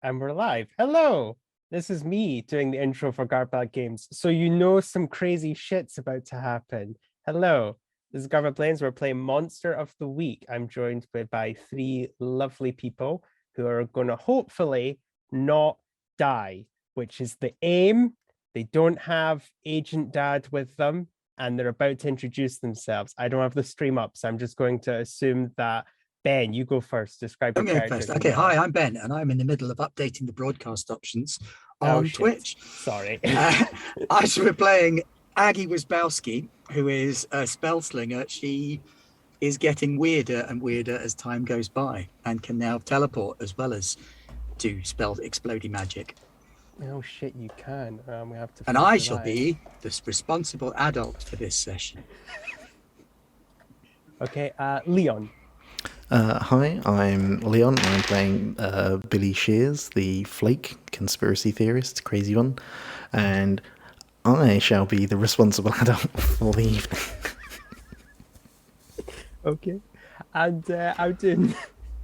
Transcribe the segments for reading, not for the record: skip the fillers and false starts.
And we're live. Hello, this is me doing the intro for Garbag Games. So you know some crazy shit's about to happen. Hello, this is Garbage Plains. We're playing Monster of the Week. I'm joined by three lovely people who are going to hopefully not die, which is the aim. They don't have Agent Dad with them, and they're about to introduce themselves. I don't have the stream up, so I'm just going to assume that Ben, you go first. Describe your character. First. Okay, hi, I'm Ben, and I'm in the middle of updating the broadcast options on Twitch. Sorry. We're playing Aggie Wisbowski, who is a spell slinger. She is getting weirder and weirder as time goes by and can now teleport as well as do spell exploding magic. Oh shit, you can. We have to. And I shall be the responsible adult for this session. Okay, Leon. Hi, I'm Leon. I'm playing Billy Shears, the Flake conspiracy theorist, crazy one, and I shall be the responsible adult for the evening. Okay, and Alden.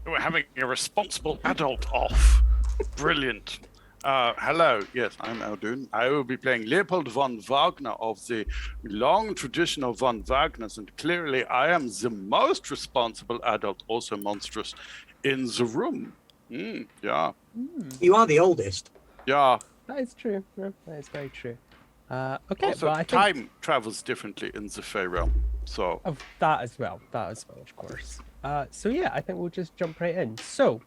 We're having a responsible adult off. Brilliant. Hello, yes, I'm Aldun. I will be playing Leopold von Wagner of the long tradition of von Wagners, and clearly I am the most responsible adult, also monstrous, in the room. Yeah. You are the oldest. Yeah. That is true. Yeah, that is very true. Okay, also, well, I think time travels differently in the Fey realm, so... Of that as well, of course. So yeah, I think we'll just jump right in. So,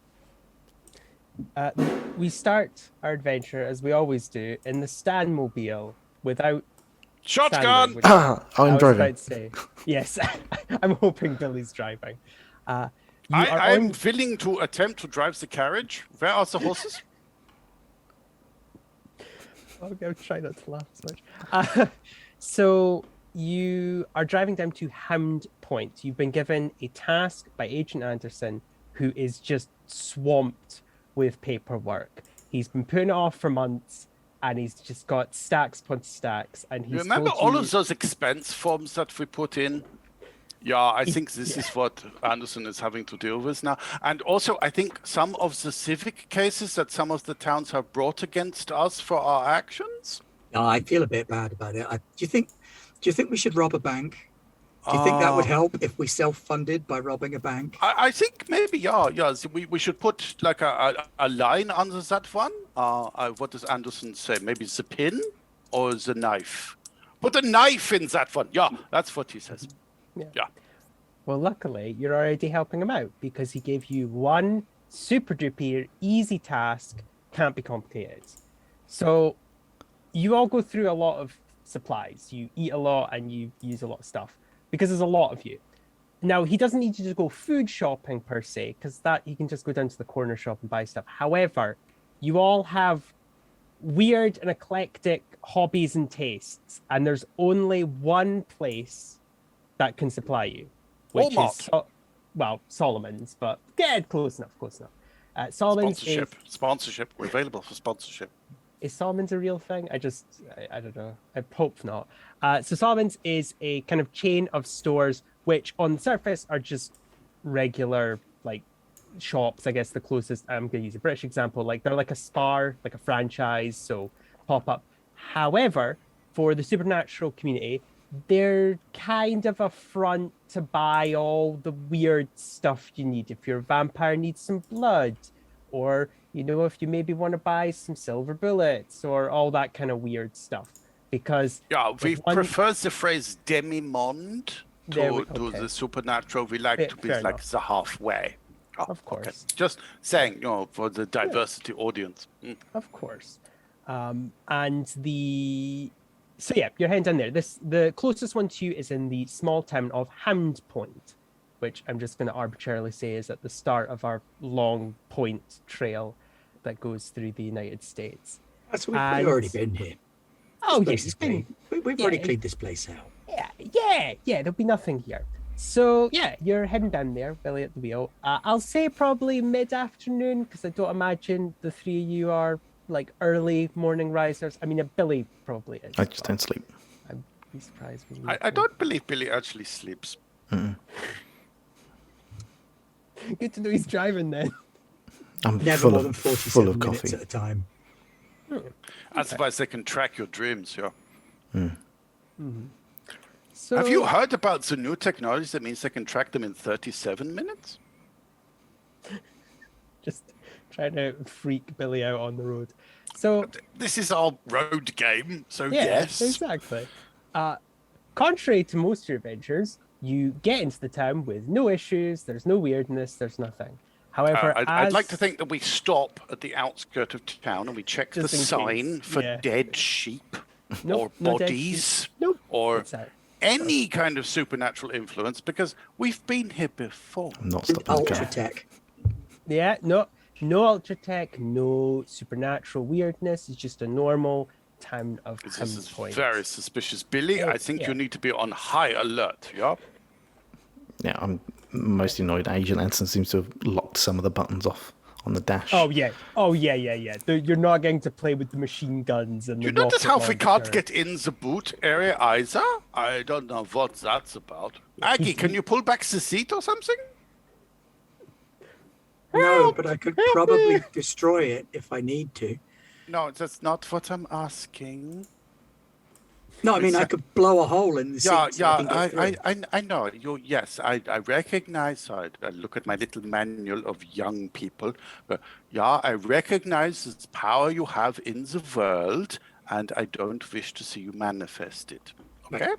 we start our adventure, as we always do, in the Stanmobile without Shotgun! I'm driving. Yes, I'm hoping Billy's driving. I'm willing to attempt to drive the carriage. Where are the horses? Okay, I'll try not to laugh as much. So you are driving down to Hound Point. You've been given a task by Agent Anderson, who is just swamped with paperwork. He's been putting it off for months, and he's just got stacks upon stacks. And he's remember all of those expense forms that we put in? Yeah, I think this is what Anderson is having to deal with now. And also, I think some of the civic cases that some of the towns have brought against us for our actions. No, I feel a bit bad about it. Do you think we should rob a bank? Do you think that would help if we self-funded by robbing a bank? I think maybe, yeah. So we should put like a line under that one. What does Anderson say? Maybe the pin or the knife? Put a knife in that one. Yeah, that's what he says. Yeah. Well, luckily, you're already helping him out because he gave you one super duper easy task, can't be complicated. So you all go through a lot of supplies. You eat a lot and you use a lot of stuff, because there's a lot of you. Now, he doesn't need you to go food shopping per se, because that you can just go down to the corner shop and buy stuff. However, you all have weird and eclectic hobbies and tastes, and there's only one place that can supply you, which Walmart. is Solomon's, but close enough. Solomon's Sponsorship. We're available for sponsorship. Is Solomon's a real thing? I don't know. I hope not. So Solomon's is a kind of chain of stores, which on the surface are just regular like shops. I guess the closest, I'm going to use a British example, like they're like a Spar, like a franchise, so pop up. However, for the supernatural community, they're kind of a front to buy all the weird stuff you need. If your vampire needs some blood, or if you maybe want to buy some silver bullets or all that kind of weird stuff. Because we prefer the phrase demi-monde to the supernatural. We like to be like the halfway. Oh, of course. Okay. Just saying, for the diversity audience. Of course. So yeah, you're heading down there. The closest one to you is in the small town of Hound Point, which I'm just going to arbitrarily say is at the start of our long point trail that goes through the United States. We've already been here. Yes. We've already cleaned this place out. Yeah, there'll be nothing here. So yeah, you're heading down there, Billy at the wheel. I'll say probably mid-afternoon, because I don't imagine the three of you are like early morning risers. I mean, Billy probably is. I just don't sleep. I'd be surprised. I don't believe Billy actually sleeps. Good to know he's driving then. I'm Never full more of, than full 47 of minutes coffee. at a time. I suppose they can track your dreams, yeah. So Have you heard about the new technology that means they can track them in 37 minutes? just trying to freak Billy out on the road. So This is our road game, so yeah, yes. exactly. Contrary to most of your adventures, you get into the town with no issues. There's no weirdness. There's nothing. However, I'd like to think that we stop at the outskirt of town and we check the Just in sign case, for yeah. dead sheep Nope, or no dead bodies sheep. Nope, or it's out. any kind of supernatural influence because we've been here before. I'm not And stopping the ultra car. tech. Yeah, no ultra tech, no supernatural weirdness. It's just a normal town of This home is point. very suspicious. Billy, I think yeah. you need to be on high alert, yeah? Yeah, I'm most annoyed. Agent Anson seems to have locked some of the buttons off on the dash. Oh yeah. You're not getting to play with the machine guns and Do you the notice rocket how we can't launcher. get in the boot area either? I don't know what that's about. Aggie, can you pull back the seat or something? No, but I could probably destroy it if I need to. No, that's not what I'm asking. No, I mean, I could blow a hole in the seat. Yeah, so I can get through. I know. Yes, I recognize. I look at my little manual of young people. But yeah, I recognize the power you have in the world, and I don't wish to see you manifest it. Okay?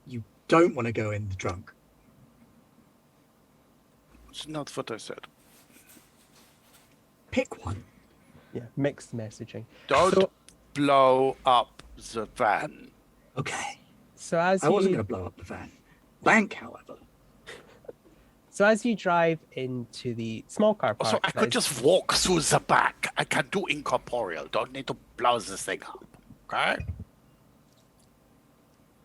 You don't want to go in the trunk. It's not what I said. Pick one. Yeah, mixed messaging. Don't So, blow up the van. Okay. so as I wasn't you going to blow up the van. Bank, however. so as you drive into the small car park, So I that could is- just walk through the back. I can do incorporeal. Don't need to blow this thing up. Okay?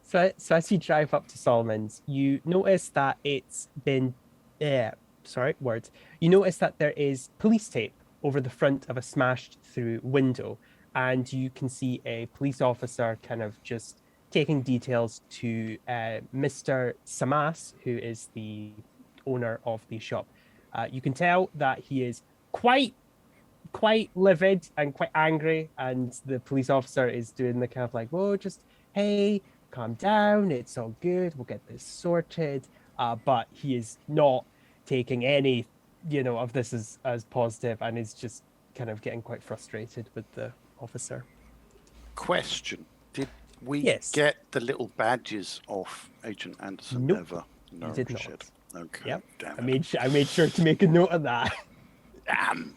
So as you drive up to Solomon's, you notice that it's been, words. You notice that there is police tape over the front of a smashed through window, and you can see a police officer kind of just taking details to Mr. Samas, who is the owner of the shop. You can tell that he is quite livid and quite angry, and the police officer is doing the kind of like, whoa, just hey, calm down, it's all good, we'll get this sorted. But he is not taking any of this as positive, and is just kind of getting quite frustrated with the officer. Question. Did we Yes. get the little badges off Agent Anderson Nope. ever? No, did not. shit. Okay. Yep, Damn I it. made sure to make a note of that. Damn.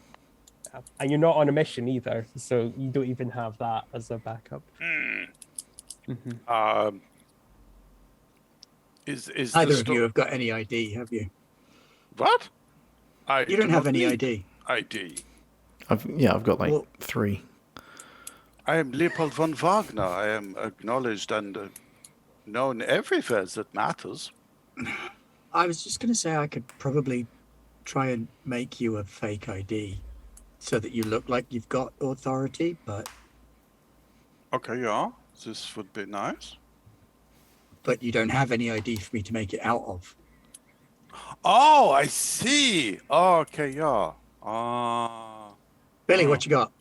And you're not on a mission either, so you don't even have that as a backup. Is Neither the of you have got any ID, have you? What? I You don't do have not any need ID. ID. I've got like Well- 3. I am Leopold von Wagner. I am acknowledged and known everywhere that matters. I was just going to say I could probably try and make you a fake ID so that you look like you've got authority, but Okay, yeah. This would be nice. you don't have any ID for me to make it out of. Oh, I see. Okay, yeah. Billy, what you got?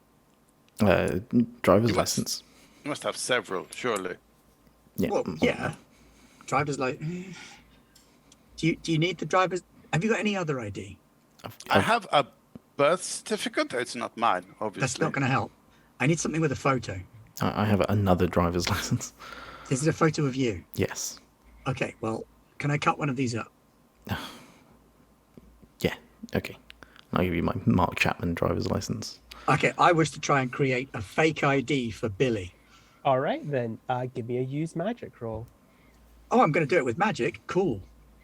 Driver's You must- license. You must have several, surely. Yeah. Well, yeah. Driver's like. Do you need the driver's? Have you got any other ID? I have a birth certificate. It's not mine, obviously. That's not going to help. I need something with a photo. I have another driver's license. Is it a photo of you? Yes. Okay, well, can I cut one of these up? Yeah. Okay. I'll give you my Mark Chapman driver's license. Okay, I wish to try and create a fake ID for Billy. All right, then give me a use magic roll. Oh, I'm going to do it with magic. Cool.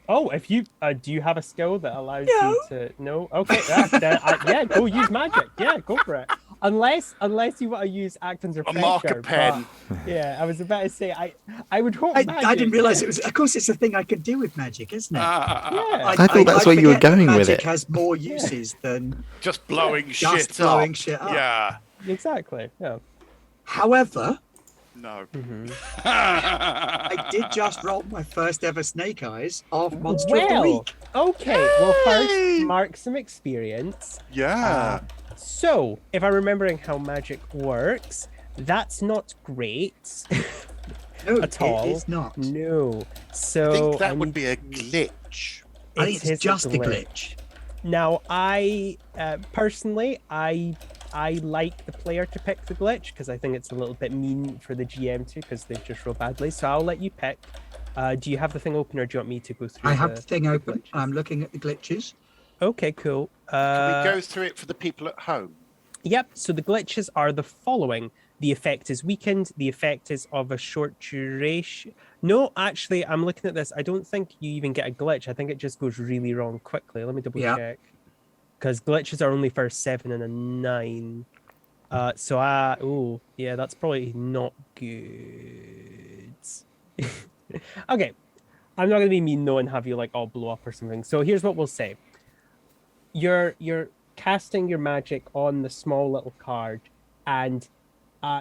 Oh, if you do you have a skill that allows No. you to no? Okay, yeah, go use magic. Yeah, go for it. Unless you want to use act under A pressure. marker pen. but- yeah, I was about to say I would hope. I magic, didn't realize it was. Of course, it's a thing I can do with magic, isn't it? Yeah. I thought that's where you were forget that going with magic it. has more uses than. Just blowing Just shit blowing up. shit up. Yeah. Exactly. Yeah. However, No. I did just roll my first ever snake eyes of Monster of the Well, Week. okay. Well, first, Yay! mark some experience. Yeah. So, if I'm remembering how magic works, that's not great No, at all. it is not. No. So I think that would need be a to- glitch. I think It is it's just a glitch. Now, I personally, I like the player to pick the glitch because I think it's a little bit mean for the GM to because they've just rolled badly. So I'll let you pick. Do you have the thing open, or do you want me to go through? I have the thing open. glitches? I'm looking at the glitches. Okay, cool. Can we go through it for the people at home? Yep. So the glitches are the following: the effect is weakened. The effect is of a short duration. No, actually, I'm looking at this. I don't think you even get a glitch. I think it just goes really wrong quickly. Let me double Yeah. check. Because glitches are only for a 7 and a 9. Oh yeah, that's probably not good. Okay, I'm not gonna be mean though and have you like all blow up or something. So here's what we'll say: you're casting your magic on the small little card, and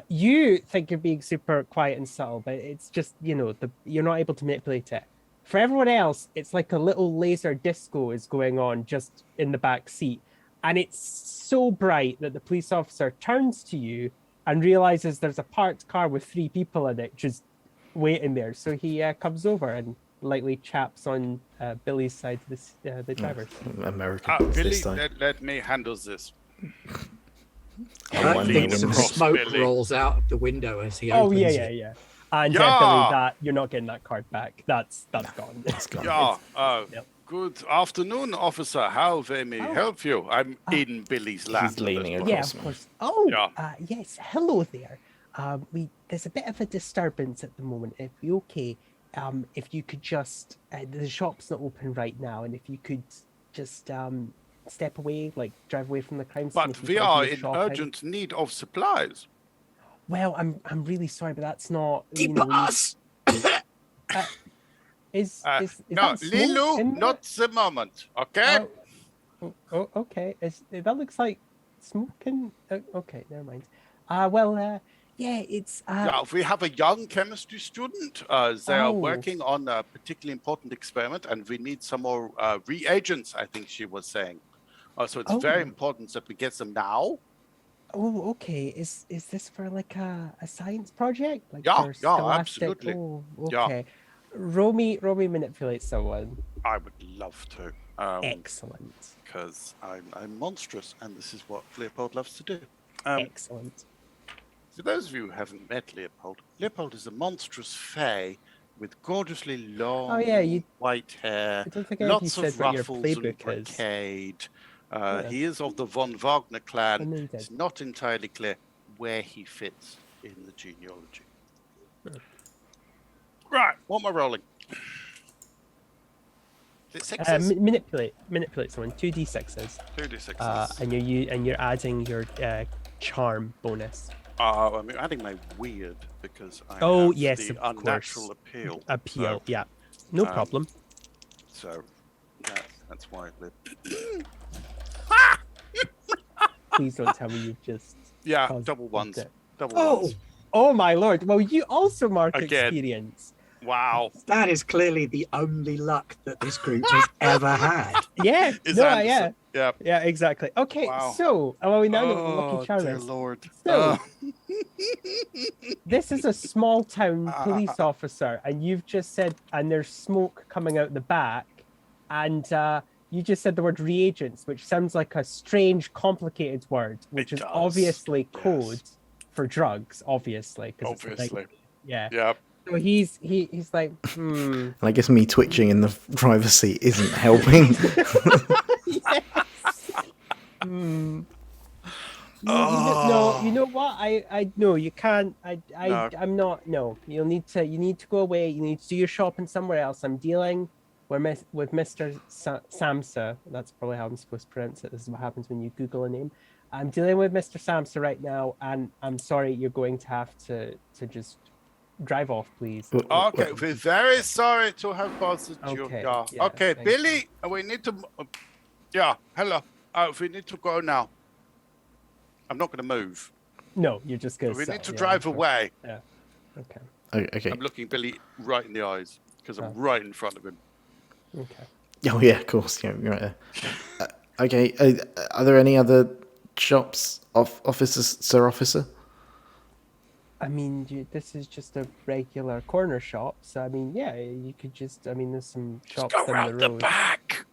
you think you're being super quiet and subtle, but it's just you're not able to manipulate it. For everyone else, it's like a little laser disco is going on just in the back seat, and it's so bright that the police officer turns to you and realizes there's a parked car with 3 people in it just waiting there. So he comes over and lightly chaps on Billy's side of the driver's side. American Bulls Billy, this time. let me handle this. I I won think the some win. Cross smoke Billy. rolls out of the window as he Oh opens yeah. it. And Yeah. Billy, that you're not getting that card back. That's gone. It's gone. Yeah. Yep. Good afternoon, officer. How they may Oh. help you? I'm in Billy's lap. He's leaning at this across. Yeah, point. of course. Oh, Yeah. yes. Hello there. There's a bit of a disturbance at the moment. If you okay, if you could just the shop's not open right now, and if you could just step away, like drive away from the crime scene. But can we sort of are do the in shopping. urgent need of supplies. Well, I'm really sorry, but that's not. Keep we need- us! Is No, that smoke Lilu, in there? not the moment. Okay. Oh, okay. That looks like smoking. Okay, never mind. Yeah, it's. Yeah, we have a young chemistry student. They are Oh. working on a particularly important experiment, and we need some more reagents, I think she was saying. So it's very Oh. important that we get them now. Oh, okay. Is this for like a science project? Like Yeah, for yeah, scholastic? absolutely. Oh, Yeah. okay. Romy manipulate someone. I would love to, Excellent. because I'm monstrous, and this is what Leopold loves to do. Excellent. For those of you who haven't met Leopold is a monstrous fae with gorgeously long Oh, yeah, white hair, I don't think any of you lots said of what your ruffles and playbook is. brocade. Yeah. He is of the von Wagner I clan. know you did. It's not entirely clear where he fits in the genealogy. Right, what am I rolling? Is it sixes? Manipulate someone. 2d6s. 2d6s. And you're adding your charm bonus. I'm adding my weird because I Oh, have yes, the of unnatural course. appeal. Appeal. So, Yeah. No um, problem. So that's why. Please don't tell me you've just. Yeah, caused double ones. it. Double Oh, ones. Oh my lord! Well, you also mark Again. experience. Wow. that is clearly the only luck that this group has ever had. Yeah. Is no. Anderson. Yeah. Yeah. Exactly. Okay. Wow. So, we now know what the lucky charm dear is. Lord. So- This is a small town police officer, and you've just said, and there's smoke coming out the back, and you just said the word reagents, which sounds like a strange, complicated word, which It is does, obviously yes. code for drugs, obviously. 'cause it's a big- Obviously. yeah. Yep. So he's like, And I guess me twitching in the driver's seat isn't helping. No, you know what? I no, you can't. No. I'm not. No, you need to go away. You need to do your shopping somewhere else. I'm dealing with Mr. Samsa. That's probably how I'm supposed to pronounce it. This is what happens when you Google a name. I'm dealing with Mr. Samsa right now, and I'm sorry. You're going to have to just drive off, please. Okay, we're very sorry to have bothered you. Okay, Yeah. yeah, Okay, thank Billy, we need to. Yeah, hello. We need to go now. I'm not going to move. No, you're just gonna. We sit, need to yeah, drive sure. away. Yeah. Okay. Okay. I'm looking Billy right in the eyes because I'm right in front of him. Okay. Oh yeah, of course. Yeah, you're right there. Okay. Are there any other shops, officers, Sir Officer? I mean, this is just a regular corner shop, so I mean, yeah, you could just. I mean, there's some shops Go down round the the road. back.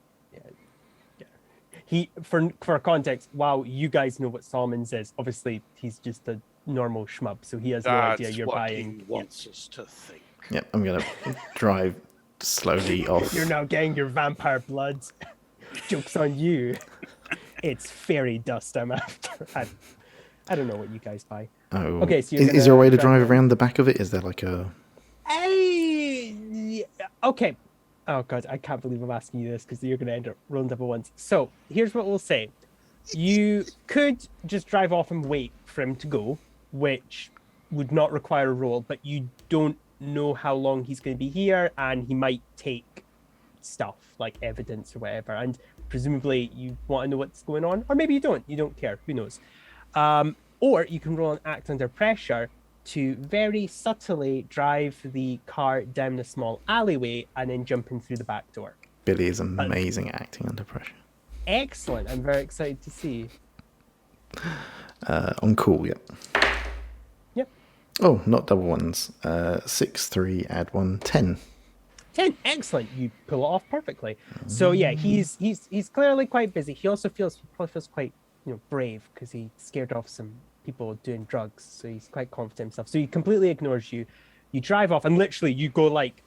He, for context, while you guys know what Salmons is, obviously he's just a normal schmub, so he has no idea That's you're what buying. he wants us to think. Yeah, I'm gonna drive slowly off. You're now getting your vampire blood. Joke's on you. It's fairy dust I'm after. I don't know what you guys buy. Oh. Okay, so you're is there a way to gonna drive around the back of it? Is there like a? Hey, okay. Oh god, I can't believe I'm asking you this because you're gonna end up rolling double ones. So here's what we'll say: you could just drive off and wait for him to go, which would not require a roll, but you don't know how long he's going to be here, and he might take stuff like evidence or whatever, and presumably you want to know what's going on, or maybe you don't care, who knows. Or you can roll an act under pressure to very subtly drive the car down a small alleyway and then jump in through the back door. Billy is amazing at acting under pressure. Excellent. I'm very excited to see. On call, yep. Yep. Oh, not double ones. 6, 3, add 1, 10. 10. Excellent. You pull it off perfectly. So yeah, he's clearly quite busy. He also probably feels quite brave because he scared off some people doing drugs. So he's quite confident himself. So he completely ignores you. You drive off and literally you go like,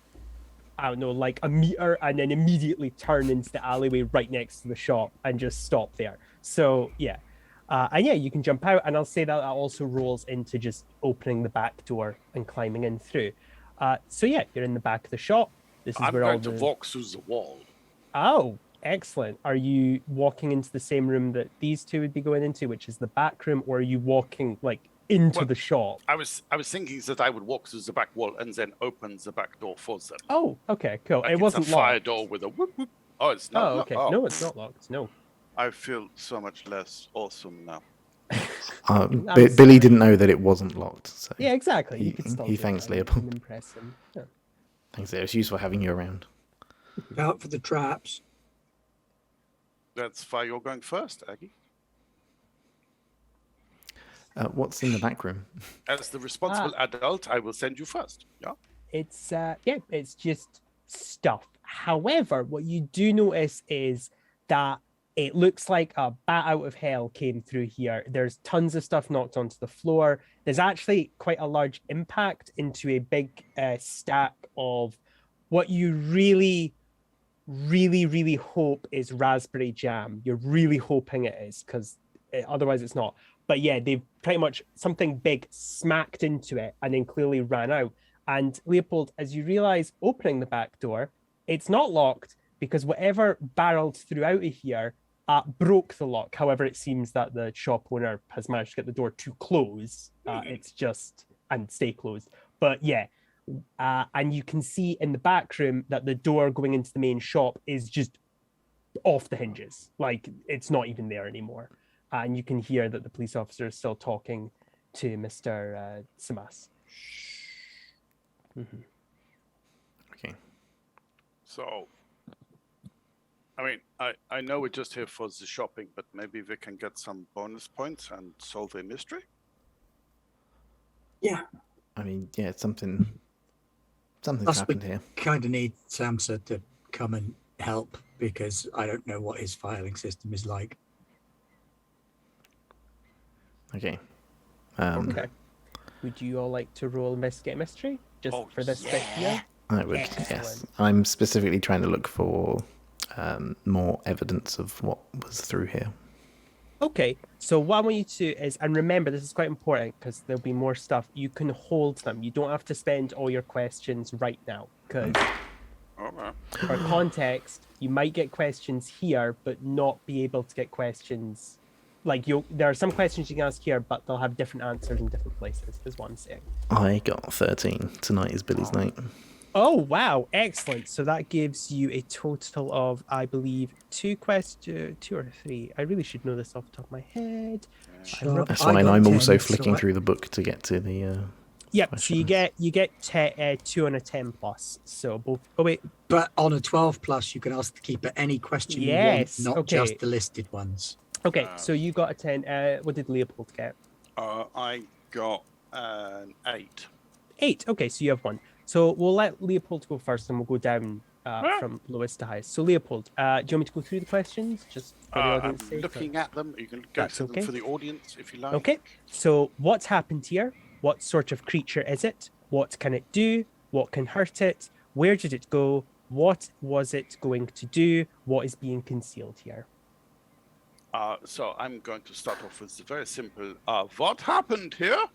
I don't know, like a meter and then immediately turn into the alleyway right next to the shop and just stop there. So yeah. And yeah, you can jump out, and I'll say that also rolls into just opening the back door and climbing in through. So yeah, you're in the back of the shop. This is I'm where all going the... to walk through the wall. Oh, excellent. Are you walking into the same room that these two would be going into, which is the back room, or are you walking like into the shop? I was thinking that I would walk through the back wall and then open the back door for them. Oh, okay, cool. Like it wasn't it's a fire locked. door with a whoop whoop. Oh, it's not. Oh, okay. No, it's not locked. No. I feel so much less awesome now. Billy didn't know that it wasn't locked. So Yeah, exactly. You could still he do thanks that and Leopold. impress him. Yeah. Thanks, Leo. It's useful having you around. Out for the traps. That's why you're going first, Aggie. What's in the back room? As the responsible adult, I will send you first. Yeah. It's just stuff. However, what you do notice is that it looks like a bat out of hell came through here. There's tons of stuff knocked onto the floor. There's actually quite a large impact into a big stack of what you really, really, really hope is raspberry jam. You're really hoping it is, because otherwise it's not. But yeah, they've pretty much something big smacked into it and then clearly ran out. And Leopold, as you realize opening the back door, it's not locked because whatever barreled through out of here broke the lock. However, it seems that the shop owner has managed to get the door to close. It's just, and stay closed. But yeah, and you can see in the back room that the door going into the main shop is just off the hinges. Like it's not even there anymore. And you can hear that the police officer is still talking to Mr. Samas. Mm-hmm. Okay. So, I mean, I know we're just here for the shopping, but maybe we can get some bonus points and solve a mystery? Yeah. I mean, yeah, something's happened here. Kind of need Samsa to come and help because I don't know what his filing system is like. Okay. Okay. Would you all like to roll Investigate Mystery? Just for this bit here? I would, yes. I'm specifically trying to look for more evidence of what was through here. Okay, so what I want you to do is, and remember, this is quite important because there'll be more stuff. You can hold them. You don't have to spend all your questions right now because for context, you might get questions here, but not be able to get questions. Like there are some questions you can ask here, but they'll have different answers in different places, is what I'm saying. I got 13. Tonight is Billy's night. Oh, wow. Excellent. So that gives you a total of, I believe, 2 or 3. I really should know this off the top of my head. That's fine. I'm also flicking through the book to get to the... Yep. So you get 2 on a 10 plus. So both. Oh wait. But on a 12 plus, you can ask the keeper any question you Yes, want, not okay. just the listed ones. Okay. So you got a 10. What did Leopold get? I got an 8. 8. Okay. So you have 1. So we'll let Leopold go first, and we'll go down from lowest to highest. So Leopold, do you want me to go through the questions just for the I'm audience? looking at them. You can go That's through okay. them for the audience if you like. Okay. So what's happened here? What sort of creature is it? What can it do? What can hurt it? Where did it go? What was it going to do? What is being concealed here? So I'm going to start off with the very simple. What happened here?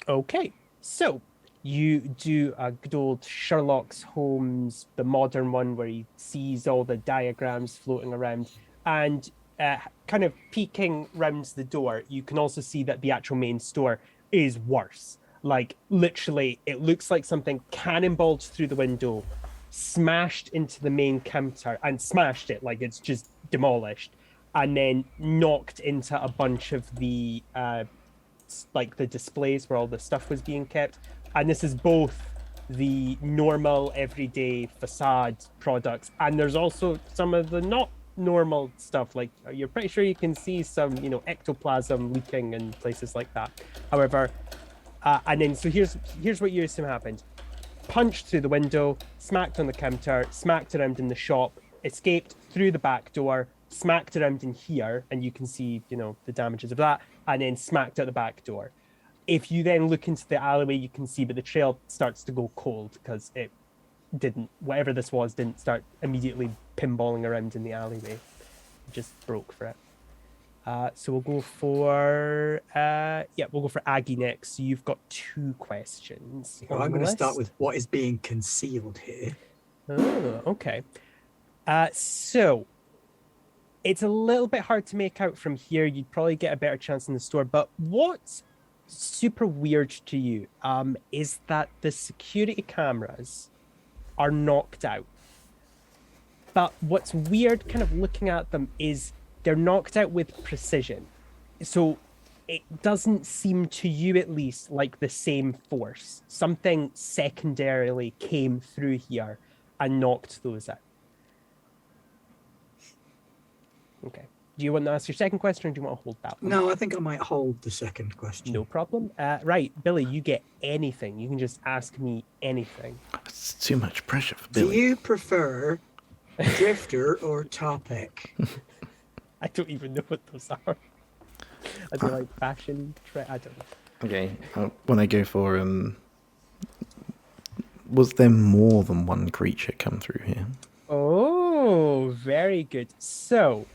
Okay. So you do a good old Sherlock Holmes, the modern one, where he sees all the diagrams floating around, and kind of peeking round the door, you can also see that the actual main store is worse. Like, literally, it looks like something cannonballed through the window, smashed into the main counter, and smashed it, like it's just demolished, and then knocked into a bunch of the like the displays where all the stuff was being kept. And this is both the normal everyday facade products, and there's also some of the not normal stuff. Like, you're pretty sure you can see some, ectoplasm leaking and places like that. However, and then so here's what you assume happened: punched through the window, smacked on the counter, smacked around in the shop, escaped through the back door, smacked around in here, and you can see the damages of that, and then smacked at the back door. If you then look into the alleyway, you can see, but the trail starts to go cold because it didn't, whatever this was, didn't start immediately pinballing around in the alleyway. It just broke for it. So we'll go for Aggie next. So you've got 2 questions. Well, I'm going to start with what is being concealed here. Oh, okay. So it's a little bit hard to make out from here. You'd probably get a better chance in the store. But what's super weird to you is that the security cameras are knocked out. But what's weird kind of looking at them is they're knocked out with precision. So it doesn't seem to you, at least, like the same force. Something secondarily came through here and knocked those out. Okay. Do you want to ask your second question, or do you want to hold that one? No, I think I might hold the second question. No problem. Right, Billy, you get anything. You can just ask me anything. It's too much pressure for Do Billy. you prefer drifter or topic? I don't even know what those are. I don't like fashion. I don't know. Okay, when I go for was there more than one creature come through here? Oh, very good. So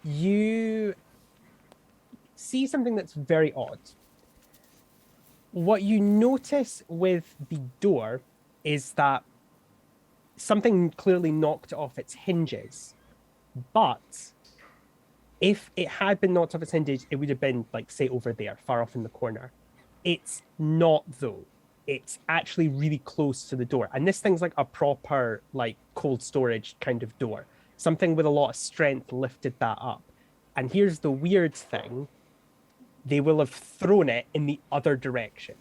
you see something that's very odd. What you notice with the door is that something clearly knocked off its hinges, but if it had been knocked off its hinges, it would have been, like, say, over there, far off in the corner. It's not, though. It's actually really close to the door. And this thing's like a proper, like, cold storage kind of door. Something with a lot of strength lifted that up. And here's the weird thing. They will have thrown it in the other direction,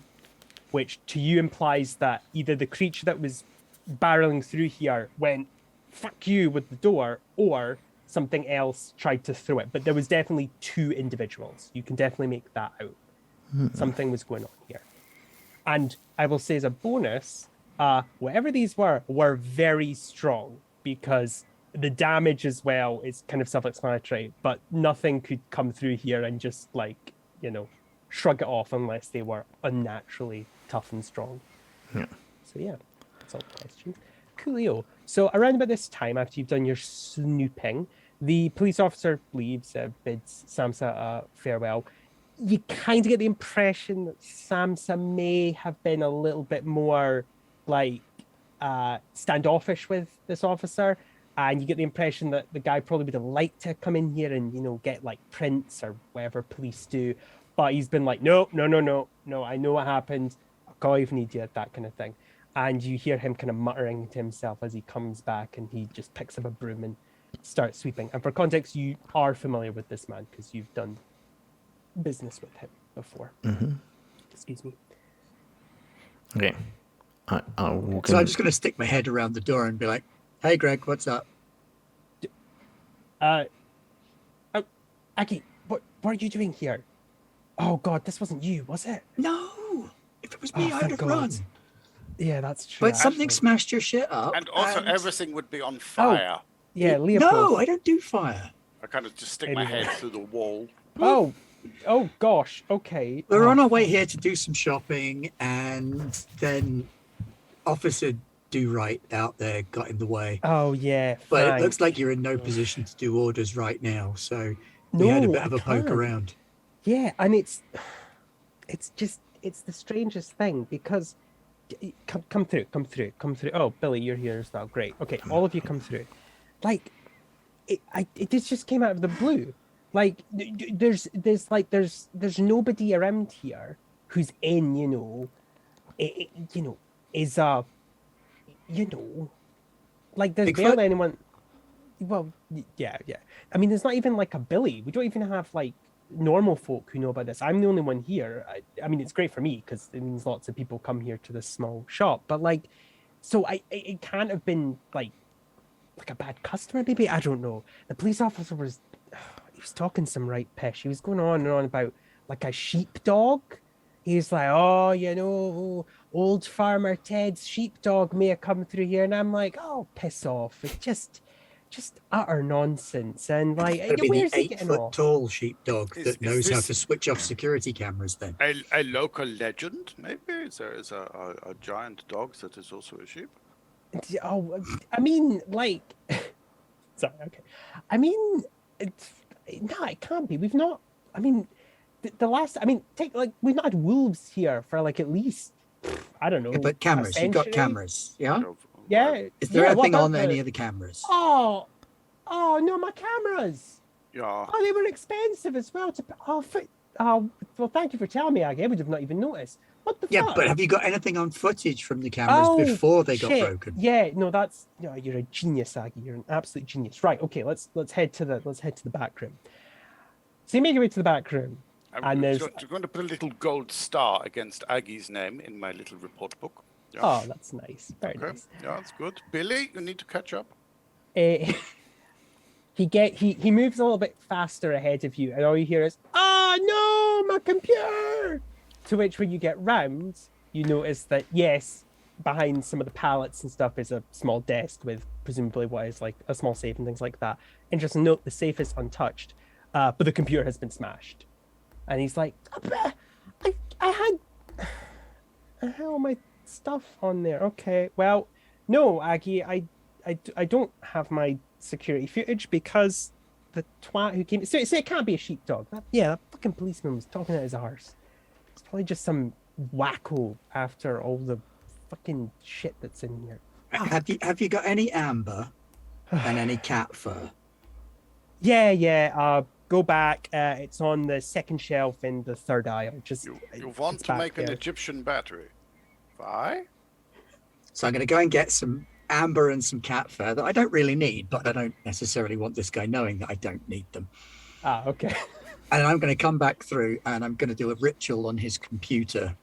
which to you implies that either the creature that was barreling through here went, fuck you, with the door, or something else tried to throw it. But there was definitely 2 individuals. You can definitely make that out. Something was going on here. And I will say, as a bonus, whatever these were very strong, because the damage as well is kind of self-explanatory, but nothing could come through here and just, like, shrug it off unless they were unnaturally tough and strong. Yeah. So yeah, that's all the questions. Coolio. So around about this time, after you've done your snooping, the police officer leaves, bids Samsa farewell. You kind of get the impression that Samsa may have been a little bit more, like, standoffish with this officer, and you get the impression that the guy probably would have liked to come in here and get, like, prints or whatever police do, but he's been like, no, I know what happened, I'll call you if I need you, that kind of thing. And you hear him kind of muttering to himself as he comes back, and he just picks up a broom and starts sweeping. And for context, you are familiar with this man because you've done business with him before. Mm-hmm. Excuse me. Okay. I'll walk So in. I'm just going to stick my head around the door and be like, "Hey, Greg, what's up?" Oh, Aggie, what are you doing here? Oh God, this wasn't you, was it? No, if it was Oh, me, I'd thank have God. run. Yeah, that's true. But something actually. smashed your shit up. And also, and everything would be on fire. Yeah, it- Leopold. No, I don't do fire. I kind of just stick my Anyway. head through the wall. Oh gosh. Okay. We're Oh, on our way here to do some shopping, and then Officer Do Right out there got in the way. Oh yeah. But it Frank. looks like you're in no position to do orders right now, so we had a No, bit of I a poke can't. around. Yeah, and it's the strangest thing because come through. Oh, Billy, you're here as well. Great. Okay, all of you come through. Like, it just came out of the blue. Like, there's nobody around here who's in, is like there's Bigfoot? barely anyone. Well, yeah. I mean, there's not even like a Billy. We don't even have like normal folk who know about this. I'm the only one here. I mean, it's great for me because it means lots of people come here to this small shop. But like, so it can't have been like a bad customer. Maybe I don't know. The police officer was talking some right pish. He was going on and on about like a sheepdog. He's like, oh, old Farmer Ted's sheepdog may have come through here, and I'm like, oh, piss off! It's just utter nonsense. And like, It'd be where's the he getting 8-foot off? tall sheepdog Is that knows how this- to switch off security cameras. Then A local legend, maybe? There is a giant dog that is also a sheep. Oh, I mean, like, sorry, okay. I mean, no, it can't be. We've not. I mean, the last. I mean, we've not had wolves here for like at least I don't know. Yeah, but a cameras, you got century. cameras, yeah? Yeah. Is there yeah, anything what on about any the- of the cameras? Oh no, my cameras. Yeah. Oh, they were expensive as well. Well, thank you for telling me, Aggie. I would have not even noticed. What the Yeah, fuck? but have you got anything on footage from the cameras Oh, before they got shit. broken? Yeah, no, you're a genius, Aggie. You're an absolute genius. Right, okay, let's head to the back room. So you make your way to the back room, and I'm there's going to put a little gold star against Aggie's name in my little report book. Yeah. oh, that's nice, very Okay. nice. Yeah, that's good. Billy, you need to catch up. He moves a little bit faster ahead of you, and all you hear is, "Oh no, my computer!" To which, when you get round, you notice that yes, behind some of the pallets and stuff is a small desk with presumably what is like a small safe and things like that. Interesting note: the safe is untouched, but the computer has been smashed. And he's like, I had all my stuff on there. Okay, well, no, Aggie, I don't have my security footage because the twat who came. So it can't be a sheepdog. That fucking policeman was talking out his arse. It's probably just some wacko after all the fucking shit that's in here. Have you got any amber and any cat fur? Yeah. Go back. It's on the second shelf in the third aisle. You want it's to back make an there. Egyptian battery. Why? So I'm going to go and get some amber and some cat fur that I don't really need, but I don't necessarily want this guy knowing that I don't need them. Okay. And I'm going to come back through and I'm going to do a ritual on his computer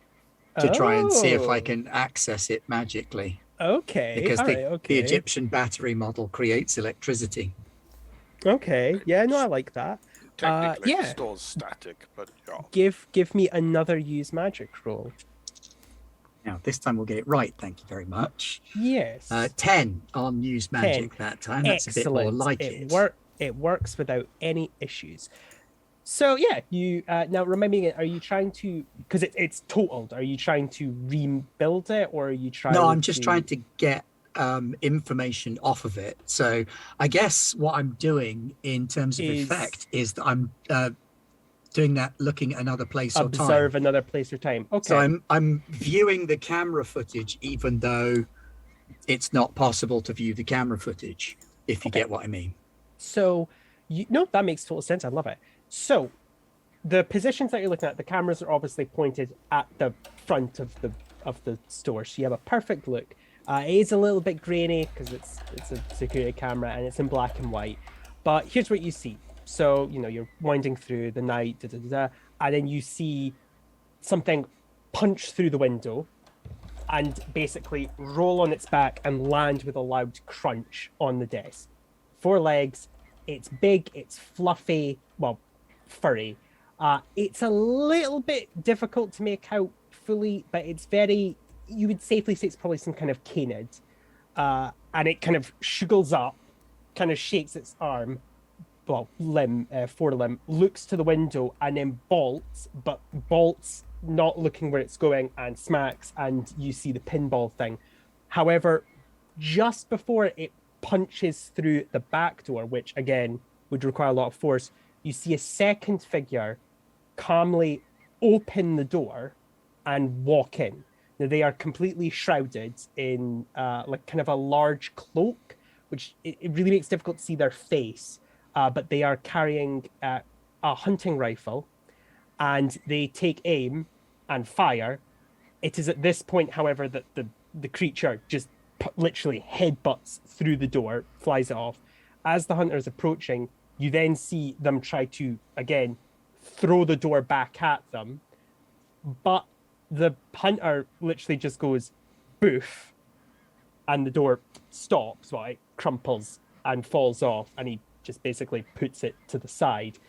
to try and see if I Oh. can access it magically. Okay. Because all the, right, the okay. Egyptian battery model creates electricity. Okay. Yeah, no, I like that. Technically, yeah. it stores static, but yeah. Give me another use magic roll. Now, this time we'll get it right. Thank you very much. Yes. 10 on use magic that time. That's a bit more like it. It works without any issues. So yeah, you now remind me. Are you trying to? Because it's totaled. Are you trying to rebuild it, or are you trying? No, I'm just trying to get information off of it. So I guess what I'm doing in terms of effect is that I'm doing that, looking at another place or time. Observe another place or time. Okay. So I'm viewing the camera footage, even though it's not possible to view the camera footage. If you get what I mean. So no, that makes total sense. I love it. So the positions that you're looking at, the cameras are obviously pointed at the front of the store. So you have a perfect look. It is a little bit grainy because it's a security camera and it's in black and white. But here's what you see. So you're winding through the night, and then you see something punch through the window, and basically roll on its back and land with a loud crunch on the desk. 4 legs. It's big. It's fluffy. Well, furry. It's a little bit difficult to make out fully, but it's very. You would safely say it's probably some kind of canid. And it kind of shuggles up, kind of shakes its arm, forelimb, looks to the window and then bolts, but bolts not looking where it's going and smacks, and you see the pinball thing. However, just before it punches through the back door, which again would require a lot of force, you see a second figure calmly open the door and walk in. Now, they are completely shrouded in like kind of a large cloak, which it really makes it difficult to see their face. But they are carrying a hunting rifle, and they take aim and fire. It is at this point, however, that the creature just literally headbutts through the door, flies it off. As the hunter is approaching, you then see them try to, again, throw the door back at them. But the hunter literally just goes, boof, and the door stops, right? Crumples and falls off, and he just basically puts it to the side.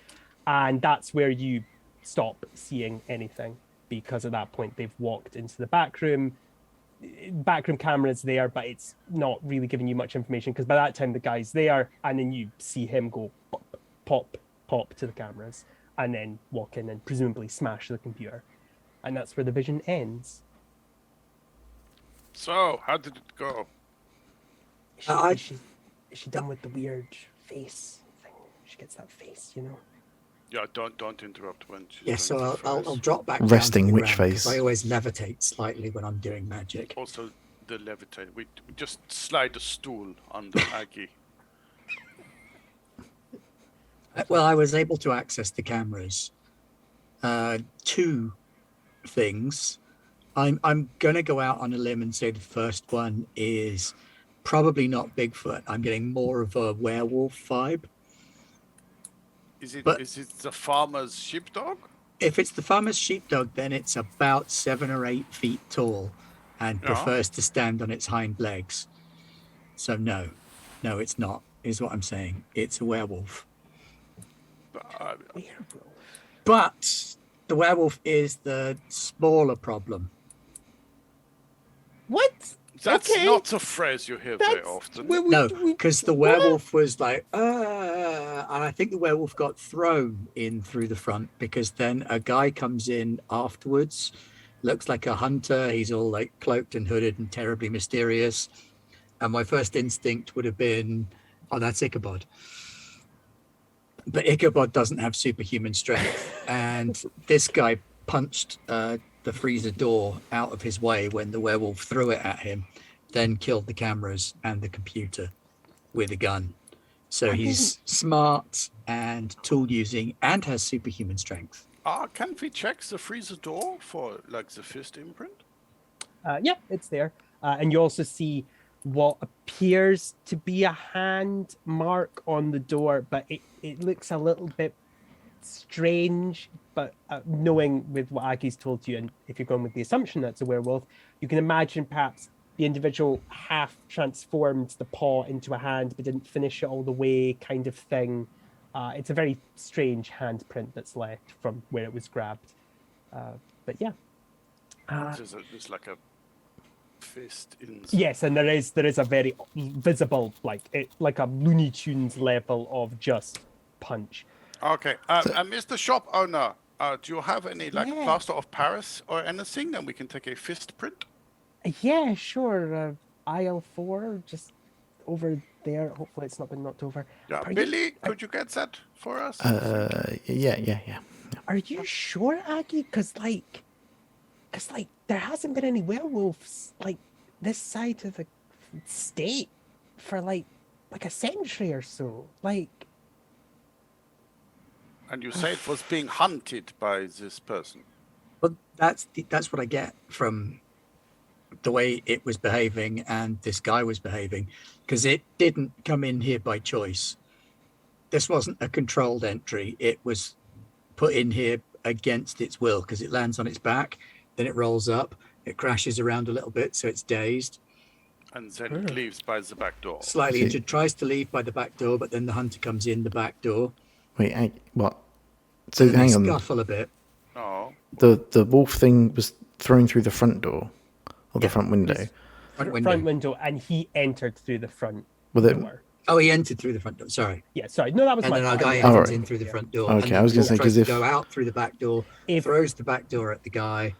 And that's where you stop seeing anything, because at that point they've walked into the back room. Backroom camera's there, but it's not really giving you much information, because by that time the guy's there, and then you see him go pop, pop, pop to the cameras, and then walk in and presumably smash the computer. And that's where the vision ends. So, how did it go? Is she done with the weird face thing? She gets that face, you know? Yeah, don't interrupt when she's Yeah, so done with the I'll face. drop back Resting down to the witch ground, 'cause face. I always levitate slightly when I'm doing magic. Also, the levitate. We just slide a stool under Aggie. Well, I was able to access the cameras. 2 things. I'm gonna go out on a limb and say the first one is probably not Bigfoot. I'm getting more of a werewolf vibe. Is it But- the farmer's sheepdog? If it's the farmer's sheepdog, then it's about 7 or 8 feet tall and Yeah. prefers to stand on its hind legs. So no, it's not, is what I'm saying. It's a werewolf. Werewolf. But the werewolf is the smaller problem. What? That's Okay. not a phrase you hear very That's often. where No, because the werewolf was like, and I think the werewolf got thrown in through the front, because then a guy comes in afterwards, looks like a hunter. He's all like cloaked and hooded and terribly mysterious. And my first instinct would have been, oh, that's Ichabod. But Ichabod doesn't have superhuman strength. And this guy punched the freezer door out of his way when the werewolf threw it at him, then killed the cameras and the computer with a gun. So he's smart and tool using and has superhuman strength. Can we check the freezer door for like the fist imprint? Yeah, it's there. And you also see what appears to be a hand mark on the door, but it looks a little bit strange. But knowing with what Aggie's told you, and if you're going with the assumption that's a werewolf, you can imagine perhaps the individual half transformed the paw into a hand but didn't finish it all the way, kind of thing. It's a very strange handprint that's left from where it was grabbed. But yeah. There's like a fist in. Yes, and there is a very visible, like a Looney Tunes level of just punch. Okay, Mr. Shop Owner, do you have any like Yeah. plaster of Paris or anything, and we can take a fist print? Yeah, sure. Aisle 4, just over there. Hopefully, it's not been knocked over. Yeah, Are you- Billy, could you get that for us? Yeah. Are you sure, Aggie? Cause there hasn't been any werewolves like this side of the state for like a century or so. Like, And you say it was being hunted by this person. But that's what I get from the way it was behaving and this guy was behaving, because it didn't come in here by choice. This wasn't a controlled entry. It was put in here against its will, because it lands on its back, then it rolls up, It crashes around a little bit, so it's dazed. And then it leaves by the back door. Slightly See- injured, tries to leave by the back door, but then the hunter comes in the back door. Wait, what? So And they hang on. scuffle a bit. No. The wolf thing was thrown through the front door or the Yeah, front window. Front window. and he entered through the front Well, the- door. Oh, he entered through the front door. Sorry. Yeah, sorry. No, that was And my then our fault. guy Yeah. enters right. in through the front door. Okay, and I was the gonna say, wolf tries 'cause to if- go out through the back door, If- throws the back door at the guy,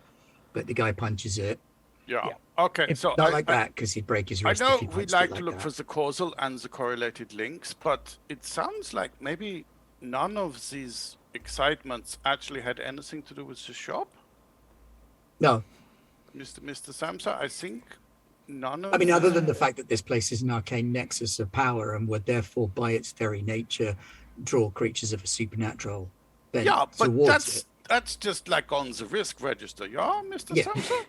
but the guy punches it. Yeah. Yeah. Okay. If- So Not like that, because he'd break his I wrist. know if he we punched like it to like look that. for the causal and the correlated links, but it sounds like maybe none of these excitements actually had anything to do with the shop, No, Mr. Samsa. I think none of. I mean, other than the fact that this place is an arcane nexus of power and would therefore, by its very nature, draw creatures of a supernatural bent Yeah, but towards it. that's just like on the risk register, yeah, Mr. Yeah. Samsa.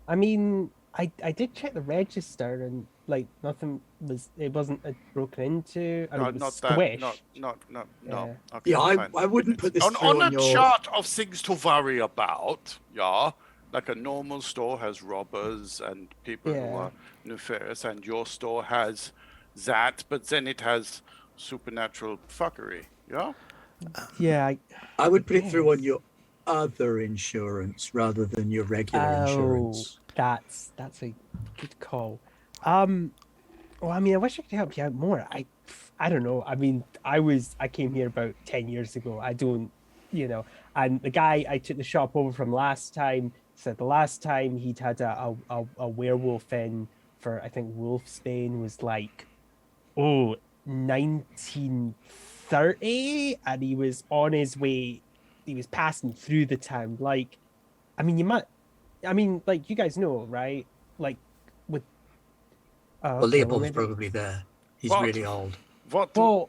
I mean, I did check the register and like nothing was. It wasn't broken into. I mean, it was Not squished. that. No. Yeah. Okay, Yeah, fine. I wouldn't put this on through a on your... chart of things to worry about, yeah. Like a normal store has robbers and people who Yeah. are nefarious, and your store has that, but then it has supernatural fuckery, yeah. Yeah. I would put it through on Yes. your other insurance rather than your regular insurance. That's a good call. Well, I mean, I wish I could help you out more. I don't know. I mean, I came here about 10 years ago. I don't, and the guy I took the shop over from last time said the last time he'd had a werewolf in for, I think, Wolfsbane was like, 1930, and he was on his way, he was passing through the town. Like, I mean, like, you guys know, right? Like, with... Oh, Well, okay, Leopold's maybe- probably there. He's What? really old. What? Well,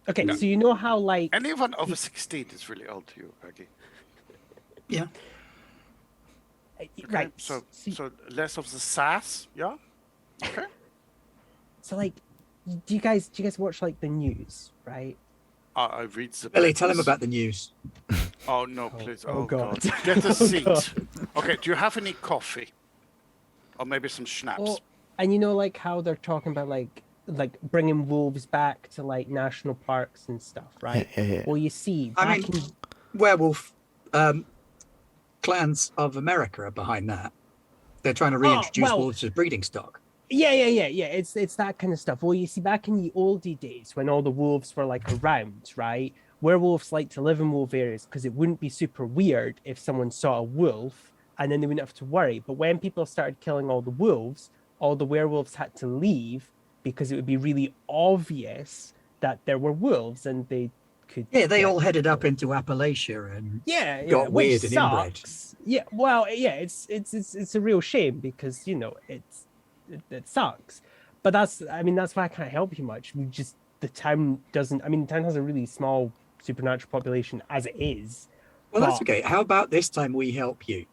okay, so you know how, like... Anyone over 16 is really old to you, Aggie. Yeah. Okay, Right. So less of the sass, yeah. Okay. So, like, do you guys watch, like, the news, right? I read the. Billy, tell him papers. about the news. Oh no, please! oh Oh, God. God! Get a Oh, seat. God. Okay. Do you have any coffee? Or maybe some schnapps? Well, and you know, like, how they're talking about, like bringing wolves back to, like, national parks and stuff, right? Yeah. Well, you see, I back mean, werewolf clans of America are behind that. They're trying to reintroduce well- wolves as breeding stock. Yeah. It's that kind of stuff. Well, you see, back in the oldie days when all the wolves were like around, right? Werewolves like to live in wolf areas because it wouldn't be super weird if someone saw a wolf and then they wouldn't have to worry. But when people started killing all the wolves, all the werewolves had to leave because it would be really obvious that there were wolves and they could. Yeah, they get all headed up killed. into Appalachia and which got weird and inbred. sucks. Yeah, well, yeah, it's a real shame because it sucks. But that's why I can't help you much. The town doesn't. I mean, the town has a really small supernatural population as it is. Well, that's but- okay. How about this time we help you?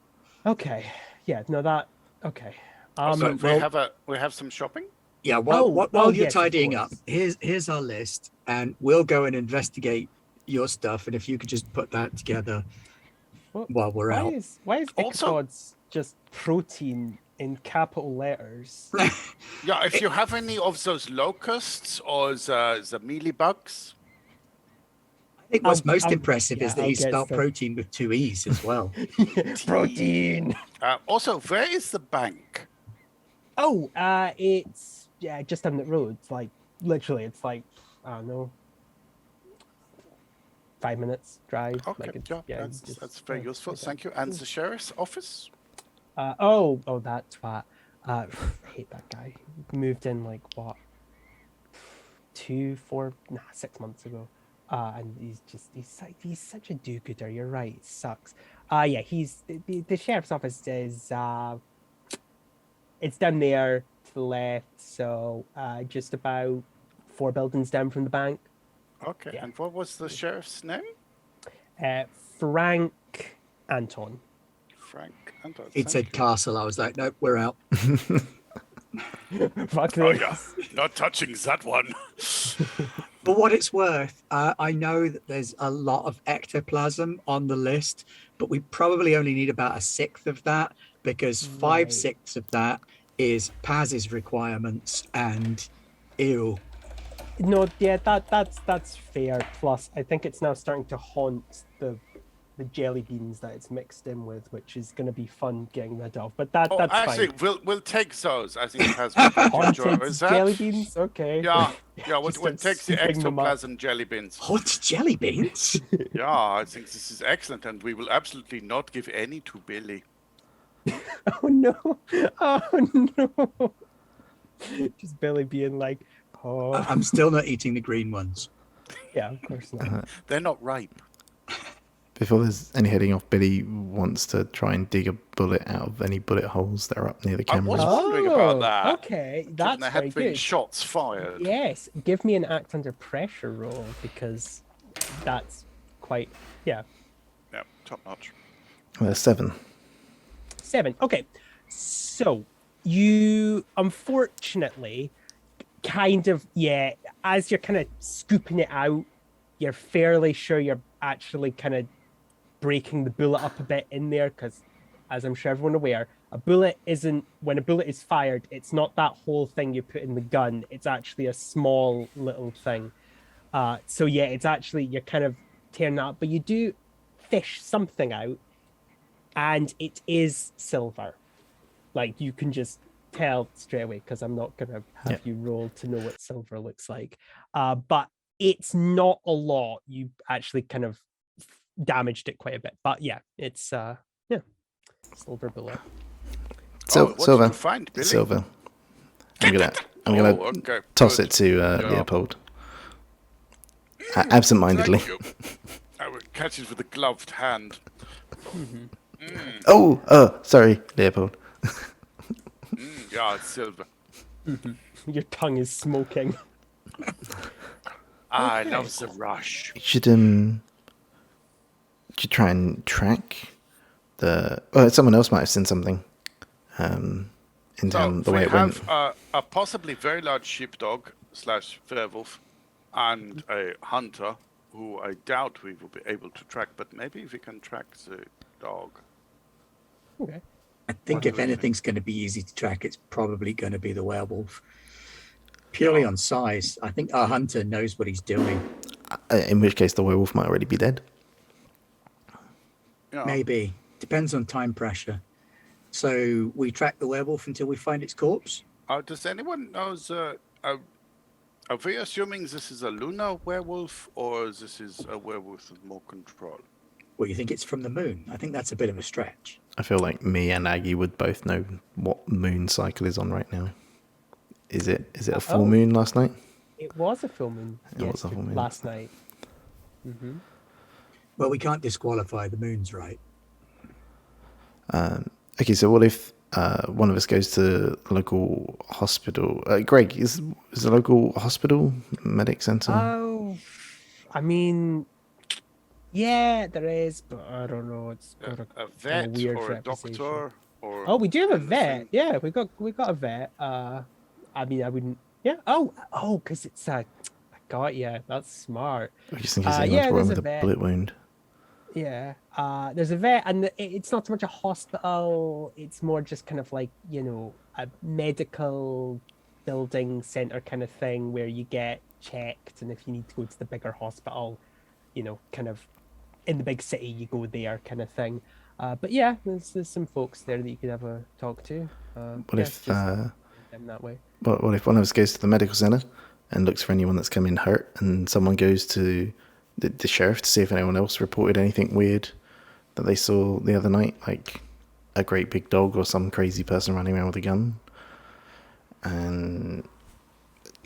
Okay, yeah, no, that okay. So Well, we have some shopping. Yeah, while you're yes, of tidying up, course. here's our list, and we'll go and investigate your stuff. And if you could just put that together while we're out. why is Also- Ichabod's just protein in capital letters? Yeah, if you have any of those locusts or the mealybugs. I think what's I'll- most I'll- impressive is yeah, that I'll he get spelled some. protein with 2 E's as well. Protein. Also, where is the bank? Oh, it's just down the road. It's like literally, it's like I don't know, 5 minutes drive. Okay, Like, it's, yeah, just- that's very yeah, useful. okay. Thank you. And the sheriff's office? That twat. I hate that guy. He moved in like what, 6 months ago. And he's such a do-gooder. You're right. It sucks. Yeah, he's the sheriff's office is it's down there to the left. So just about 4 buildings down from the bank. Okay, Yeah. and what was the sheriff's name? Frank Anton. Frank Anton. He'd said castle. I was like, nope, we're out. Fuck Oh this. yeah, not touching that one. For what it's worth, I know that there's a lot of ectoplasm on the list, but we probably only need about a sixth of that because Right. 5/6 of that is Paz's requirements and ew. No, yeah, that's fair. Plus, I think it's now starting to haunt the jelly beans that it's mixed in with, which is going to be fun getting rid of. But Oh, that's actually, fine. we'll take those. I think it has enjoy. Haunted Is that? jelly beans, okay. Yeah, we'll Just start take the scooping them up. ectoplasm jelly beans. Hot jelly beans? Yeah, I think this is excellent, and we will absolutely not give any to Billy. Oh no! Oh no! Just Billy being like, oh, I'm still not eating the green ones. yeah, of course not. They're not ripe. Before there's any heading off, Billy wants to try and dig a bullet out of any bullet holes that are up near the I camera. was wondering about that. Okay, Given that's there very had been good. shots fired. Yes, give me an act under pressure roll because that's quite Yeah, top notch. 7. 7. Okay, so you unfortunately kind of, yeah, as you're kind of scooping it out, you're fairly sure you're actually kind of breaking the bullet up a bit in there because, as I'm sure everyone aware, when a bullet is fired, it's not that whole thing you put in the gun. It's actually a small little thing. So yeah, it's actually, you're kind of tearing that up, but you do fish something out, and it is silver. Like, you can just tell straight away because I'm not gonna have you roll to know what silver looks like. But it's not a lot. You actually kind of damaged it quite a bit. But yeah, it's silver bullet. What did Silver. you find, Billy? Silver. I'm gonna Okay, toss good. it to Leopold. Absent-mindedly. Thank you. I will catch it with a gloved hand. Oh, sorry, Leopold. Yeah, it's silver. Your tongue is smoking. I Okay. love the rush. You should try and track the. Well, someone else might have seen something. In town, the way we it went. have a possibly very large sheepdog / werewolf and a hunter who I doubt we will be able to track, but maybe we can track the dog. Okay. I think if anything's going to be easy to track, it's probably going to be the werewolf. Purely on size. I think our hunter knows what he's doing. In which case, the werewolf might already be dead. Yeah. Maybe. Depends on time pressure. So we track the werewolf until we find its corpse? Does anyone know are we assuming this is a lunar werewolf or this is a werewolf with more control? Well, you think it's from the moon? I think that's a bit of a stretch. I feel like me and Aggie would both know what moon cycle is on right now. Is it a full moon last night? It was a full moon. It was a full moon. Last night. Well, we can't disqualify the moon's right. Okay, so what if one of us goes to the local hospital? Greg, is the local hospital medic center? Oh, I mean, yeah, there is, but I don't know. It's got A a vet weird or a reputation. doctor? Or Oh, we do have a vet. anything? Yeah, we got a vet. I mean, I wouldn't. Yeah. Oh, because it's I got you. That's smart. Just in case anyone's yeah, wrong there's with a a vet. bullet wound. Yeah. There's a vet, and it's not so much a hospital. It's more just kind of like, a medical building center kind of thing where you get checked, and if you need to go to the bigger hospital, kind of in the big city, you go there kind of thing. But yeah, there's some folks there that you could have a talk to. What if them that way? what if one of us goes to the medical center and looks for anyone that's come in hurt, and someone goes to the sheriff to see if anyone else reported anything weird that they saw the other night, like a great big dog or some crazy person running around with a gun. And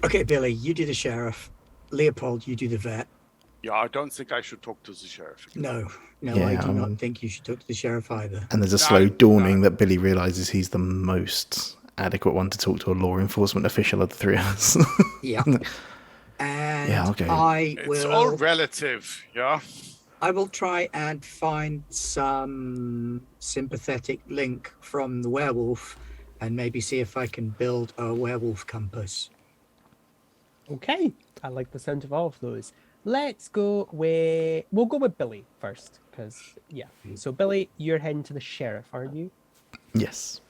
Okay, Billy, you do the sheriff. Leopold, you do the vet. Yeah, I don't think I should talk to the sheriff. No, Yeah, I do not think you should talk to the sheriff either. there's a slow dawning that Billy realizes he's the most adequate one to talk to a law enforcement official of the three of us. Yeah. And Yeah, okay. It's all relative, yeah? I will try and find some sympathetic link from the werewolf and maybe see if I can build a werewolf compass. Okay, I like the sound of all of those. We'll go with Billy first, because, yeah. So, Billy, you're heading to the sheriff, aren't you? Yes.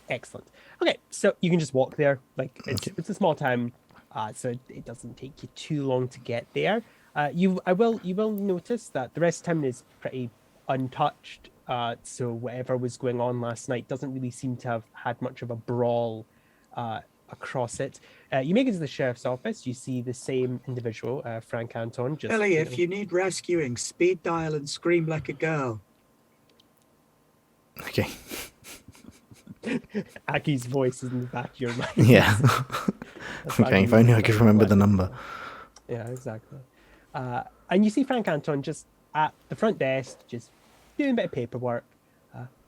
Excellent. Okay, so you can just walk there. Like, Okay. it's a small town, so it doesn't take you too long to get there. You will notice that the rest of town is pretty untouched. So whatever was going on last night doesn't really seem to have had much of a brawl across it. You make it to the sheriff's office. You see the same individual, Frank Anton. Just Billy, if you need rescuing, speed dial and scream like a girl. Okay. Aki's voice is in the back of your mind. Yeah. That's what Okay, if only I could remember the number. Yeah, exactly. And you see Frank Anton just at the front desk, just doing a bit of paperwork.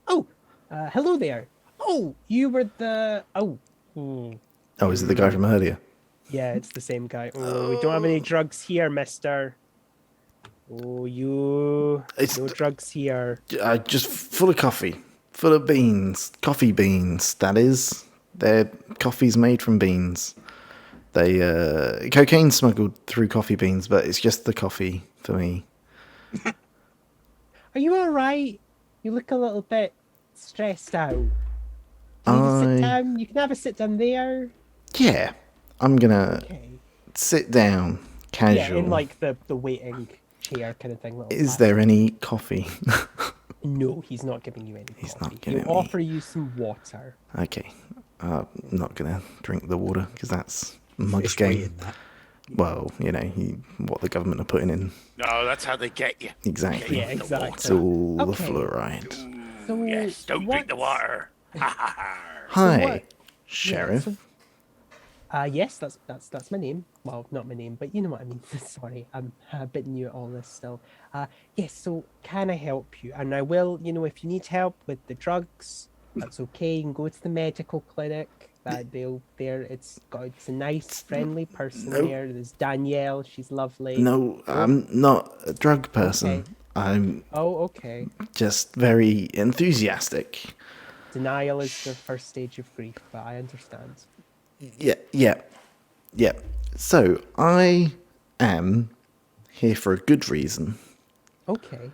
Hello there. Oh, you were the. Hmm. Oh, is it the guy from earlier? Yeah, it's the same guy. Oh, we don't have any drugs here, mister. Oh, no drugs here. Just full of coffee. Full of beans. Coffee beans, that is. Their coffee's made from beans. Cocaine smuggled through coffee beans, but it's just the coffee for me. Are you all right? You look a little bit stressed out. Do you need to sit down? You can have a sit down there. Yeah, I'm gonna Okay. sit down, casual. Yeah, in like the waiting chair kind of thing. Is there any coffee? No, he's not giving you any He's coffee. not giving He'll me- offer you some water. Okay, I'm not gonna drink the water because that's mug's It's free game. in that. Well, what the government are putting in. No, that's how they get you. Exactly. Yeah, exactly. It's all the Okay. fluoride. So Yes, don't drink the what's- water. Hi, what- Sheriff. Yes, that's my name. Well, not my name, but you know what I mean. Sorry, I'm a bit new at all this still. Yes, so can I help you? And I will, if you need help with the drugs, that's okay. You can go to the medical clinic. It's a nice, friendly person Nope. there. There's Danielle, she's lovely. No, I'm not a drug person. Okay. I'm Oh, okay. just very enthusiastic. Denial is the first stage of grief, but I understand. Yeah. So, I am here for a good reason, Okay.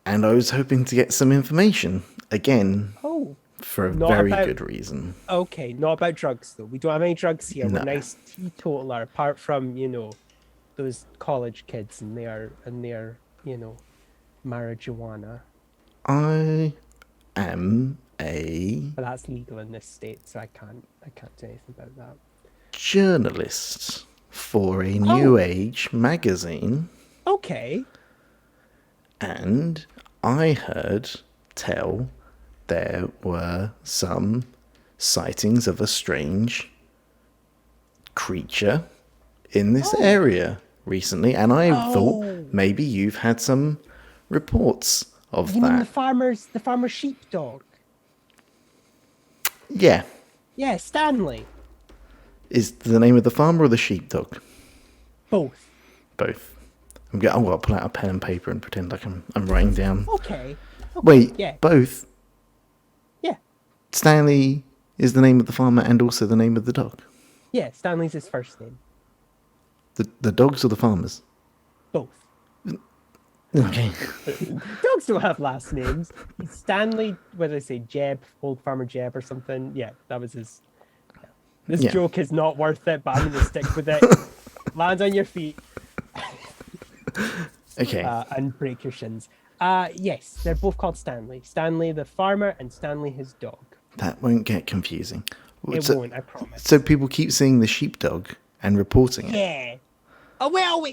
and I was hoping to get some information, again, Oh, for a Not very about- good reason. okay. Not about drugs, though. We don't have any drugs here. No. We're nice teetotaler, apart from, those college kids and their marijuana. I am a But that's legal in this state, so I can't do anything about that. journalist for a new age magazine, Okay. and I heard tell there were some sightings of a strange creature in this area recently, and I thought maybe you've had some reports of You mean the that. farmer's sheepdog? Yeah. Yeah, Stanley. Is the name of the farmer or the sheepdog? Both. Both. I'm gonna pull out a pen and paper and pretend like I'm writing down. Okay. Wait, yeah. both? Yeah. Stanley is the name of the farmer and also the name of the dog. Yeah, Stanley's his first name. The dogs or the farmers? Both. Okay. Dogs don't have last names. Stanley, what did I say, Jeb, old farmer Jeb or something. Yeah, that was his. Yeah. This Yeah. joke is not worth it, but I'm going to stick with it. Land on your feet Okay. and break your shins. Yes, they're both called Stanley. Stanley the farmer and Stanley his dog. That won't get confusing. It so, won't, I promise. so people keep seeing the sheepdog and reporting it. Yeah. Oh well,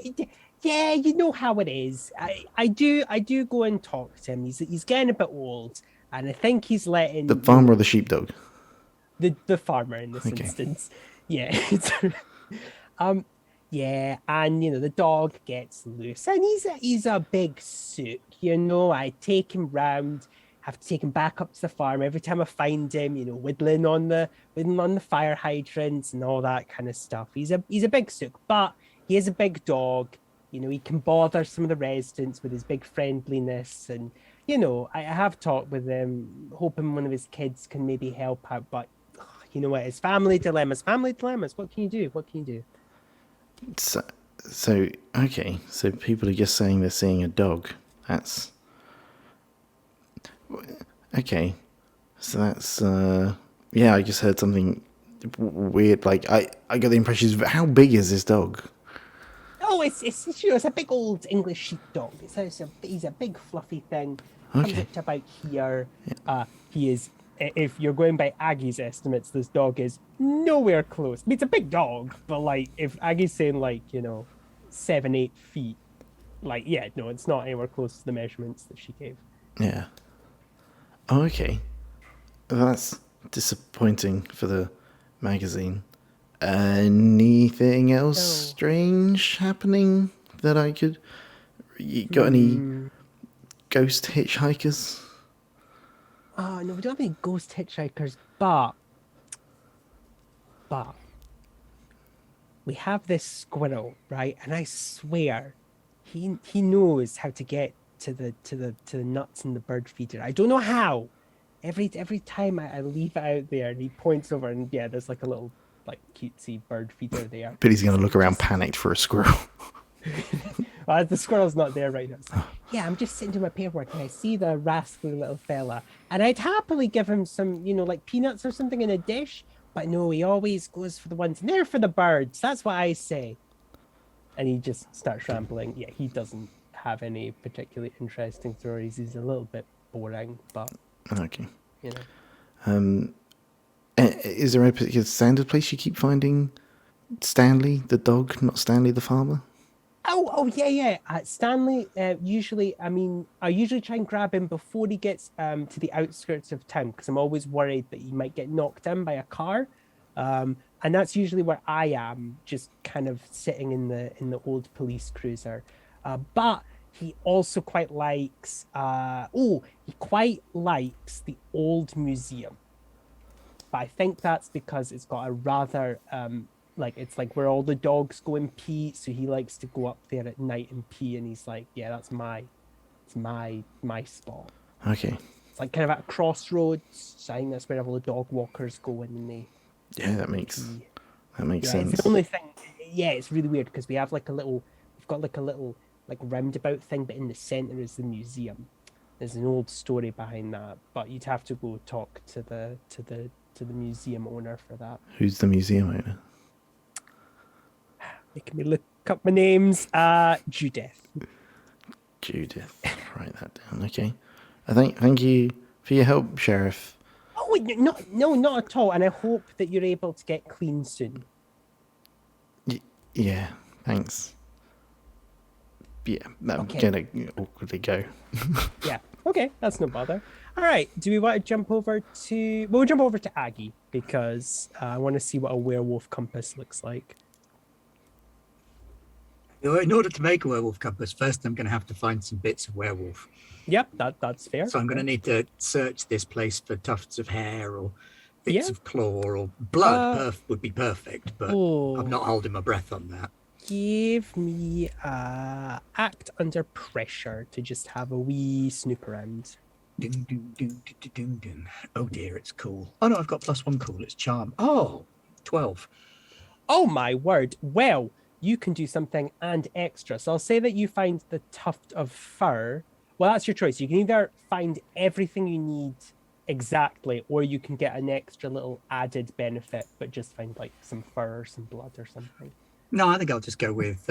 yeah, you know how it is. I do go and talk to him. He's getting a bit old, and I think he's letting The farmer or the sheepdog? the farmer in this Okay. instance. Yeah. Yeah, and the dog gets loose, and he's a big sook. I take him round, have to take him back up to the farm every time I find him. Whittling on the fire hydrants and all that kind of stuff. He's a big sook, but he is a big dog. He can bother some of the residents with his big friendliness, and I have talked with him, hoping one of his kids can maybe help out, but you know what? It's family dilemmas. Family dilemmas. What can you do? What can you do? So okay. So people are just saying they're seeing a dog. That's okay. So that's yeah. I just heard something weird. Like I got the impression. How big is this dog? Oh, it's a big old English sheepdog. He's a big fluffy thing. Comes Okay. up to about here. He is. If you're going by Aggie's estimates, this dog is nowhere close. I mean, it's a big dog, but like if Aggie's saying like 7-8 feet, like yeah, no, it's not anywhere close to the measurements that she gave. Yeah. Oh, okay. That's disappointing for the magazine. Anything else No. strange happening that I could? You got any ghost hitchhikers? Oh no, we don't have any ghost hitchhikers, but we have this squirrel, right? And I swear, he knows how to get to the nuts in the bird feeder. I don't know how. Every time I leave it out there, and he points over, and yeah, there's like a little like cutesy bird feeder there. But he's going to look around panicked for a squirrel. Well, the squirrel's not there right now. It's like, yeah, I'm just sitting to my paperwork and I see the rascally little fella, and I'd happily give him some, like peanuts or something in a dish, but no, he always goes for the ones, and they're for the birds. That's what I say. And he just starts rambling. Yeah, he doesn't have any particularly interesting stories. He's a little bit boring, but Okay. Is there a particular standard place you keep finding Stanley the dog, not Stanley the farmer? Oh, yeah. Stanley, I usually try and grab him before he gets to the outskirts of town, because I'm always worried that he might get knocked down by a car. And that's usually where I am, just kind of sitting in the old police cruiser. But he also quite likes, the old museum. But I think that's because it's got a rather, it's like where all the dogs go and pee. So he likes to go up there at night and pee. And he's like, yeah, it's my spot. Okay. It's like kind of at a crossroads. So I think that's where all the dog walkers go in and they. Yeah, that makes Yeah, sense. it's the only thing. Yeah, it's really weird because we've got like a little roundabout thing, but in the center is the museum. There's an old story behind that, but you'd have to go talk to the museum owner for that. Who's the museum owner? Making me look up my names. Judith. Judith. Write that down. Okay. Thank you for your help, Sheriff. Oh, no, not at all. And I hope that you're able to get clean soon. Yeah. Thanks. Yeah, I'm Okay. gonna awkwardly go. Yeah. Okay, that's no bother. All right. Do we want to jump over to? Well, we'll jump over to Aggie because I want to see what a werewolf compass looks like. In order to make a werewolf compass, first I'm going to have to find some bits of werewolf. Yep, that's fair. So I'm going to need to search this place for tufts of hair or bits Yeah. of claw or blood. Would be perfect, but I'm not holding my breath on that. Give me act under pressure to just have a wee snoop around. Ding, ding, ding, ding, ding, ding. Oh dear, it's cool. Oh no, I've got +1 cool. It's charm. Oh, 12. Oh my word. Well, you can do something and extra. So I'll say that you find the tuft of fur. Well, that's your choice. You can either find everything you need exactly, or you can get an extra little added benefit, but just find like some fur or some blood or something. No, I think I'll just go with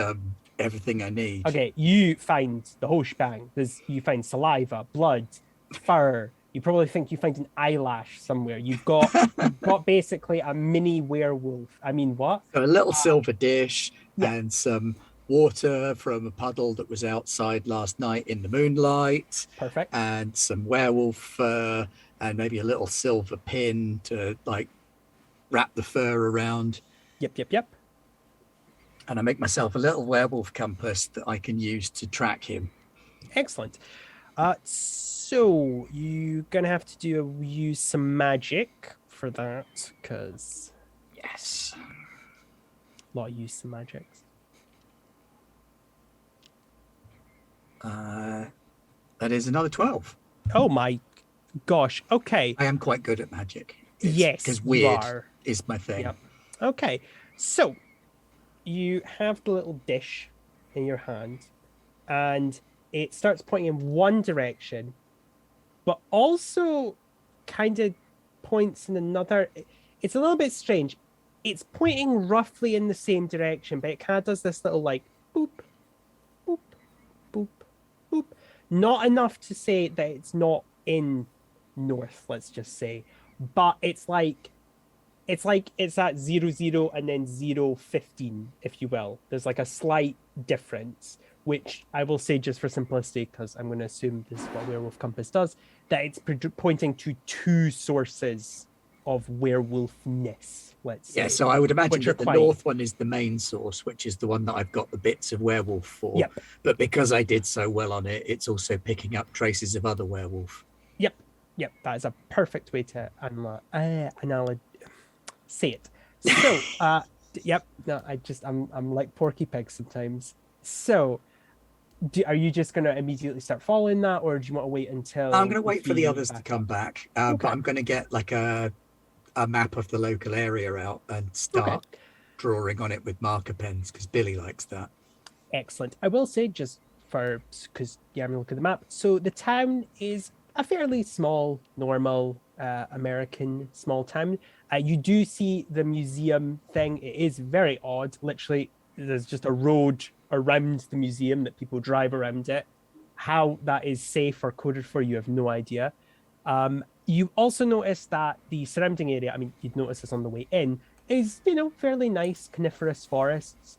everything I need. Okay, you find the whole shebang. You find saliva, blood, fur. You probably think you find an eyelash somewhere. You've got basically a mini werewolf. I mean, what? So a little silver dish and some water from a puddle that was outside last night in the moonlight. Perfect. And some werewolf fur and maybe a little silver pin to like wrap the fur around. Yep. And I make myself a little werewolf compass that I can use to track him. Excellent. So you're gonna have to use some magic for that, because Yes. a lot of use some magics. That is another 12. Oh my gosh. Okay. I am quite good at magic. Yes, because you weird are. is my thing. Yep. Okay. So you have the little dish in your hand, and it starts pointing in one direction, but also kind of points in another. It's a little bit strange. It's pointing roughly in the same direction, but it kind of does this little like boop, boop, boop, boop. Not enough to say that it's not in north, let's just say, but it's at 00 and then 015, if you will. There's like a slight difference, which I will say just for simplicity, because I'm going to assume this is what Werewolf Compass does, that it's pointing to two sources of werewolfness, let's say. Yeah, so I would imagine which are that the quite- north one is the main source, which is the one that I've got the bits of werewolf for. Yep. But because I did so well on it, it's also picking up traces of other werewolf. Yep, that is a perfect way to say it. So, yep, no, I'm like Porky Pig sometimes. So, are you just going to immediately start following that, or do you want to wait until? I'm going to wait for the you others to back come up? back, Okay. but I'm going to get like a map of the local area out and start drawing on it with marker pens because Billy likes that. Excellent. I will say, just because you haven't looked at the map, so the town is a fairly small, normal American small town. You do see the museum thing. It is very odd. Literally, there's just a road around the museum that people drive around it. How that is safe or coded for, you have no idea. You also notice that the surrounding area, I mean, you'd notice this on the way in, is, fairly nice coniferous forests.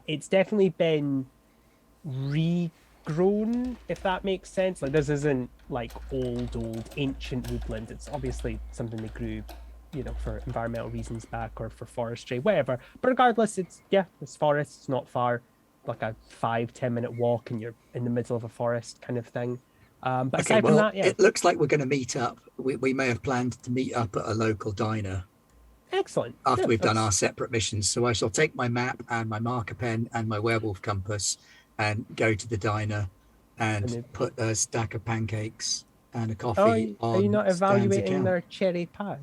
It's definitely been regrown, if that makes sense. Like, this isn't like old ancient woodland. It's obviously something they grew, for environmental reasons back, or for forestry, whatever. But regardless, it's forest. It's not far, like a 5-10 minute walk, and you're in the middle of a forest kind of thing. But Okay, aside well, from that, yeah, it looks like we're going to meet up. We may have planned to meet up at a local diner excellent. after Yeah, we've done that's- our separate missions. So I shall take my map and my marker pen and my werewolf compass and go to the diner and put a stack of pancakes and a coffee Oh, on are you not Stan's evaluating account. their cherry pie?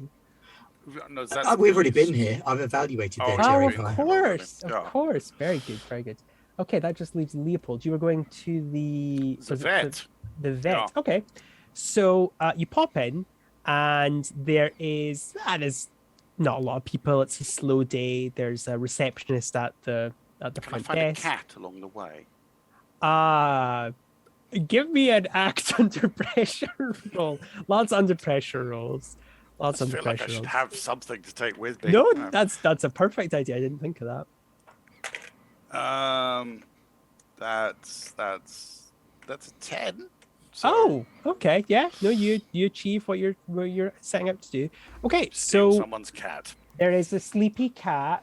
No, that's We've already Billy's. been here. I've evaluated their Oh, cherry Oh, of pie. course, Yeah. of course. Very good, very good. Okay, that just leaves Leopold. You were going to the vet. The vet. Yeah. Okay, so you pop in, and there's not a lot of people. It's a slow day. There's a receptionist at the Can I front find desk. a cat along the way? Give me an act under pressure roll. Lots under pressure rolls. Lots I under feel like I pressure should rolls. have something to take with me. No, that's a perfect idea. I didn't think of that. That's a 10. So Oh, okay, yeah. No, you achieve what you're setting out to do. Okay, steal so someone's cat. there is a sleepy cat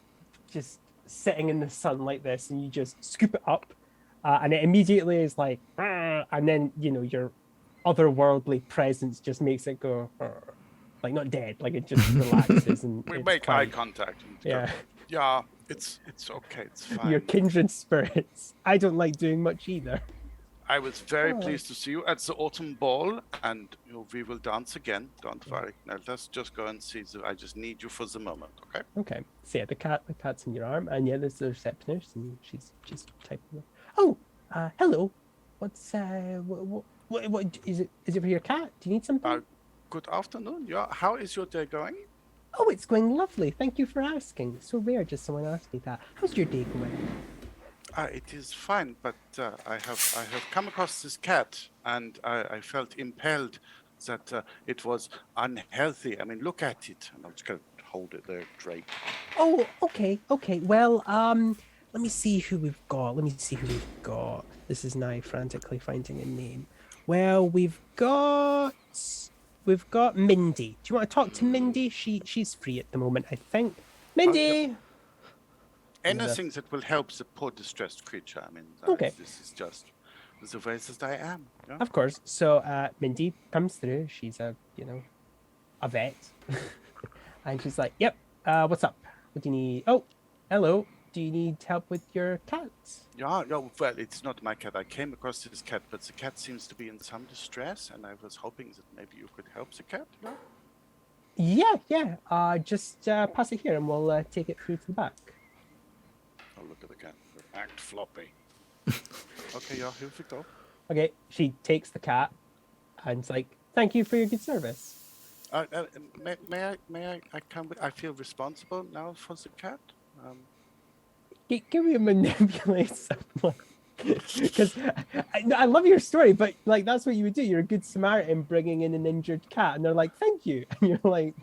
just sitting in the sun like this, and you just scoop it up, and it immediately is like, "Arr," and then your otherworldly presence just makes it go, "Arr." Like not dead, like it just relaxes and We it's make eye fine. contact. And Yeah. go, yeah, it's okay. It's fine. Your kindred spirits. I don't like doing much either. I was very Oh. pleased to see you at the autumn ball, and we will dance again. Don't worry. Now let's just go and see. I just need you for the moment, okay? Okay. So yeah, the cat's in your arm, and yeah, there's the receptionist, and she's typing. Oh, hello. What's what is it? Is it for your cat? Do you need something? Good afternoon. Yeah, how is your day going? Oh, it's going lovely. Thank you for asking. It's so rare just someone asked me that. How's your day going? It is fine, but I have come across this cat, and I felt impelled that it was unhealthy. I mean, look at it. And I'm just going to hold it there, Drake. Oh, okay. Well, let me see who we've got. This is now frantically finding a name. Well, we've got Mindy. Do you want to talk to Mindy? She's free at the moment, I think. Mindy. Anything that will help the poor distressed creature. I mean, Okay. This is just the way that I am. Yeah? Of course. So Mindy comes through. She's a vet, and she's like, "Yep. What's up? What do you need? Oh, hello. Do you need help with your cat?" Yeah, no, well, it's not my cat. I came across this cat, but the cat seems to be in some distress, and I was hoping that maybe you could help the cat. Yeah? Yeah. Just pass it here, and we'll take it through to the back. Oh, look at the cat. Act floppy. Okay, yeah, here we go. Okay. She takes the cat, and it's like, "Thank you for your good service." May I come with, I feel responsible now for the cat. Give me a manipulate someone. Because I love your story, but like that's what you would do. You're a good Samaritan bringing in an injured cat, and they're like, "Thank you," and you're like,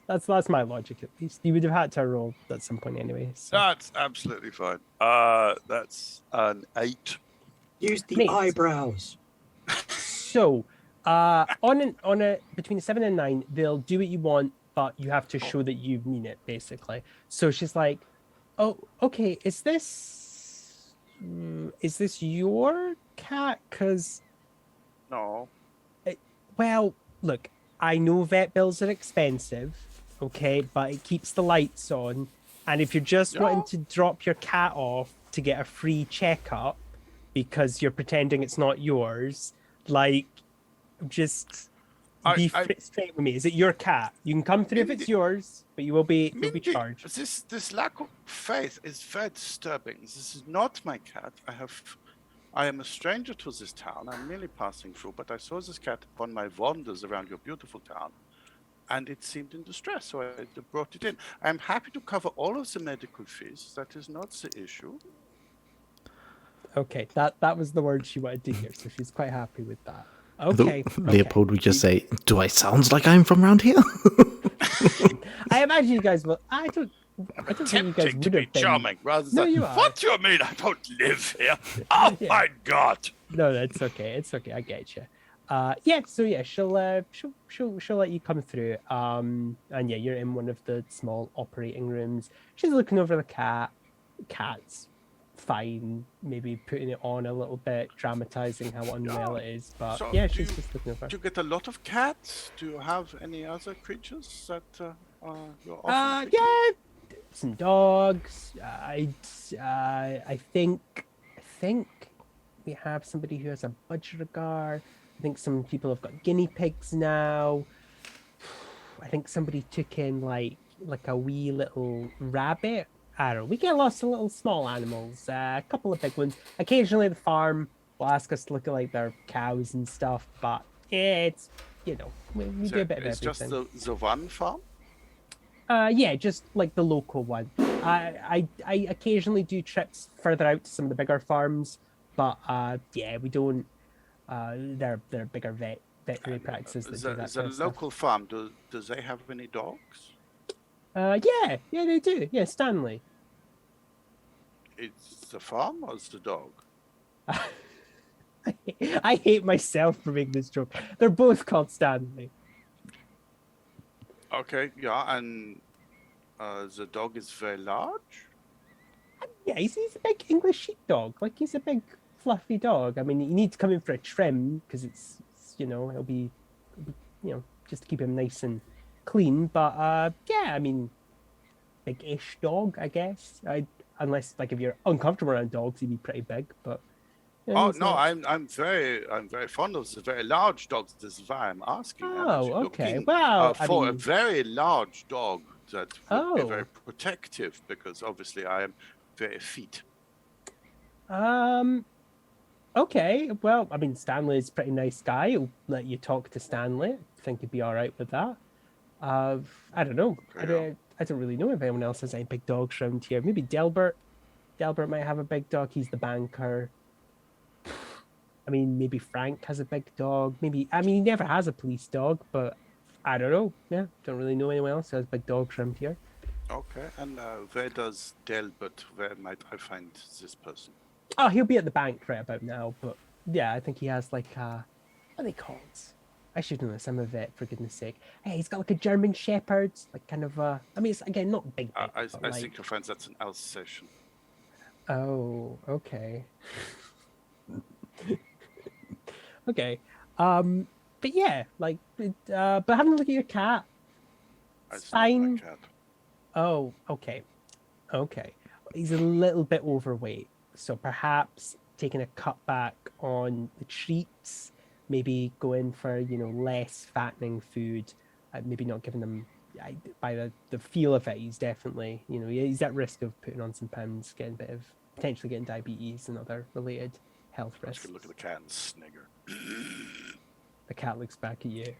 "That's my logic at least." You would have had to roll at some point anyway. So. That's absolutely fine. That's an 8. Use the Mate. eyebrows. So, on a between a 7 and 9, they'll do what you want, but you have to show that you mean it, basically. So she's like, "Oh, okay. Is this your cat? Because No. well, look, I know vet bills are expensive, okay, but it keeps the lights on, and if you're just wanting to drop your cat off to get a free checkup because you're pretending it's not yours, like." Just be straight with me. Is it your cat? You can come through if it's yours, but you'll be charged. This lack of faith is very disturbing. This is not my cat. I am a stranger to this town. I'm merely passing through, but I saw this cat upon my wanders around your beautiful town, and it seemed in distress, so I brought it in. I'm happy to cover all of the medical fees. That is not the issue. Okay, that was the word she wanted to hear, so she's quite happy with that. Okay. Leopold would just say, "Do I sound like I'm from around here?" I imagine you guys will. I don't think you guys would to be have been. charming rather No, than you are. what do you mean I don't live here? Oh Yeah. my god. No, that's okay. It's okay. I get you. Yeah. So yeah, she'll let you come through. And yeah, you're in one of the small operating rooms. She's looking over the cat. Cat's fine. Maybe putting it on a little bit, dramatizing how unwell it is. But So yeah, do she's you- just looking over. Do you get a lot of cats? Do you have any other creatures that you're often Yeah, some dogs. I think we have somebody who has a budgerigar. I think some people have got guinea pigs now. I think somebody took in like a wee little rabbit. I don't know. We get lots of little small animals. A couple of big ones. Occasionally, the farm will ask us to look at like their cows and stuff. But yeah, it's we do a bit of It's everything. just the one farm? Yeah, just like the local one. I occasionally do trips further out to some of the bigger farms, but yeah, we don't. They're bigger veterinary practices that do that The kind of stuff. local farm, does they have any dogs? Yeah, they do. Yeah, Stanley. It's the farm or it's the dog? I hate myself for making this joke. They're both called Stanley. Okay, yeah, and the dog is very large? Yeah, he's a big English sheepdog. Like he's a big fluffy dog. I mean, you need to come in for a trim because it's it'll be just to keep him nice and clean. But yeah, I mean, big-ish dog, I guess. Unless like if you're uncomfortable around dogs, he'd be pretty big. But yeah, Oh he's no, not- I'm very fond of the very large dogs. This is why I'm asking. I'm Oh, actually okay. looking, Well, I for a mean- very large dog that would be Oh. very protective because obviously I am very fit. Okay. Well, I mean, Stanley's a pretty nice guy. He'll let you talk to Stanley. I think he'd be all right with that. I don't know. Okay, I don't really know if anyone else has any big dogs around here. Maybe Delbert. Delbert might have a big dog. He's the banker. I mean, maybe Frank has a big dog. Maybe, I mean, he never has a police dog, but I don't know. Yeah, don't really know anyone else who has big dogs around here. Okay, and where does Delbert? Where might I find this person? Oh, he'll be at the bank right about now. But yeah, I think he has like what are they called? I should know this. I'm a vet, for goodness sake. Hey, he's got like a German Shepherd, like kind of. I mean, it's again not big. I but, like... think you'll find that's an Alsatian. Oh, okay. Okay. But yeah, like, but having a look at your cat. It's not Fine. my cat. Oh, okay. Okay. He's a little bit overweight, so perhaps taking a cut back on the treats, maybe going for less fattening food, maybe not giving them by the feel of it. He's definitely, he's at risk of putting on some pounds, getting a bit of potentially getting diabetes and other related health Let's risks. go look at the cat and snigger. The cat looks back at you.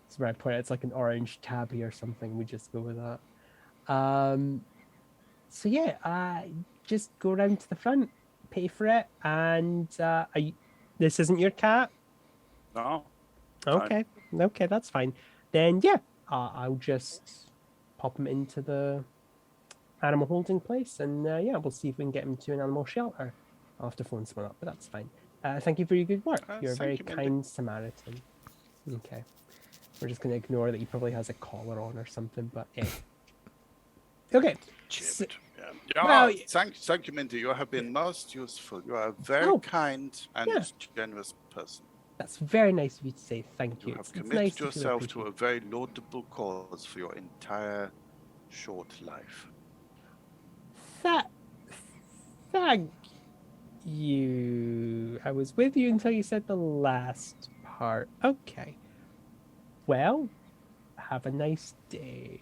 It's where I point out it's like an orange tabby or something. We just go with that. So yeah, just go around to the front, pay for it, and this isn't your cat? No. Okay, okay, that's fine. Then yeah, I'll just pop him into the animal holding place, and yeah, we'll see if we can get him to an animal shelter. I'll have to phone someone up, but that's fine. Thank you for your good work. You're a very thank you, Mindy. kind Samaritan. Okay, we're just going to ignore that he probably has a collar on or something, but yeah. Okay. Chipped. Yeah. Well, Thank you, Mindy. You have been most useful. You are a very Oh, kind and yeah. generous person. That's very nice of you to say. Thank you. You have It's committed nice to feel yourself to appreciated. a very laudable cause for your entire short life. Thank you. I was with you until you said the last part. Okay. Well, have a nice day.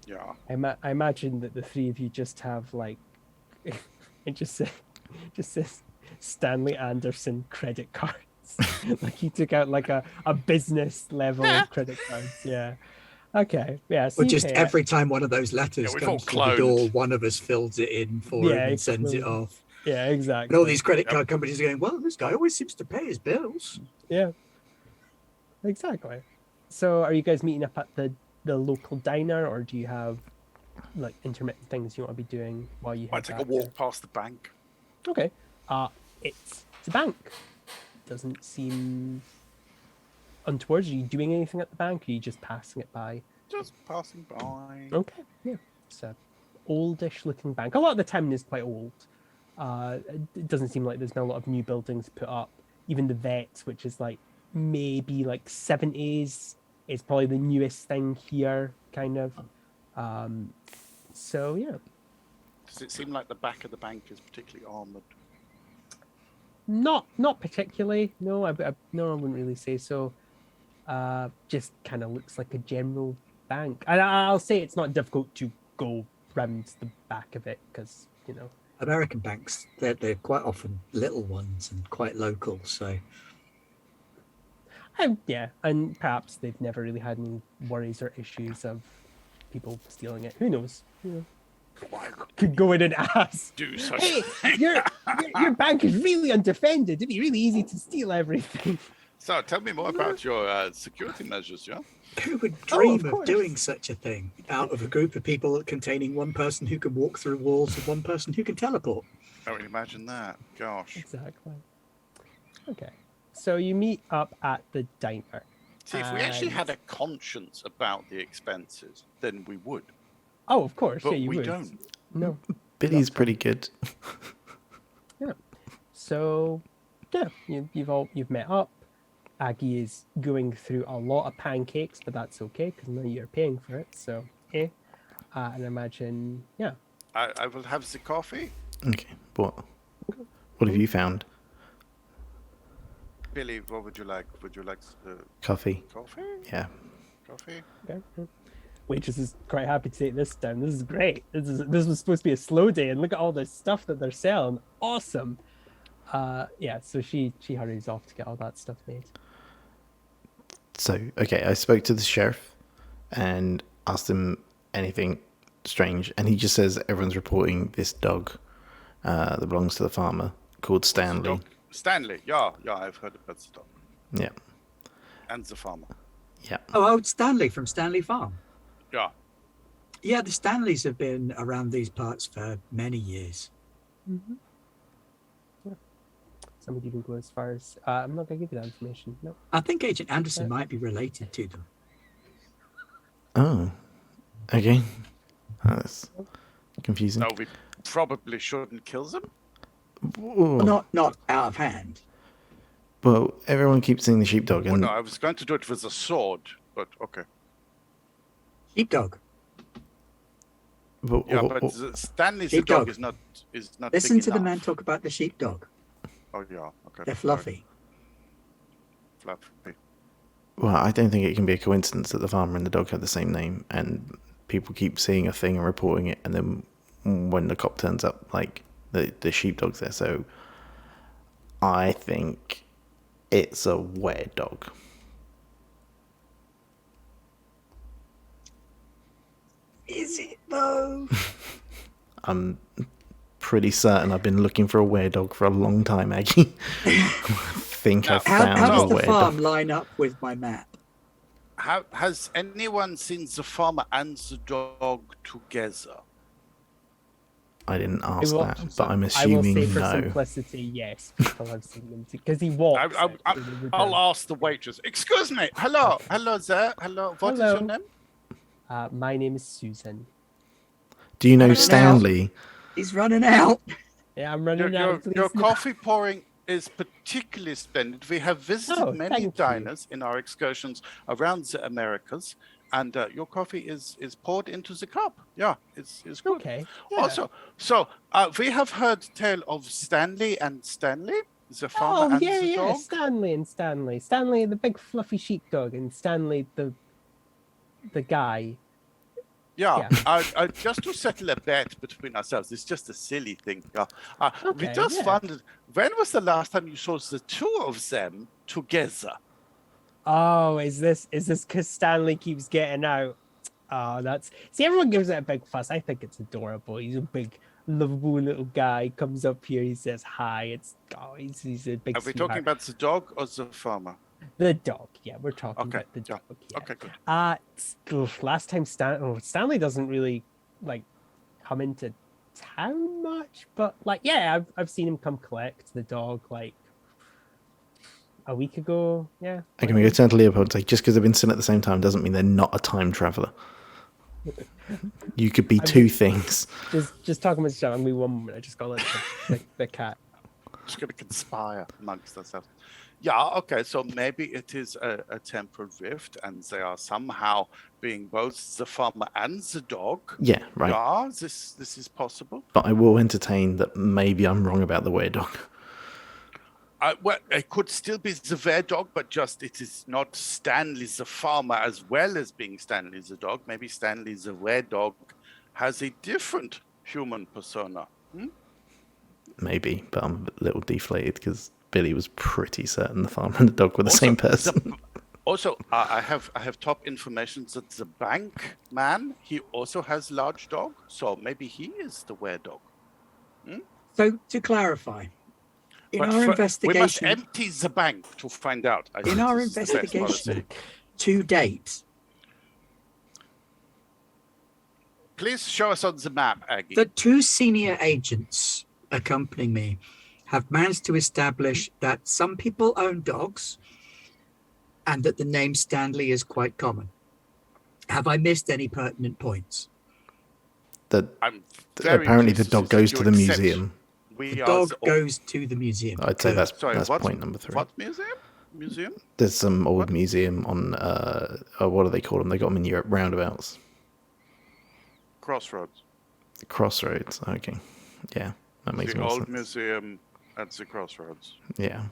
Yeah. I imagine that the three of you just have like it just says Stanley Anderson credit cards. Like he took out like a business level credit cards. Yeah. Okay. Yeah. So Or you just pay it. every time one of those letters we've all comes through the door, cloned. one of us fills it in for him Yeah, and sends it cloned. off. Yeah, exactly. And all these credit card companies are going, well, this guy always seems to pay his bills. Yeah. Exactly. So are you guys meeting up at the local diner, or do you have like intermittent things you want to be doing while you I head take a back walk past the bank. there? Okay. It's a bank. Doesn't seem untoward. Are you doing anything at the bank, or are you just passing it by? Just passing by. Okay, yeah. It's a oldish looking bank. A lot of the town is quite old. It doesn't seem like there's been a lot of new buildings put up. Even the vet, which is like maybe like 70s, is probably the newest thing here, kind of. So yeah. Does it seem like the back of the bank is particularly armored? Not particularly. No, I wouldn't really say so. Just kind of looks like a general bank. And I'll say it's not difficult to go round the back of it because American banks, they're quite often little ones and quite local. So yeah, and perhaps they've never really had any worries or issues of people stealing it. Who knows? Could go in and ask. Do such Hey, thing. your bank is really undefended. It'd be really easy to steal everything. So tell me more about your security measures, yeah? who would dream of course. doing such a thing out of a group of people containing one person who can walk through walls and one person who can teleport? Oh, imagine that. Gosh. Exactly. Okay, so you meet up at the diner. See, if we actually And- had a conscience about the expenses, then we would. Oh, of course. But yeah, you we would. don't. No. Billy's pretty good. Yeah. So, yeah, you've met up. Aggie is going through a lot of pancakes, but that's okay because now you're paying for it. So, and I imagine, yeah. I will have the coffee. Okay, what have you found? Billy, what would you like? Would you like Coffee. coffee? Yeah. Coffee? Okay. Waitress is quite happy to take this down. This is great. This was supposed to be a slow day, and look at all the stuff that they're selling. Awesome. Yeah. So she hurries off to get all that stuff made. So, okay, I spoke to the sheriff and asked him anything strange, and he just says everyone's reporting this dog that belongs to the farmer called Stanley. Dog. Stanley, yeah, I've heard about the dog. Yeah, And the farmer. yeah. Oh, Stanley from Stanley Farm. Yeah. Yeah, the Stanleys have been around these parts for many years. Mm-hmm. Yeah. Some would even go as far as I'm not going to give you that information. No. I think Agent Anderson might be related to them. Oh, okay. That's confusing. No, we probably shouldn't kill them. Whoa. Not out of hand. Well, everyone keeps seeing the sheepdog, Well, and no, I was going to do it with a sword, but okay. Sheepdog. Yeah, but Stanley's Sheepdog. dog is not Listen big to the enough. man talk about the sheepdog. Oh yeah, okay. They're sorry. fluffy. Fluffy. Well, I don't think it can be a coincidence that the farmer and the dog have the same name, and people keep seeing a thing and reporting it, and then when the cop turns up, like the sheepdog's there. So I think it's a were-dog. Is it though? I'm pretty certain I've been looking for a were-dog for a long time, Aggie. I think I've How found does a the were-dog. farm line up with my map? Has anyone seen the farmer and the dog together? I didn't ask will- that, but I'm I will assuming say for no. simplicity, yes, people have seen them because he walks. I'll ask the waitress. Excuse me. Hello there. Hello. What is your Hello. name? My name is Susan. Do you know Running Stanley? He's running out. Yeah, I'm running out. Please. Your coffee pouring is particularly splendid. We have visited Oh, many thank you. diners in our excursions around the Americas, and your coffee is poured into the cup. Yeah, it's good. Okay. Yeah. Also, so we have heard tale of Stanley and Stanley, the farmer Oh and yeah, the yeah. dog. Stanley and Stanley. Stanley, the big fluffy sheepdog, and Stanley, the guy. Yeah, Yeah. I just to settle a bet between ourselves. It's just a silly thing. Yeah. We Okay, just yeah. wondered, when was the last time you saw the two of them together? Oh, is this because Stanley keeps getting out? Oh, see, everyone gives it a big fuss. I think it's adorable. He's a big, lovable little guy. Comes up here, he says hi. He's a big. Are we talking about the dog or the farmer? the dog? Yeah, we're talking Okay, about the yeah. dog. Yeah. Okay, good. Last time Stanley doesn't really like come into town much, but like yeah, I've seen him come collect the dog like a week ago. Yeah. I can go turn to Leopold and say, just because they've been seen at the same time doesn't mean they're not a time traveler. You could be two things. Just talking about stuff. I'm gonna be one moment. I just got the cat. Just going to conspire amongst ourselves. Yeah, okay, so maybe it is a temporal rift, and they are somehow being both the farmer and the dog. Yeah, right. Yeah, this is possible. But I will entertain that maybe I'm wrong about the were-dog. Well, it could still be the Ver dog, but just it is not Stanley the farmer as well as being Stanley the dog. Maybe Stanley the Ver dog has a different human persona. Maybe, but I'm a little deflated because Billy was pretty certain the farmer and the dog were the same person. Also, I have top information that the bank man, he also has large dog, so maybe he is the Were dog. So to clarify, in But our we must investigation, empty the bank to find out. I in think our this is the best investigation policy. to date, Please show us on the map, Aggie. the two senior agents accompanying me have managed to establish that some people own dogs and that the name Stanley is quite common. Have I missed any pertinent points? I'm very Apparently the pleased dog see goes that to you the accept museum. We The are dog the- goes to the museum. I'd say Good. that's what, point number 3. What museum? There's some old What? museum on, what do they call them? They got them in Europe, roundabouts. Crossroads. Crossroads, okay. Yeah, that makes The more old sense. museum at the crossroads Yeah.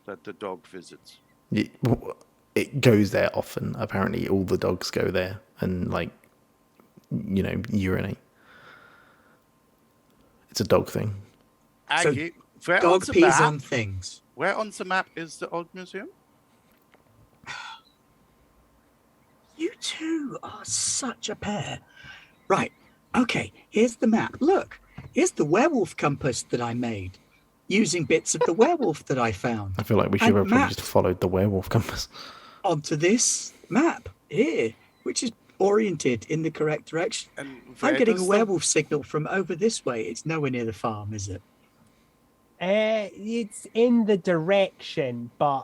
that the dog visits. It goes there often. Apparently all the dogs go there and, like, urinate. It's a dog thing. So Aggie, where Dog on the pees map? on things. Where on the map is the old museum? You two are such a pair. Right. Okay. Here's the map. Look. Here's the werewolf compass that I made using bits of the werewolf that I found I feel like we should And have probably mapped. just followed the werewolf compass. onto this map here, which is oriented in the correct direction. And I'm where getting a does werewolf signal from over this way. It's nowhere near the farm, is it? It's in the direction, but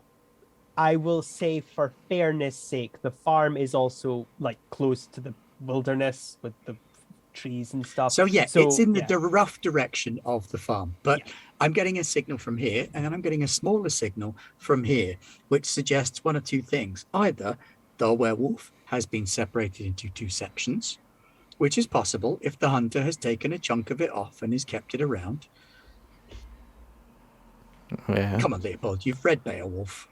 I will say, for fairness' sake, the farm is also like close to the wilderness with the trees and stuff. So yeah, it's in the yeah. rough direction of the farm. But Yeah. I'm getting a signal from here, and then I'm getting a smaller signal from here, which suggests one of two things. Either the werewolf has been separated into two sections, which is possible if the hunter has taken a chunk of it off and has kept it around. Yeah. Come on, Leopold, you've read Beowulf.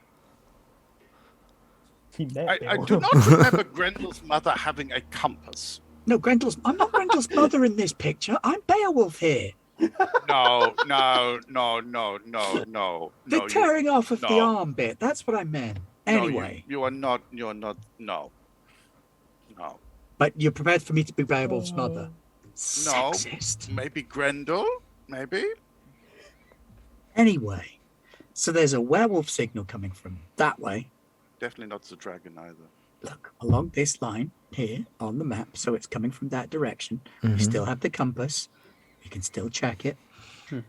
We met I Beowulf. do not remember Grendel's mother having a compass. No, I'm not Grendel's mother in this picture. I'm Beowulf here. No. The tearing off of the no. arm bit. That's what I meant. Anyway. No, you are not. You are not. No. But you're prepared for me to be Beowulf's mother. No. Sexist. Maybe Grendel. Maybe. Anyway, so there's a werewolf signal coming from that way. Definitely not the dragon either. Look, along this line here on the map, so it's coming from that direction. We still have the compass. We can still check it.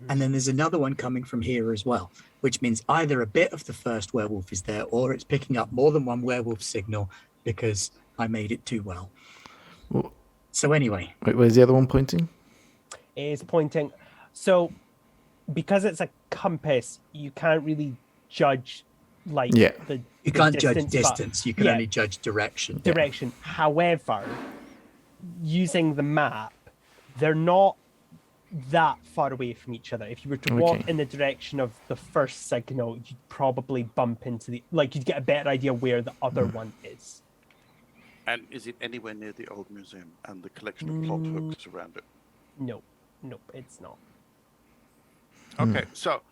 And then there's another one coming from here as well, which means either a bit of the first werewolf is there or it's picking up more than one werewolf signal because I made it too well. So anyway. Wait, where's the other one pointing? Is pointing. So because it's a compass, you can't really judge the You can't judge but- distance. You can only judge direction. direction. However, using the map, they're not that far away from each other. If you were to walk in the direction of the first signal, you'd probably bump into you'd get a better idea where the other one is. And is it anywhere near the old museum and the collection of plot hooks around it? Nope, it's not. Okay, so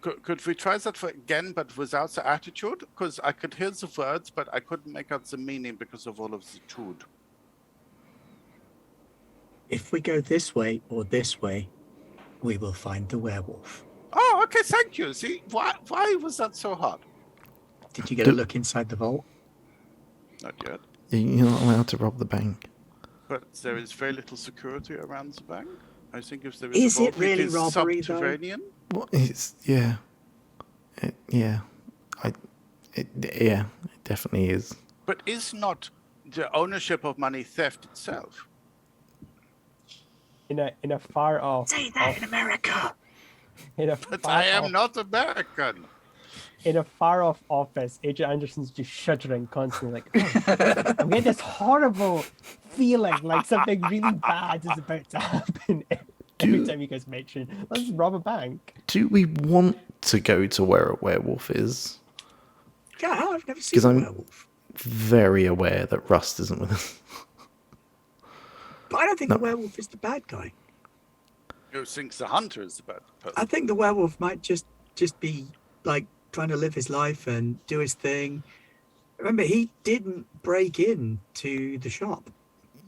could we try that again, but without the attitude? Because I could hear the words, but I couldn't make out the meaning because of all of the tude. If we go this way or this way, we will find the werewolf. Oh, okay, thank you. See, why was that so hard? Did you get a look inside the vault? Not yet. You're not allowed to rob the bank. But there is very little security around the bank. I think if there Is a it vault, really is robbery, though? subterranean. What is? Yeah. It definitely is. But is not the ownership of money theft itself? In a far off. Say that in America. But I am not American. In a far off office, Agent Anderson's just shuddering constantly, I'm getting this horrible feeling like something really bad is about to happen. Every time you guys mention, let's rob a bank. Do we want to go to where a werewolf is? Yeah, I've never seen a I'm werewolf. very aware that Rust isn't with us. But I don't think the werewolf is the bad guy. You think the hunter is the bad person? I think the werewolf might just be trying to live his life and do his thing. Remember, he didn't break in to the shop.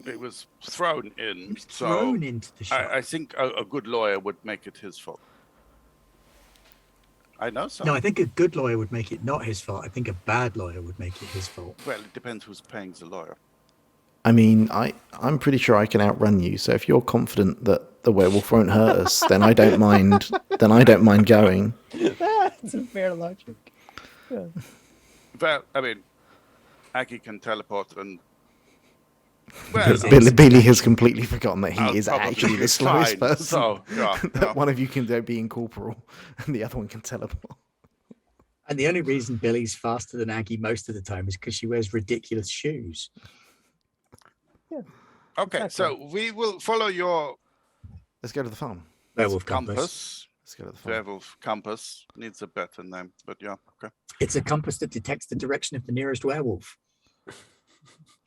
It was thrown in. He was thrown into the shop. I think a good lawyer would make it his fault. I know so. No, I think a good lawyer would make it not his fault. I think a bad lawyer would make it his fault. Well, it depends who's paying the lawyer. I mean, I'm pretty sure I can outrun you. So if you're confident that the werewolf won't hurt us, then I don't mind. Then I don't mind going. That's a fair logic. Yeah. Well, I mean, Aggie can teleport and... Billy has completely forgotten that he is probably actually the fine, slowest person. so, yeah. That one of you can be incorporeal and the other one can teleport. And the only reason Billy's faster than Aggie most of the time is because she wears ridiculous shoes. Yeah. Okay, so we will follow your Let's go to the farm. Werewolf Compass. Let's go to the farm. Werewolf Compass. Needs a better name, but yeah, okay. It's a compass that detects the direction of the nearest werewolf.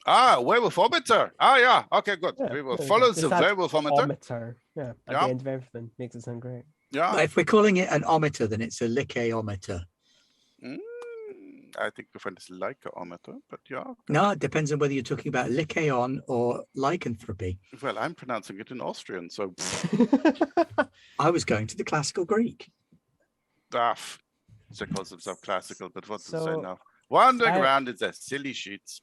Werewolfometer. Yeah, okay, good. Yeah, We will there we follow go. the Just add werewolfometer. Yeah, at Yeah. the end of everything. Makes it sound great. Yeah, But if we're calling it an ometer, then it's a licheometer. I think the friend is lycaometer, but yeah. No, it depends on whether you're talking about lycaon or lycanthropy. Well, I'm pronouncing it in Austrian, so I was going to the classical Greek. daff. They call themselves classical, but what to say So, now? Wandering I- around in their silly sheets.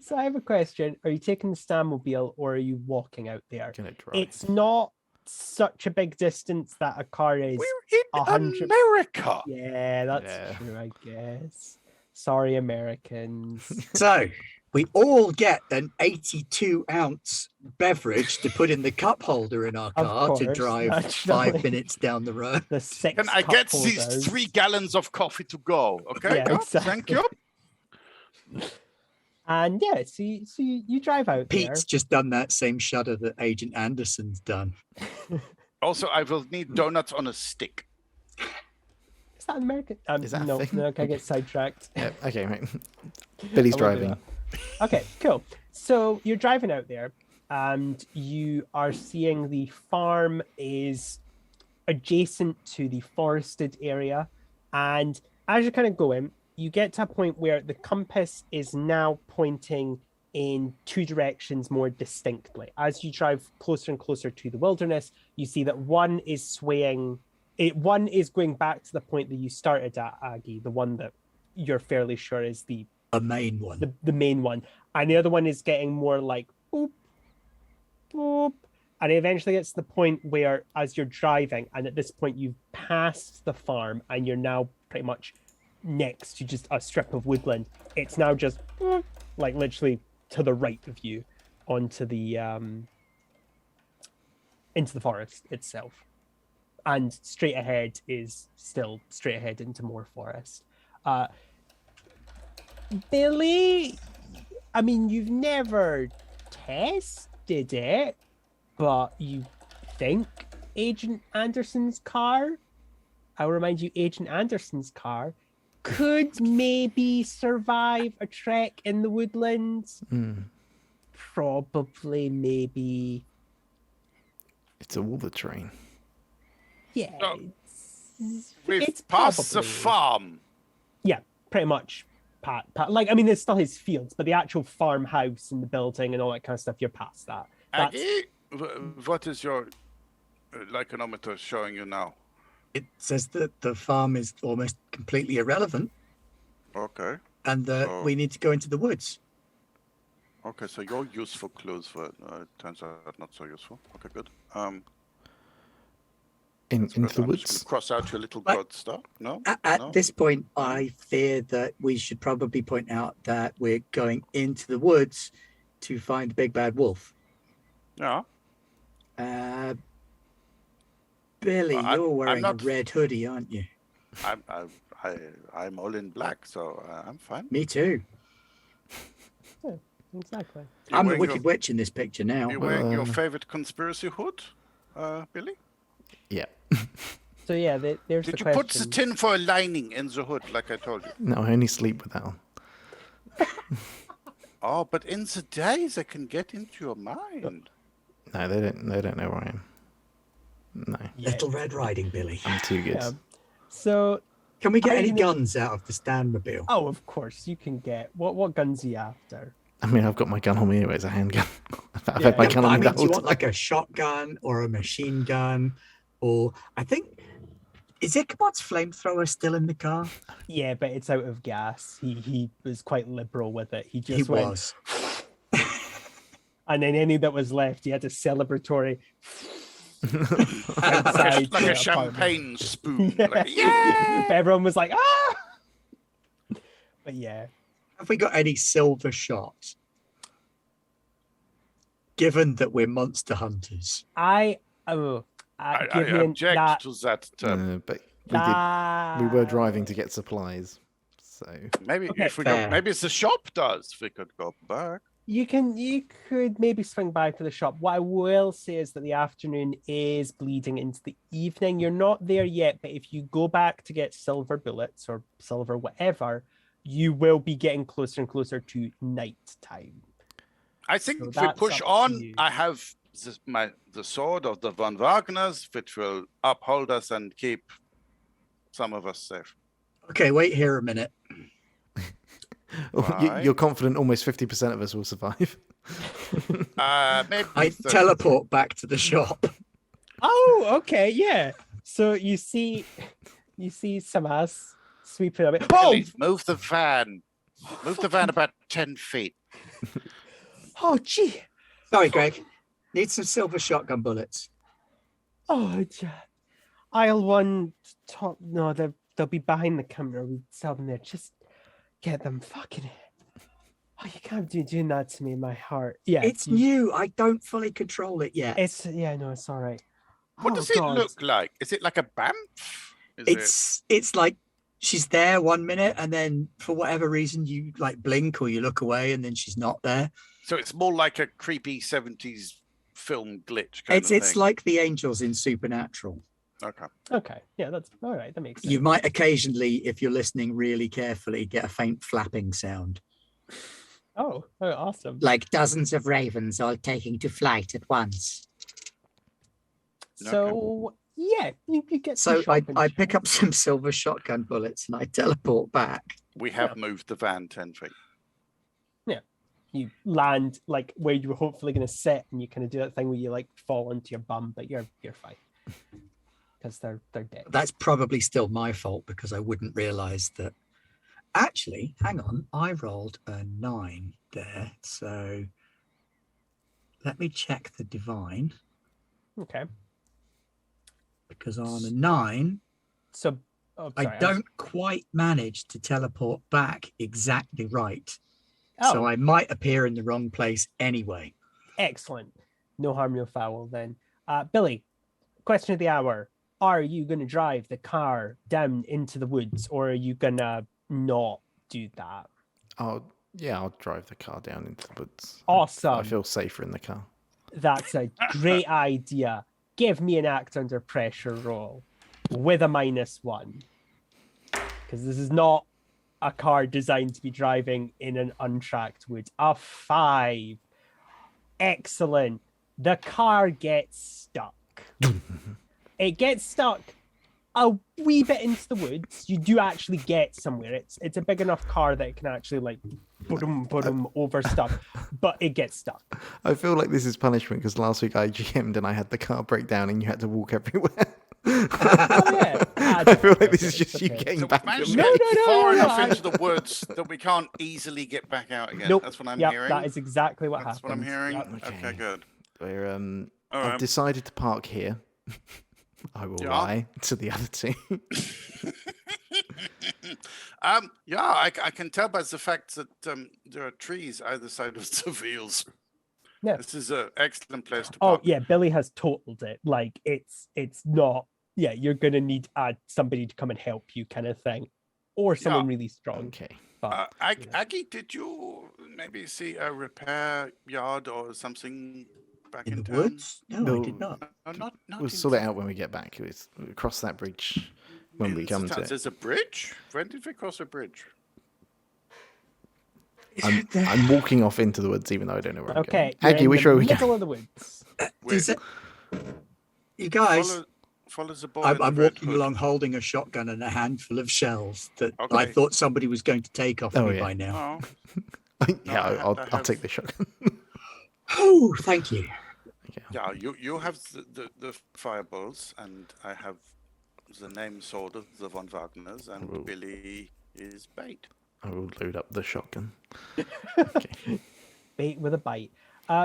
So I have a question. Are you taking the Stammobile or are you walking out there? Gonna drive. It's not such a big distance that a car is. We're in 100 America. Yeah, that's Yeah. true, I guess. Sorry, Americans. So we all get an 82-ounce beverage to put in the cup holder in our Of car to course, drive naturally. 5 minutes down the road. The 6 Can I get cup these holders. 3 gallons of coffee to go? Okay, Yeah, yeah, thank exactly. you. And yeah, so you drive out Pete's just done that same shudder that Agent Anderson's done. Also, I will need donuts on a stick. Is that American? Is that a no, thing? no, I get sidetracked. Yeah, okay, right. Billy's I won't do driving. Okay, cool. So you're driving out there, and you are seeing the farm is adjacent to the forested area. And as you're kind of going, you get to a point where the compass is now pointing in two directions more distinctly. As you drive closer and closer to the wilderness, you see that one is swaying. One is going back to the point that you started at, Aggie, the one that you're fairly sure is the main one. the main one, and the other one is getting more like boop, boop, and it eventually gets to the point where, as you're driving, and at this point you've passed the farm and you're now pretty much next to just a strip of woodland. It's now just boop, like literally to the right of you, onto the into the forest itself, and straight ahead is still straight ahead into more forest. Billy, I mean, you've never tested it, but you think Agent Anderson's car, I'll remind you, Agent Anderson's car could maybe survive a trek in the woodlands. Probably, maybe. It's all the train. Yeah. Oh, It's We've passed the probably- farm. Yeah, pretty much. Like, I mean, there's still his fields, but the actual farmhouse and the building and all that kind of stuff, you're past that. That's, Aggie, what is your lycanometer showing you now? It says that the farm is almost completely irrelevant Okay. and that Oh. we need to go into the woods. Okay, so your useful clues were turns out not so useful. Okay, good. Into the I'm just woods. gonna cross out your little But- god star. No. At No? this point, I fear that we should probably point out that we're going into the woods to find the big bad wolf. Yeah. Billy, I'm you're wearing not- a red hoodie, aren't you? I'm all in black, so I'm fine. Me too. exactly. You're I'm the wearing Wicked Witch in this picture now. You're wearing your Um, favorite conspiracy hood, Billy? Yeah. So, yeah, there's Did the you put question. the tinfoil lining in the hood, like I told you? No, I only sleep with that on. Oh, but in the day they can get into your mind. No, they don't. They don't know where I am. No, Yeah. Little Red Riding Billy. I'm too good. Yeah. So, Can we get I any mean- guns out of the Standmobile? oh, of course, you can get... What guns are you after? I mean, I've got my gun on me anyway. It's a handgun. I've Yeah. had my Yeah, gun I on me mean, the do you whole want time. like a shotgun or a machine gun? Or I think, is Ichabod's flamethrower still in the car? Yeah, but it's out of gas. He was quite liberal with it. He just He went... was. And then any that was left, he had a celebratory... Like outside a the champagne spoon. Yeah. Like, yeah! Everyone was like, ah! But yeah. Have we got any silver shots? Given that we're monster hunters. I Give me object that, to that term. But we were driving to get supplies, so Maybe Okay, if we fair. go, maybe it's the shop does. We could go back. You could maybe swing by to the shop. What I will say is that the afternoon is bleeding into the evening. You're not there yet, but if you go back to get silver bullets or silver whatever, you will be getting closer and closer to night time. I think So if we that's push up to on, you. I have the sword of the von Wagners, which will uphold us and keep some of us safe. Okay, wait here a minute. Why? you're confident almost 50% of us will survive. Maybe I 30. teleport back to the shop. Oh, okay, yeah. So you see some ass sweeping up. Oh, Billy, move the van. Move the van about 10 feet. oh, gee. Sorry, Greg. Need some silver shotgun bullets. Oh, aisle one, top. No, they'll be behind the counter. We sell them there. Just get them. Fucking. Oh, you can't be doing that to me in my heart. Yeah, It's new. I don't fully control it yet. It's no, it's all right. What Oh, does it God. look like? Is it like a BAMF? It's like she's there 1 minute and then for whatever reason you like blink or you look away and then she's not there. So it's more like a creepy 70s film glitch kind It's of it's thing. like the angels in Supernatural. Okay. Okay, yeah, that's all right. That makes sense. You might occasionally, if you're listening really carefully, get a faint flapping sound. Oh, awesome. Like dozens of ravens all taking to flight at once. So yeah, you get. So some shotgun I pick shells. up some silver shotgun bullets and I teleport back. We have moved the van 10 feet. You land like where you were hopefully going to sit, and you kind of do that thing where you like fall onto your bum, but you're fine because they're dead. That's probably still my fault because I wouldn't realize that. Actually, hang on, I rolled a 9 there. So let me check the divine Okay. because on a 9, So I don't quite manage to teleport back exactly right. Oh, So I might appear in the wrong place anyway. excellent. No harm, no foul. Then, Billy. Question of the hour: are you going to drive the car down into the woods, or are you gonna not do that? I'll drive the car down into the woods. Awesome. I feel safer in the car. That's a great idea. Give me an act under pressure roll with a -1. Because this is not a car designed to be driving in an untracked wood. A 5. Excellent. The car gets stuck. It gets stuck a wee bit into the woods. You do actually get somewhere. It's a big enough car that it can actually like boom over stuff, but it gets stuck. I feel like this is punishment because last week I GM'd and I had the car break down and you had to walk everywhere. Oh yeah. I feel like this is just you getting So back. we managed in to me. get far enough I- into the woods that we can't easily get back out again. Nope. That's what I'm Yep, hearing. that is exactly what That's happened. what I'm hearing. Yep. Okay, good. We're, All I've right. decided to park here. I will Yeah. lie to the other two. I can tell by the fact that there are trees either side of the wheels. Yeah. This is an excellent place to Oh park. yeah, Billy has totaled it. Like it's not. Yeah, you're gonna need somebody to come and help you, kind of thing, or someone really strong. Okay. But Aggie, did you maybe see a repair yard or something back In in the town? woods? No, I No. did not. No, not We'll in sort it town. out when we get back. We'll cross that bridge when we In come the to town. it. There's a bridge? When did we cross a bridge? I'm walking off into the woods even though I don't know where I'm okay, going. you're Aggie, in which the way are we middle going? of the woods. Does it- You guys, Follow the boy. in the I'm red walking hood. along holding a shotgun and a handful of shells that I Okay. thought somebody was going to take off Oh, me yeah. by now. Oh, Yeah, I I'll have- take the shotgun. Oh, thank you. yeah. You have the fireballs, and I have the name sword of the von Wagners, and Ooh. Billy is bait. I will load up the shotgun. Bait with a bite.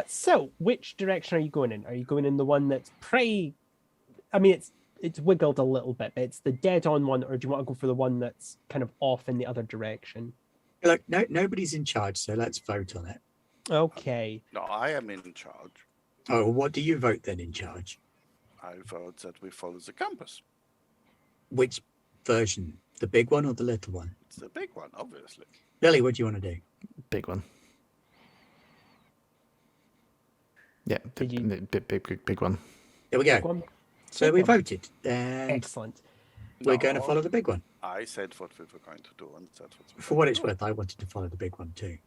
So which direction are you going in? Are you going in the one that's pretty? I mean, it's wiggled a little bit, but it's the dead-on one, or do you want to go for the one that's kind of off in the other direction? Look, nobody's in charge, so let's vote on it. Okay. No, I am in charge. Oh, what do you vote then in charge? I vote that we follow the compass. Which version? The big one or the little one? It's the big one, obviously. Lily, what do you want to do? Big one. Yeah, Did you- big one. There we Big go. one? So Big we one. voted, and Excellent. we're going to No. follow the big one. I said what we were going to do, and that's what we For what it's worth, I wanted to follow the big one too.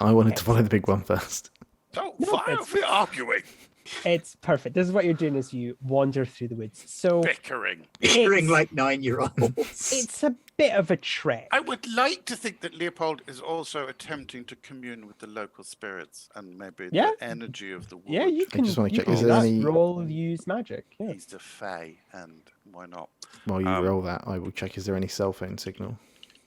I wanted to follow the big one first. So No, why it's- are we arguing? It's perfect. This is what you're doing as you wander through the woods. So Bickering. Bickering It's- like 9-year-olds. it's a bit of a trek. I would like to think that Leopold is also attempting to commune with the local spirits and maybe Yeah. the energy of the wood. Yeah, you can. just wanna you check, can is do there that. any- Roll use magic? Yeah. He's the Fae, and why not? While you Um, roll that, I will check is there any cell phone signal.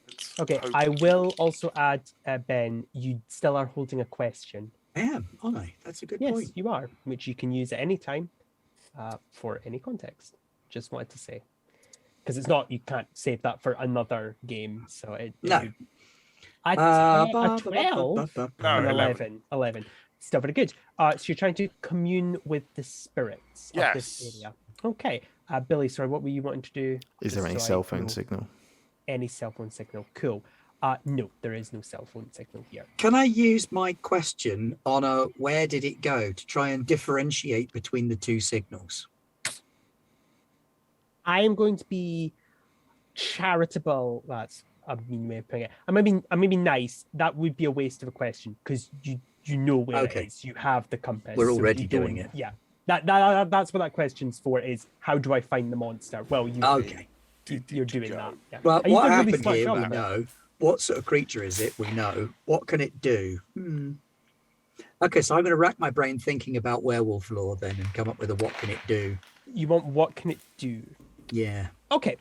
Let's Okay. hope- I will also add, Ben. You still are holding a question. I am, aren't I? That's a good Yes, point. you are, which you can use at any time for any context. Just wanted to say, because it's not, you can't save that for another game. So it No. would- a 12 No, and 11. 11. Still very good. So you're trying to commune with the spirits of this Yes. area. Okay. Billy, sorry, what were you wanting to do? Is there Just any so I cell phone know. signal? Any cell phone signal? Cool. No, there is no cell phone signal here. Can I use my question on a where did it go to try and differentiate between the two signals? I am going to be charitable. That's a mean way of putting it. I'm gonna be nice. That would be a waste of a question because you know where Okay. it is. You have the compass. We're so already you doing don't- it. Yeah. That's what that question's for. Is how do I find the monster? Well, Okay. you're doing that. Yeah. Well, And you what did a really happened smart here, job we of it. know. What sort of creature is it? We know. What can it do? Okay, so I'm going to rack my brain thinking about werewolf lore then and come up with a what can it do. You want what can it do? Yeah. Okay.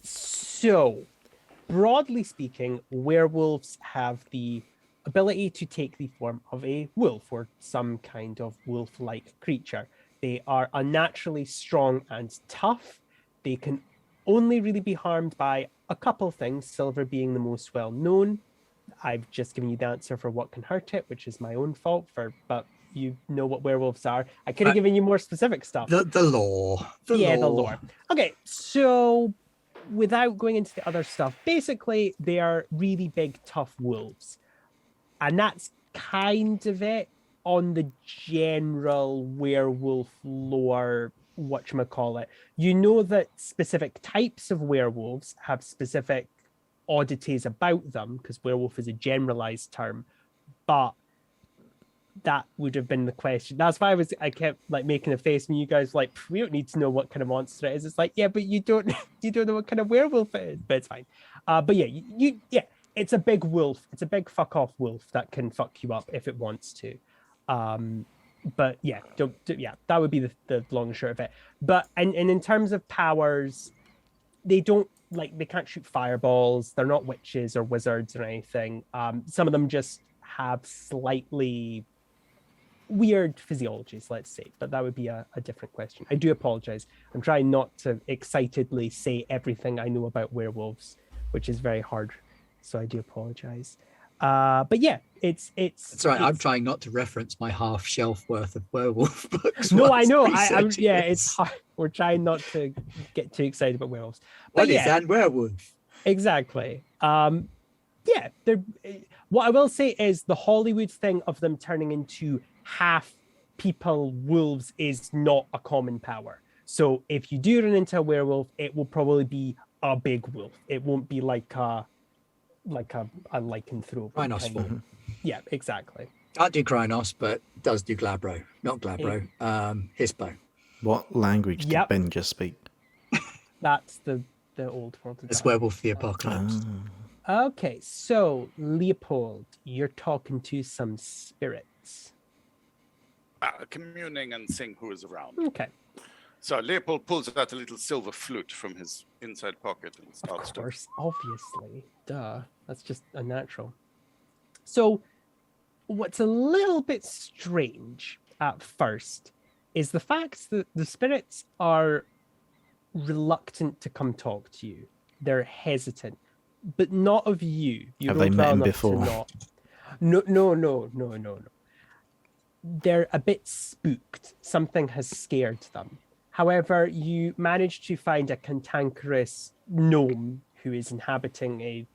So, broadly speaking, werewolves have the ability to take the form of a wolf or some kind of wolf-like creature. They are unnaturally strong and tough. They can only really be harmed by a couple things, silver being the most well known. I've just given you the answer for what can hurt it, which is my own fault but you know what werewolves are. I could have given you more specific stuff. The lore. The lore. Okay, so without going into the other stuff, basically they are really big, tough wolves. And that's kind of it on the general werewolf lore, whatchamacallit. You know that specific types of werewolves have specific oddities about them, because werewolf is a generalized term, but that would have been the question. That's why I kept like making a face when you guys like, we don't need to know what kind of monster it is. It's like, yeah, but you don't know what kind of werewolf it is, but it's fine. But yeah, it's a big wolf. It's a big fuck off wolf that can fuck you up if it wants to. But yeah, that would be the long and short of it. But and in terms of powers, they can't shoot fireballs. They're not witches or wizards or anything. Some of them just have slightly weird physiologies, let's say, but that would be a different question. I do apologize. I'm trying not to excitedly say everything I know about werewolves, which is very hard. So I do apologize. But yeah, it's That's right. I'm trying not to reference my half shelf worth of werewolf books. No, I whilst know. researching Yeah, this. it's hard. We're trying not to get too excited about werewolves. What But is yeah, that werewolf? exactly. Yeah, what I will say is the Hollywood thing of them turning into half people wolves is not a common power. So if you do run into a werewolf, it will probably be a big wolf. It won't be like a lycanthrope. Rhinos kind of- form. Yeah, exactly. Can't do Krynos, but does do Glabro. Not Glabro. Hispo. What language did Yep. Ben just speak? That's the old world. of It's that. Werewolf the Apocalypse. Okay, so Leopold, you're talking to some spirits. Communing and seeing who is around. Okay, So Leopold pulls out a little silver flute from his inside pocket and of starts to. course, obviously, duh. That's just unnatural. So, what's a little bit strange at first is the fact that the spirits are reluctant to come talk to you. They're hesitant, but not of you. You Have they rolled met well him enough to before? not. No. They're a bit spooked. Something has scared them. However, you managed to find a cantankerous gnome who is inhabiting a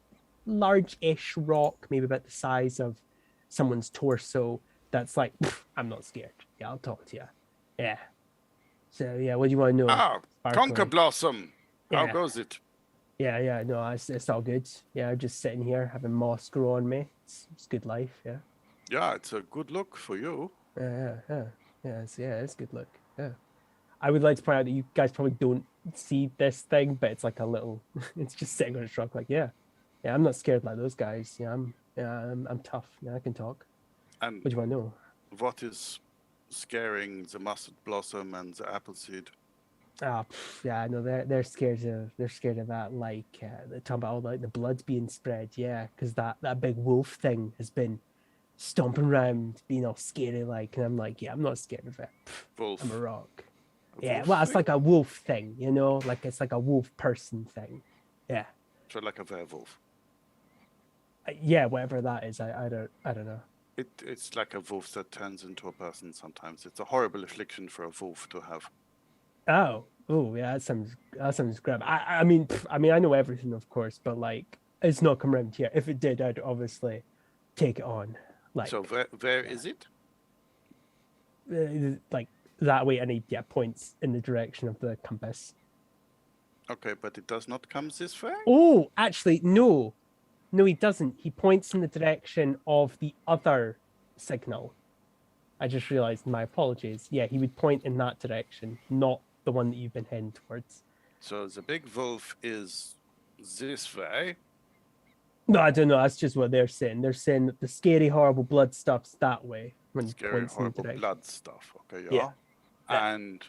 large-ish rock, maybe about the size of someone's torso, that's like, I'm not scared. Yeah, I'll talk to you. Yeah. So, yeah, what do you want to know? Ah, Sparkling? Conker Blossom. How Yeah. goes it? Yeah, no, it's all good. Yeah, I'm just sitting here having moss grow on me. It's good life, yeah. Yeah, it's a good look for you. Yeah, it's good look. Yeah. I would like to point out that you guys probably don't see this thing, but it's like a little, it's just sitting on a truck. Like, yeah, I'm not scared like those guys. Yeah, I'm tough. Yeah, I can talk. And What do you want to know? what is scaring the mustard blossom and the apple seed? Yeah, no, they're scared of that. Like they're talking about all like the blood being spread. Yeah, because that big wolf thing has been stomping around, being all scary like, and I'm like, yeah, I'm not scared of it. Wolf. I'm a rock. A Yeah, wolf well, it's thing? like a wolf thing, you know, like it's like a wolf person thing. Yeah, So like a werewolf. yeah, whatever that is, I don't know. It's like a wolf that turns into a person sometimes. It's a horrible affliction for a wolf to have. Oh, yeah, that sounds grim. I mean, I know everything, of course, but like, it's not come around here. If it did, I'd obviously take it on. Like, So where is it? like that way, and he points in the direction of the compass. Okay, but it does not come this way? Oh, actually, no, he doesn't. He points in the direction of the other signal. I just realized. My apologies. Yeah, he would point in that direction, not the one that you've been heading towards. So the big wolf is this way. No, I don't know. That's just what they're saying. They're saying that the scary, horrible blood stuff's that way. When he Scary, points in the horrible direction. blood stuff. Okay, yeah. Yeah. Yeah. And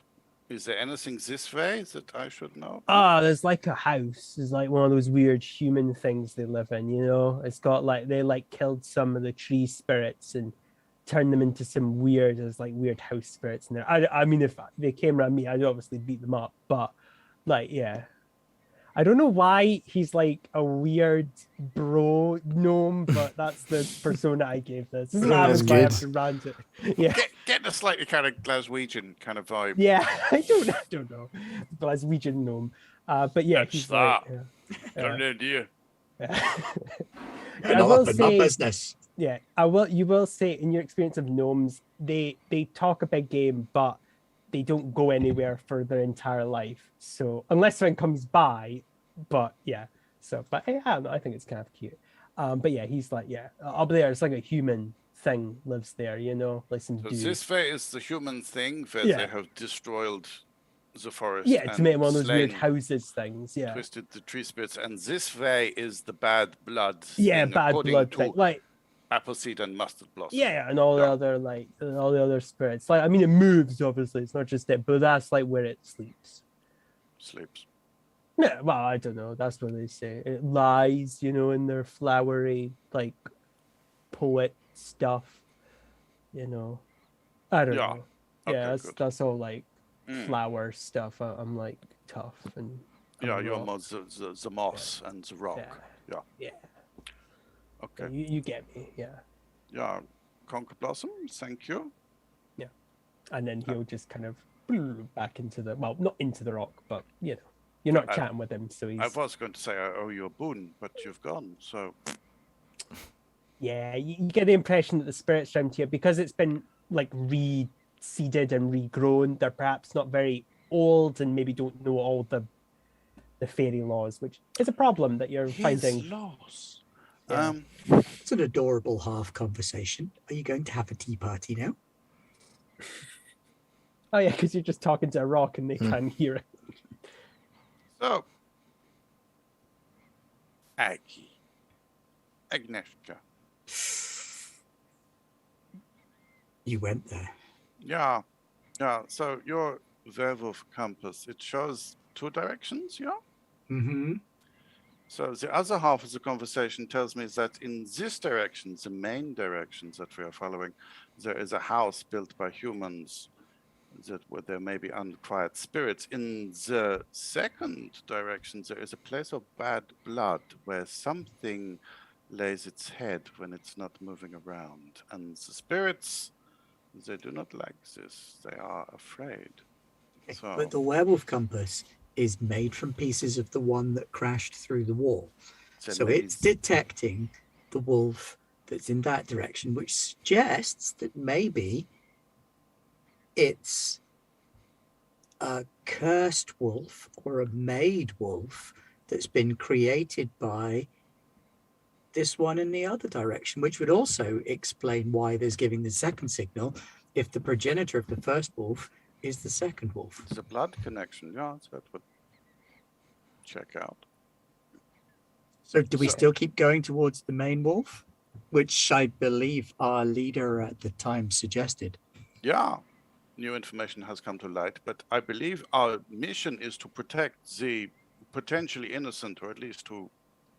is there anything this way that I should know? Ah, there's like a house. There's like one of those weird human things they live in, you know? It's got like, they like killed some of the tree spirits and turned them into some weird, there's like weird house spirits in there. I mean, if they came around me, I'd obviously beat them up, but like, yeah. I don't know why he's like a weird bro gnome, but that's the persona I gave this. This is what happens when I have to rant it. Yeah. Get a slightly kind of Glaswegian kind of vibe. Yeah, I don't know. Glaswegian gnome. But yeah, That's he's that. like, Got an idea. yeah. You're I not will up in my say, business. yeah, you will say in your experience of gnomes, they talk a big game, but they don't go anywhere for their entire life. So unless someone comes by, but yeah. So, but hey, I don't know, I think it's kind of cute. But yeah, he's like, yeah, up there, it's like a human thing lives there, you know, like some So dude. this way is the human thing where Yeah. they have destroyed the forest. Yeah, to and make one of those weird slain, houses things. Yeah. twisted the tree spirits. And this way is the bad blood. Yeah, thing, bad according blood to thing. Like, Appleseed and mustard blossom. yeah, and all the Yeah. other like all the other spirits. Like, I mean, it moves obviously. It's not just it, but that's like where it sleeps. Sleeps. Yeah, well, I don't know. That's what they say. It lies, you know, in their flowery like poet stuff. You know, I don't Yeah. know. Okay, Yeah, good. that's all like Mm. flower stuff. I'm like tough and I'm Yeah, a you're rock. more the moss and the rock. Yeah. Yeah. Yeah, Okay. you get me. Yeah, Yeah. Conker Blossom, thank you. and then he'll just kind of back into the not into the rock, but you know, you're not I- chatting with him, so he's I was going to say I owe you a boon, but you've gone, so yeah. You get the impression that the spirits around here, because it's been like reseeded and regrown, they're perhaps not very old and maybe don't know all the fairy laws, which is a problem that you're finding. loss. Yeah. It's an adorable half conversation. Are you going to have a tea party now? Oh yeah, because you're just talking to a rock and they can't hear it. So, Agnieszka. You went there. Yeah. So your Werewolf Compass, it shows two directions, yeah? Mm-hmm. So the other half of the conversation tells me that in this direction, the main direction that we are following, there is a house built by humans that where there may be unquiet spirits. In the second direction, there is a place of bad blood where something lays its head when it's not moving around. And the spirits, they do not like this. They are afraid. So, But the werewolf compass is made from pieces of the one that crashed through the wall. then So maybe it's detecting the wolf that's in that direction, which suggests that maybe it's a cursed wolf or a made wolf that's been created by this one in the other direction, which would also explain why there's giving the second signal if the progenitor of the first wolf is the second wolf. the blood connection, yeah, that would check out. So do we So- still keep going towards the main wolf, which I believe our leader at the time suggested? Yeah, new information has come to light, but I believe our mission is to protect the potentially innocent, or at least to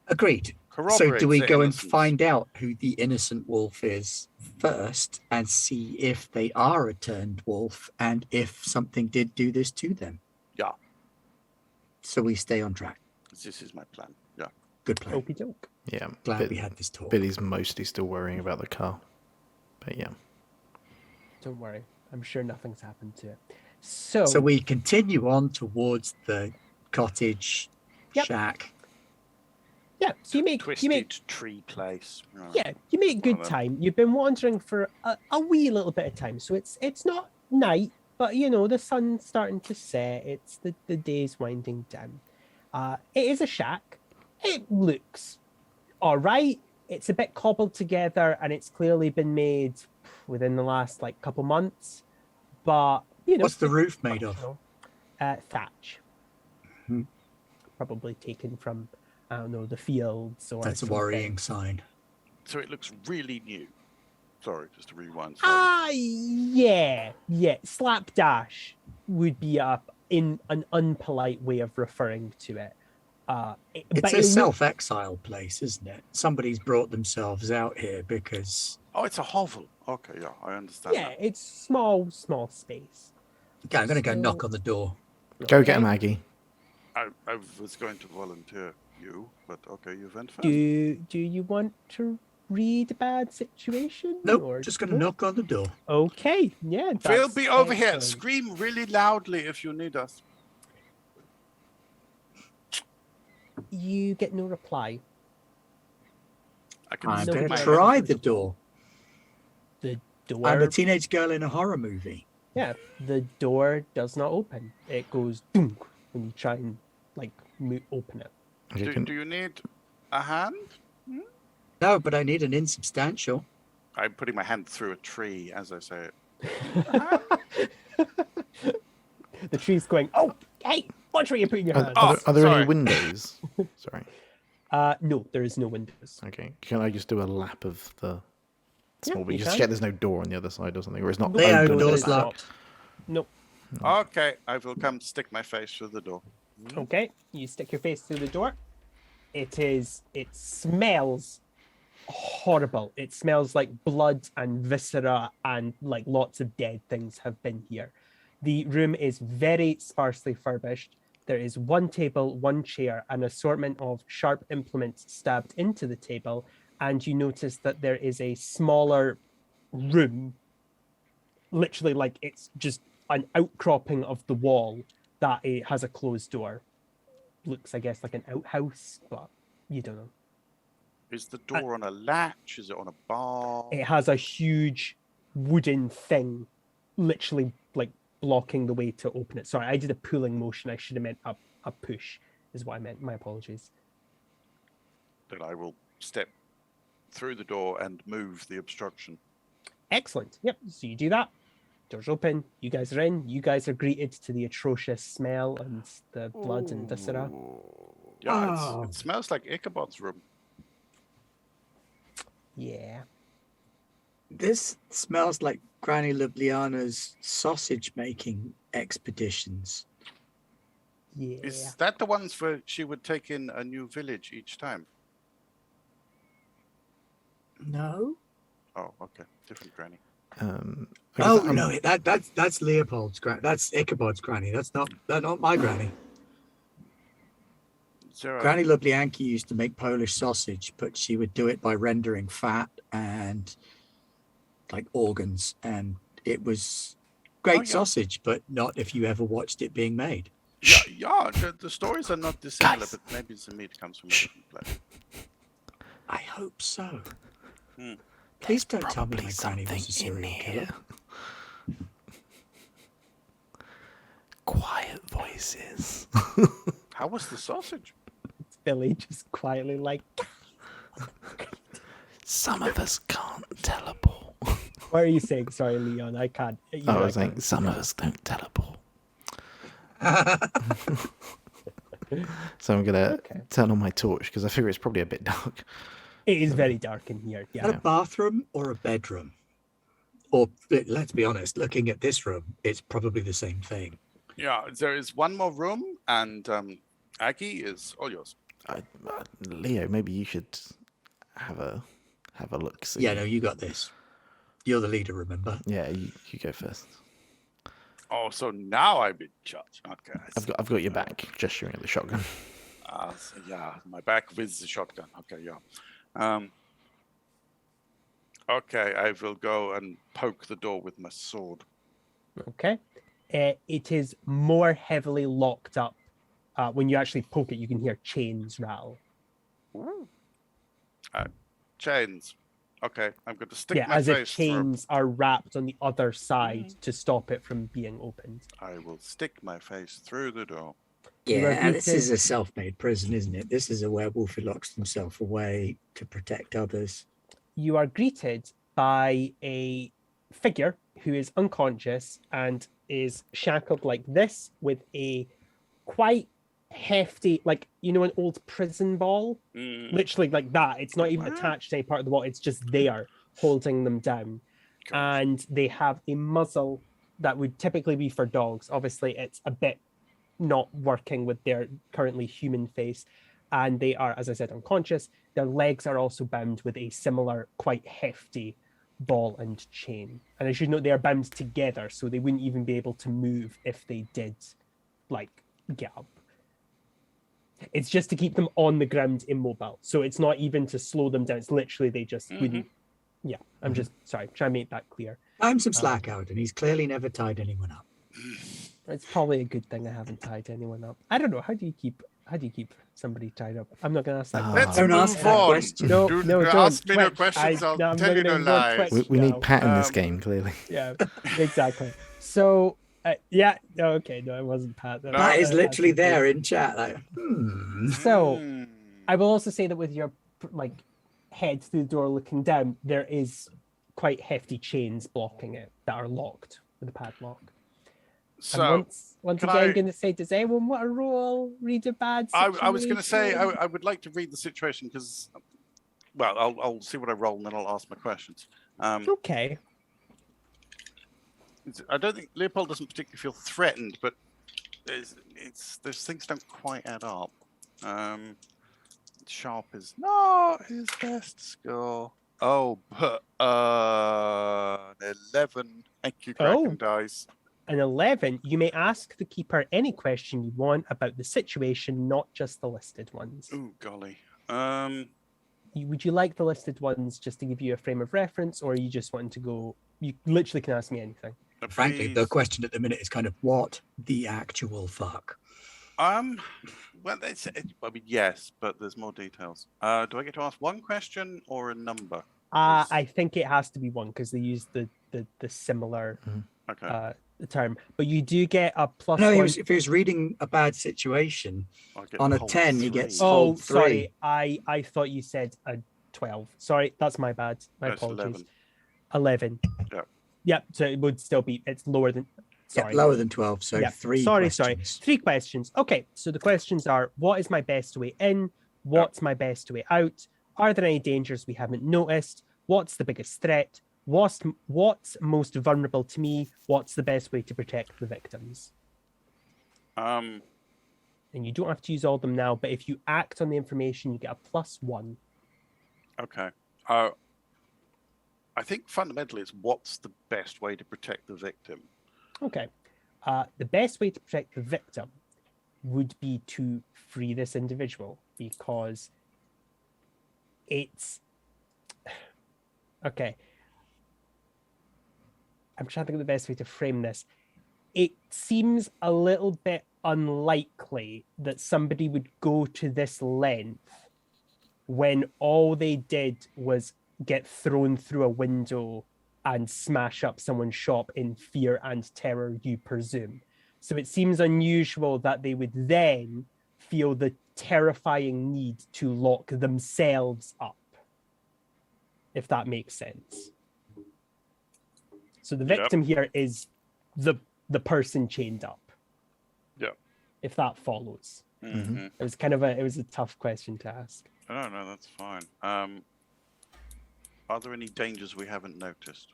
Agreed. corroborate. So do we the go innocence. and find out who the innocent wolf is first and see if they are a turned wolf and if something did do this to them? Yeah. So we stay on track. This is my plan. Yeah. Good plan. Okey doke. Yeah. Glad we had this talk. Billy's mostly still worrying about the car. But yeah. Don't worry, I'm sure nothing's happened to it. So, So we continue on towards the cottage Yep. shack. yeah, so you make Tree place. yeah, you make good Well, time. You've been wandering for a wee little bit of time, so it's not night, but you know, the sun's starting to set. It's the day's winding down. It is a shack. It looks all right. It's a bit cobbled together, and it's clearly been made within the last like couple months. But you know, What's the it's roof made of? functional. Thatch. Hmm. Probably taken from, I don't know, the fields or. That's a something. worrying sign. So it looks really new. Sorry, just to rewind. Slightly. Yeah. Slapdash would be in an unpolite way of referring to it. It's a self-exile place, isn't it? Somebody's brought themselves out here because... Oh, it's a hovel. Okay, yeah, I understand. Yeah, that. it's small space. Okay, I'm going to go So- knock on the door. Go get Okay. Maggie. I was going to volunteer you, but okay, you went first. Do you want to read a bad situation? Nope, or just going to knock on the door. Okay, yeah. We'll that's be over here. excellent. Scream really loudly if you need us. You get no reply. I can I'm No, stick going my to head try through the door. The door. I'm a teenage girl in a horror movie. Yeah, the door does not open. It goes dunk when you try and like open it. Okay, Do you need a hand? No, but I need an insubstantial. I'm putting my hand through a tree as I say it. The tree's going, oh, hey, watch where you're putting your Are, hand. are there any sorry. windows? Sorry. No, there is no windows. Okay. Can I just do a lap of the small bit? you Just can. check there's no door on the other side or something, or it's not Leo, open. the door's it's locked. Nope. Okay, I will come stick my face through the door. Okay, you stick your face through the door. It smells horrible. It smells like blood and viscera and like lots of dead things have been here. The room is very sparsely furnished. There is one table, one chair, an assortment of sharp implements stabbed into the table, and you notice that there is a smaller room, literally like it's just an outcropping of the wall that it has a closed door. Looks, I guess, like an outhouse, but you don't know. Is the door on a latch? Is it on a bar? It has a huge wooden thing, literally like blocking the way to open it. Sorry, I did a pulling motion. I should have meant a push, is what I meant. My apologies. Then I will step through the door and move the obstruction. Excellent. Yep. So you do that. Doors open. You guys are in. You guys are greeted to the atrocious smell and the blood and viscera. Yeah, Oh. it smells like Ichabod's room. Yeah. This smells like Granny Ljubljana's sausage making expeditions. Yeah. Is that the ones where she would take in a new village each time? No. Oh, okay. Different granny. I Oh guess I'm- no, that's Leopold's granny. That's Ichabod's granny. That's not my granny. Zero. Granny Ljubljanka used to make Polish sausage, but she would do it by rendering fat and like organs, and it was great Oh, yeah. sausage, but not if you ever watched it being made. Yeah, the stories are not dissimilar, Guys. but maybe the meat comes from a different place. I hope so. Hmm. Please don't tell me Probably my granny something was a serial in killer. here. Quiet voices. How was the sausage? It's Billy just quietly like, Some of us can't teleport. what are you saying? Sorry, Leon. I can't. I was saying some of us don't teleport. So I'm gonna Okay. turn on my torch because I figure it's probably a bit dark. It is very dark in here. Is that Yeah. a bathroom or a bedroom? Or let's be honest, looking at this room, it's probably the same thing. Yeah, there is one more room, and Aggie is all yours. Leo, maybe you should have a look. See. Yeah, no, you got this. You're the leader, remember? Yeah, you go first. Oh, so now I'm in charge. Okay. I see. I've got your back, gesturing at the shotgun. So yeah, my back with the shotgun. Okay, yeah. Okay, I will go and poke the door with my sword. Okay. It is more heavily locked up. When you actually poke it, you can hear chains rattle. Chains. Okay, I'm going to stick Yeah, my as if face through. chains are wrapped on the other side to stop it from being opened. I will stick my face through the door. You are Yeah, this is greeted- a self-made prison, isn't it? This is a werewolf who locks himself away to protect others. You are greeted by a figure who is unconscious and is shackled like this with a quite hefty, like, you know, an old prison ball, literally like that. It's not even Wow. attached to any part of the wall, it's just there holding them down. Gosh. And they have a muzzle that would typically be for dogs. Obviously, it's a bit not working with their currently human face. And they are, as I said, unconscious. Their legs are also bound with a similar, quite hefty ball and chain. And I should note they are bound together, so they wouldn't even be able to move if they did, like, get up. It's just to keep them on the ground immobile. So it's not even to slow them down. It's literally they just wouldn't. Yeah, I'm just sorry, trying to make that clear. I'm some slack out, and he's clearly never tied anyone up. It's probably a good thing I haven't tied anyone up. I don't know. How do you keep somebody tied up? I'm not going to ask that. Let's Don't move ask that on. question. No, Do no, ask don't. me no Twitch. questions. I'll I'm tell not you no gonna go lies. Twitch We need now. Pat in this game, clearly. Yeah, exactly. So, yeah, no, okay, no, it wasn't Pat. That is literally That's okay. there in chat. Like, So, Hmm. I will also say that with your like head through the door looking down, there is quite hefty chains blocking it that are locked with a padlock. So And once can again, I- I'm going to say, does anyone want to roll? Read a bad I situation? was going to say I would like to read the situation because, well, I'll see what I roll and then I'll ask my questions. Okay. I don't think Leopold doesn't particularly feel threatened, but those things don't quite add up. Sharp is not his best score. Oh, but an 11. Thank you, Kraken Dice. An 11, you may ask the keeper any question you want about the situation, not just the listed ones. Ooh, golly. Would you like the listed ones just to give you a frame of reference, or are you just wanting to go? You literally can ask me anything. frankly, the please. question at the minute is kind of what the actual fuck. Well, I mean, yes, but there's more details. Do I get to ask one question or a number? I think it has to be one because they use the similar Okay. term. But you do get a plus No, one. if he was reading a bad situation, I get on a hold 10, he three. gets- Oh, hold sorry. three. I thought you said a 12. Sorry, that's my bad. My That's apologies. 11. 11. Yeah. Yep. So it would still be. It's lower than. Yeah, Sorry. lower than 12, so Yeah, 3 sorry. questions. 3 questions. Okay, so the questions are: what is my best way in? What's my best way out? Are there any dangers we haven't noticed? What's the biggest threat? What's most vulnerable to me? What's the best way to protect the victims? And you don't have to use all of them now, but if you act on the information, you get a +1. Okay. I think fundamentally it's what's the best way to protect the victim. Okay. The best way to protect the victim would be to free this individual because it's okay. I'm trying to think of the best way to frame this. It seems a little bit unlikely that somebody would go to this length when all they did was get thrown through a window and smash up someone's shop in fear and terror, you presume. So it seems unusual that they would then feel the terrifying need to lock themselves up, if that makes sense. So the victim here is the person chained up. Yeah. If that follows. Mm-hmm. It was a tough question to ask. Oh, no, that's fine. Are there any dangers we haven't noticed?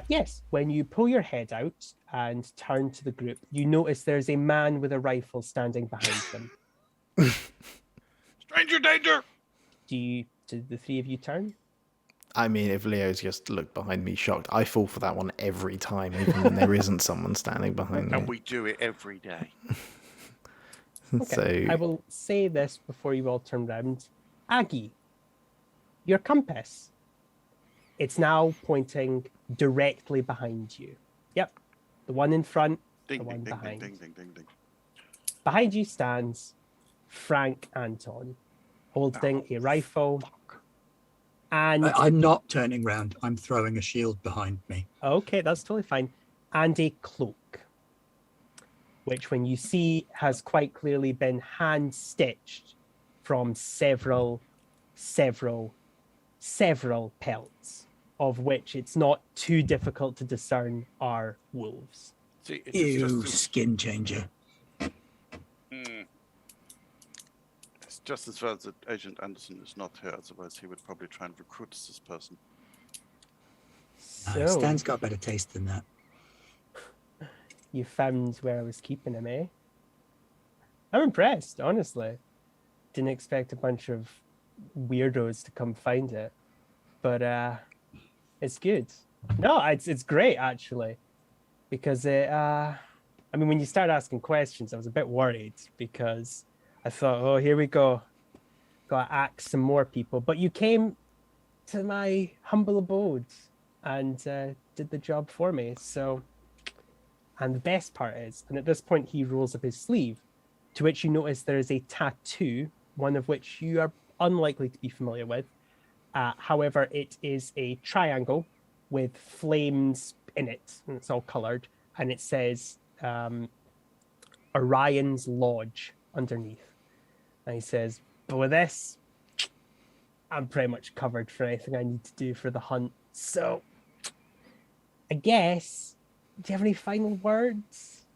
Yes, when you pull your head out and turn to the group, you notice there's a man with a rifle standing behind them. Stranger danger! Do the 3 of you turn? I mean, if Leo's just looked behind me shocked, I fall for that one every time, even when there isn't someone standing behind me. And we do it every day. Okay. So I will say this before you all turn round. Aggie, your compass. It's now pointing directly behind you. Yep. The one in front, Ding, the ding, one ding, behind. ding, ding, ding, ding. Behind you stands Frank Anton, holding a rifle And I'm not turning round. I'm throwing a shield behind me. okay, that's totally fine. And a cloak, which when you see has quite clearly been hand stitched from several pelts, of which it's not too difficult to discern are wolves. See, it is Ew, just skin changer. it's just as well that Agent Anderson is not here, otherwise he would probably try and recruit this person. So Stan's got better taste than that. you found where I was keeping him, eh? I'm impressed, honestly. Didn't expect a bunch of weirdos to come find it, but it's good. No, it's great actually, because I mean, when you start asking questions, I was a bit worried because I thought, oh, here we go, gotta ask some more people. But you came to my humble abode and did the job for me. So, and the best part is, and at this point he rolls up his sleeve, to which you notice there is a tattoo, one of which you are unlikely to be familiar with. However, it is a triangle with flames in it, and it's all colored, and it says Orion's Lodge underneath. And he says, but with this, I'm pretty much covered for anything I need to do for the hunt. So, I guess, do you have any final words?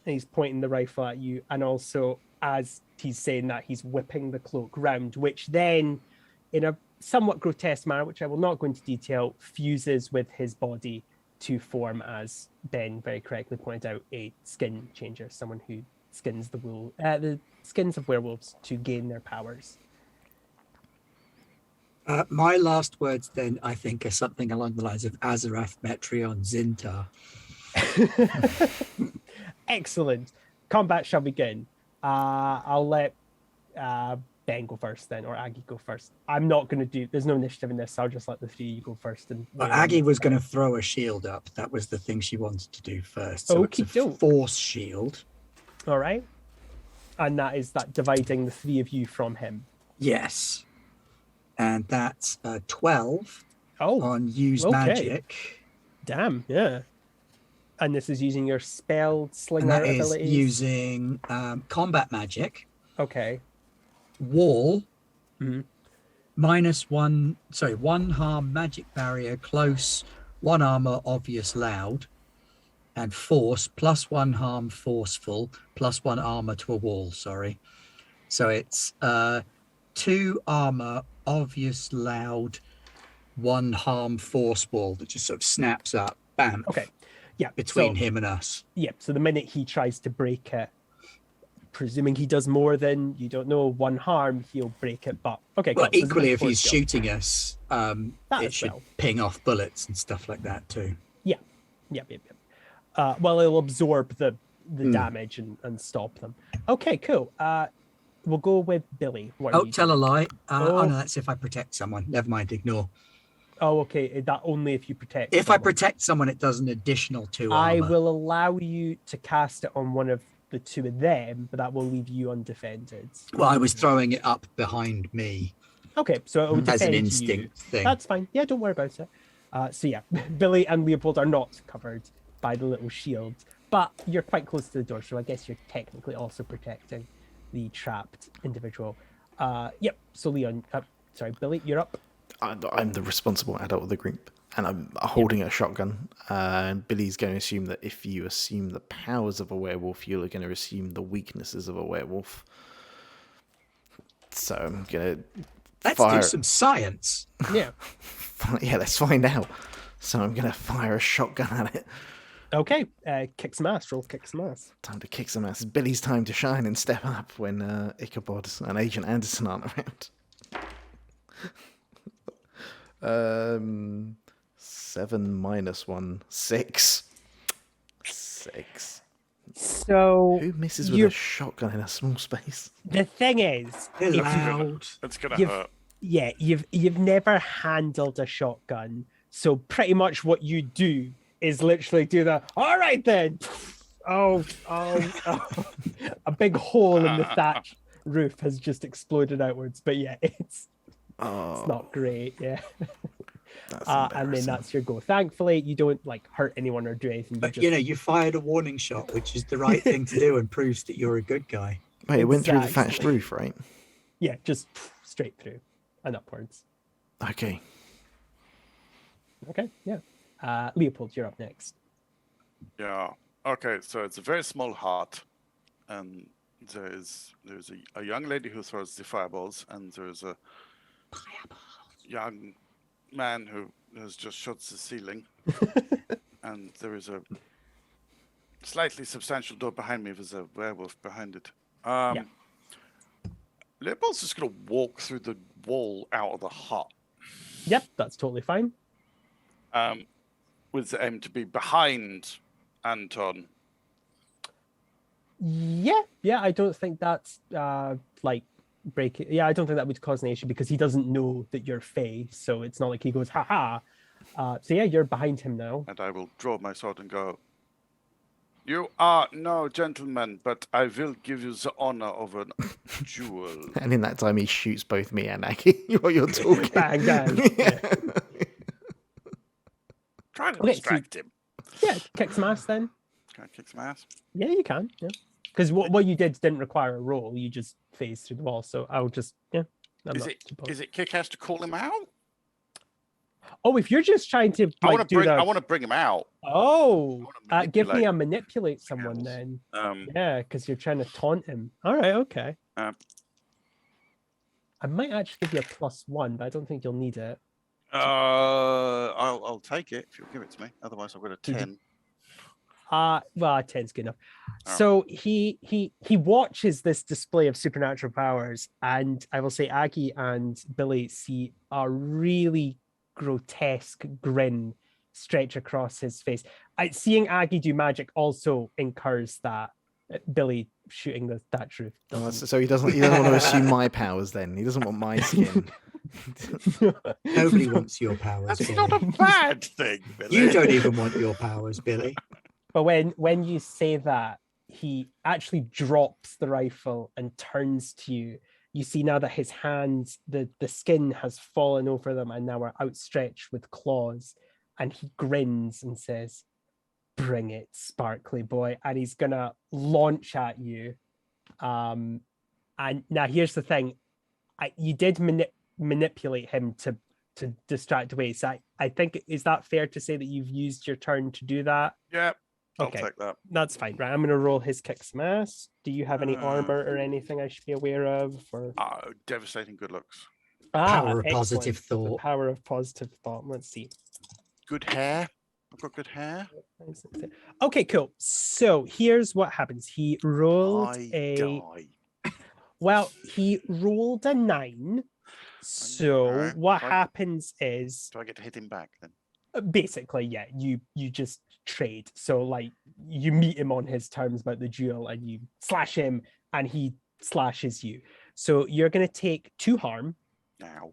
And he's pointing the rifle at you, and also, as he's saying that, he's whipping the cloak round, which then, in a somewhat grotesque manner, which I will not go into detail, fuses with his body to form, as Ben very correctly pointed out, a skin changer, someone who skins the skins of werewolves to gain their powers. My last words then, I think, are something along the lines of Azarath, Metrion, Zintar. Excellent. Combat shall begin. I'll let Ben go first then, or Aggie go first. I'm not going to do, there's no initiative in this, so I'll just let the three of you go first. And Well, Aggie was going to throw a shield up. That was the thing she wanted to do first. So it's a Okey-doke. force shield. All right. And that is that dividing the three of you from him. Yes. And that's 12 Oh, on use okay. magic. damn, yeah. And this is using your spell And slinger that is abilities. using combat magic, Okay. wall, Mhm. one harm magic barrier, close, one armor, obvious, loud, and force, plus one harm, forceful, plus one armor to a wall, sorry. So it's 2 armor, obvious, loud, 1 harm, force wall that just sort of snaps up, bam. Okay. Yeah. Between so, him and us. Yeah. So the minute he tries to break it, presuming he does more than, you don't know, 1 harm, he'll break it. But okay. Well, cool. So there's a equally, bit if of he's force field. shooting us, That it as should well. ping off bullets and stuff like that too. Yep. Well, it'll absorb the damage and stop them. Okay, cool. We'll go with Billy. What are Oh, you tell a doing? lie. Oh. Oh, no, that's if I protect someone. Never mind, ignore. Oh, okay. That only if you protect. If I someone. protect someone, it does an additional 2 I armor. will allow you to cast it on one of the 2 of them, but that will leave you undefended. Well, I was throwing it up behind me Okay, so it will as an defend you. instinct thing. That's fine. Yeah, don't worry about it. So yeah, Billy and Leopold are not covered by the little shield, but you're quite close to the door, so I guess you're technically also protecting the trapped individual. Yep. So Leon, Billy, you're up. I'm the responsible adult of the group, and I'm holding a shotgun. And Billy's going to assume that if you assume the powers of a werewolf, you're going to assume the weaknesses of a werewolf. So I'm going to Let's fire. do some science. Yeah. Yeah, let's find out. So I'm going to fire a shotgun at it. Okay. Kick some ass. Roll kick some ass. Time to kick some ass. It's Billy's time to shine and step up when Ichabod and Agent Anderson aren't around. 7 minus 1, 6. 6. So Who misses with you're- a shotgun in a small space? the thing is, They're if you- loud. It's gonna You've- hurt. yeah, you've never handled a shotgun, so pretty much what you do is literally do the all right then. Oh, a big hole in the thatch roof has just exploded outwards. But yeah, it's Oh, not great. Yeah. that's And then embarrassing. that's your go. Thankfully, you don't like hurt anyone or do anything. But just you fired a warning shot, which is the right thing to do and proves that you're a good guy. Wait, it went through the thatched Exactly. roof, right? Yeah, just straight through and upwards. Okay. Okay, yeah. Leopold, you're up next. Yeah. Okay, so it's a very small hut, and there's a young lady who throws the fireballs, and there's a young man who has just shot the ceiling, and there is a slightly substantial door behind me. There's a werewolf behind it. Yeah. Leopold's just gonna walk through the wall out of the hut. Yep, that's totally fine. With the aim to be behind Anton. Yeah, I don't think that's like breaking. Yeah, I don't think that would cause an issue because he doesn't know that you're Fae, so it's not like he goes, haha. So yeah, you're behind him now. And I will draw my sword and go, "You are no gentleman, but I will give you the honor of a duel." And in that time, he shoots both me and Aggie while you're talking. Bang, bang. Yeah. Try to Okay, so- distract him. Yeah, kick some ass then. Can I kick some ass? Yeah, you can. Yeah, because what you did didn't require a roll. You just phased through the wall. So I'll just Is it kick ass to call him out? Oh, if you're just trying to I like want do to bring. the. I want to bring him out. Oh, I wanna give me a manipulate manipulate someone skills. then. Yeah, because you're trying to taunt him. All right, okay. Um, I might actually give you a +1, but I don't think you'll need it. I'll take it if you'll give it to me. Otherwise, I've got a 10. Well, 10's good enough. Oh. So he watches this display of supernatural powers, and I will say Aggie and Billy see a really grotesque grin stretch across his face. Seeing Aggie do magic also incurs that Billy shooting the thatch roof. Oh, so he doesn't want to assume my powers then. He doesn't want my skin. Nobody wants your powers, That's Billy. not a bad thing, Billy. You don't even want your powers, Billy. But when you say that, he actually drops the rifle and turns to you. You see now that his hands, the skin has fallen over them and now are outstretched with claws. And he grins and says, "Bring it, sparkly boy." And he's gonna launch at you. And now here's the thing. You did manipulate him to distract away. So I think, is that fair to say that you've used your turn to do that? Yeah, I'll Okay. take that. That's fine, right? I'm going to roll his kick some ass. Do you have any armor or anything I should be aware of? Or Devastating good looks. Power of excellent. positive The thought. power of positive thought. Let's see. Good hair. I've got good hair. Okay, cool. So here's what happens. He rolled Die. well, he rolled a 9. So Alright, what fine. happens is Do I get to hit him back then? basically, yeah, you just trade. So like you meet him on his terms about the duel and you slash him and he slashes you. So you're going to take 2 harm. Now.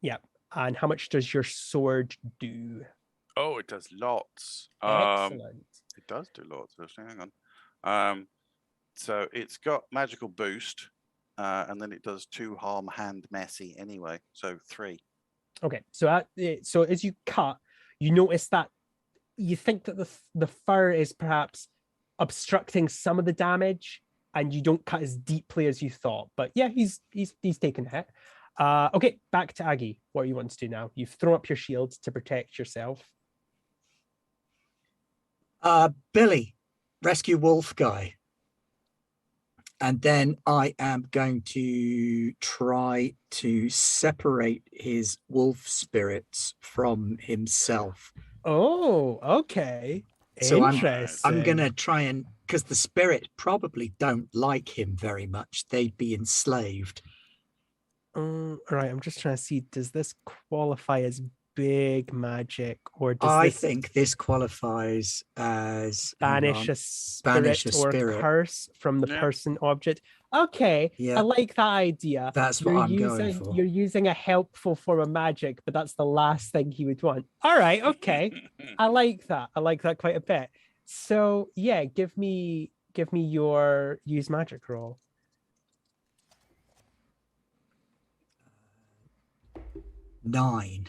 Yep. And how much does your sword do? Oh, it does lots. Excellent. It does do lots. Actually. Hang on. So it's got magical boost, and then it does 2 harm, hand, messy anyway. So 3. Okay. So so as you cut, you notice that you think that the fur is perhaps obstructing some of the damage, and you don't cut as deeply as you thought. But yeah, he's taken a hit. Okay, back to Aggie. What do you want to do now? You've thrown up your shield to protect yourself. Billy, rescue wolf guy. And then I am going to try to separate his wolf spirits from himself. Oh, okay. So Interesting. I'm going to try and, because the spirit probably don't like him very much. They'd be enslaved. Right, I'm just trying to see, does this qualify as big magic, or does I this think this qualifies as banish a spirit banish a or spirit. curse from the Yeah. person object? Okay, Yeah. I like that idea. That's what I'm going for. You're using a helpful form of magic, but that's the last thing he would want. All right, okay. I like that. I like that quite a bit. So yeah, give me your use magic roll. 9.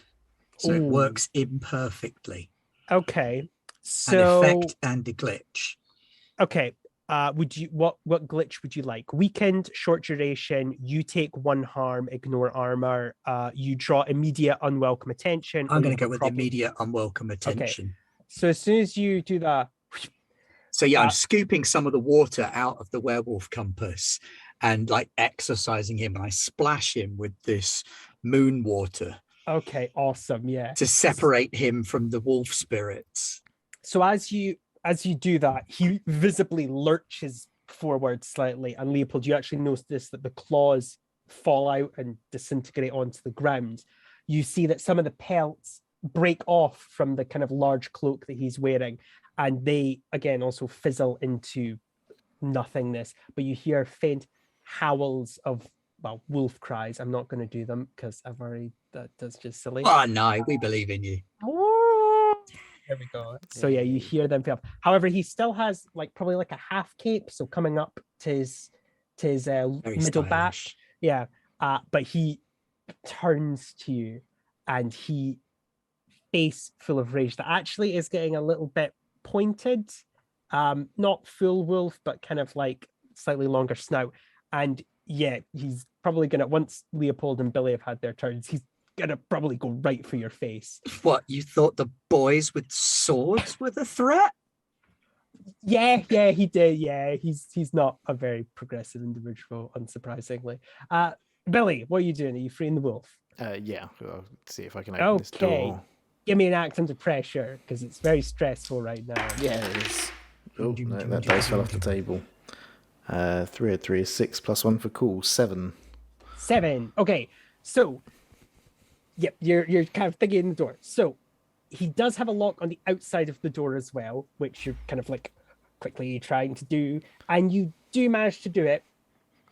So it Ooh. works imperfectly. Okay. An So effect and a glitch. okay. Would you what glitch would you like? Weakened, short duration, you take 1 harm, ignore armor, you draw immediate unwelcome attention. I'm or going you to go have with problem- immediate unwelcome attention. So as soon as you do that, So yeah, I'm Uh, scooping some of the water out of the werewolf compass and like exercising him, and I splash him with this moon water okay, awesome, yeah. to separate him from the wolf spirits. So as you do that, he visibly lurches forward slightly, and Leopold, you actually notice that the claws fall out and disintegrate onto the ground. You see that some of the pelts break off from the kind of large cloak that he's wearing, and they again also fizzle into nothingness. But you hear faint howls of wolf cries. I'm not going to do them because that's just silly. Oh no, we believe in you. There we go. So yeah, you hear them fail. However, he still has probably a half cape, so coming up to his Very middle back. stylish. Yeah. But he turns to you, and he face full of rage that actually is getting a little bit pointed. Not full wolf, but kind of slightly longer snout. And yeah, he's probably gonna, once Leopold and Billy have had their turns, he's gonna probably go right for your face. What, you thought the boys with swords were the threat? Yeah, he did. Yeah, he's not a very progressive individual, unsurprisingly. Billy, what are you doing? Are you freeing the wolf? Yeah, I'll see if I can open this door. Give me an act under pressure, because it's very stressful right now. Yeah, it is. Oh, no, that dice fell off the table. 3 of 3 is 6 plus 1 for cool, 7. 7. Okay, so yep, you're kind of thinking in the door. So he does have a lock on the outside of the door as well, which you're kind of quickly trying to do, and you do manage to do it,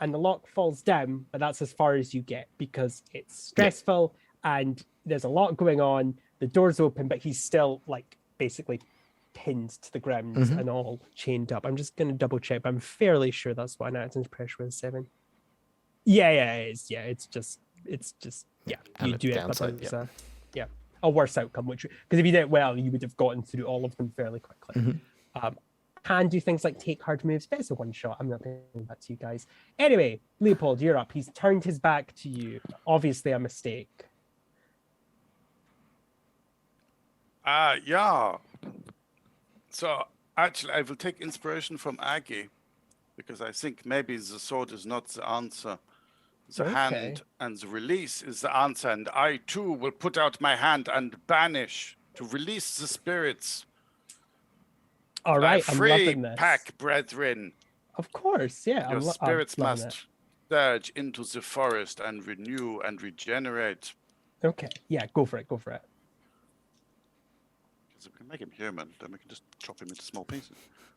and the lock falls down, but that's as far as you get because it's stressful and there's a lot going on. The door's open, but he's still basically pinned to the ground and all chained up. I'm just going to double check, but I'm fairly sure that's what an act under pressure is. 7. Yeah, it is. Yeah, it's just you do it, but there's a worse outcome, which, because if you did it well, you would have gotten through all of them fairly quickly. Can do things like take hard moves, but it's a one shot. I'm not going to that to you guys. Anyway, Leopold, you're up. He's turned his back to you. Obviously a mistake. Yeah. So actually, I will take inspiration from Aggie, because I think maybe the sword is not the answer. The hand and the release is the answer, and I too will put out my hand and banish to release the spirits. All right, I'm free loving this. Pack, brethren. Of course, yeah. Your spirits I'm must surge into the forest and renew and regenerate. Okay, yeah, go for it. Because if we can make him human, then we can just chop him into small pieces.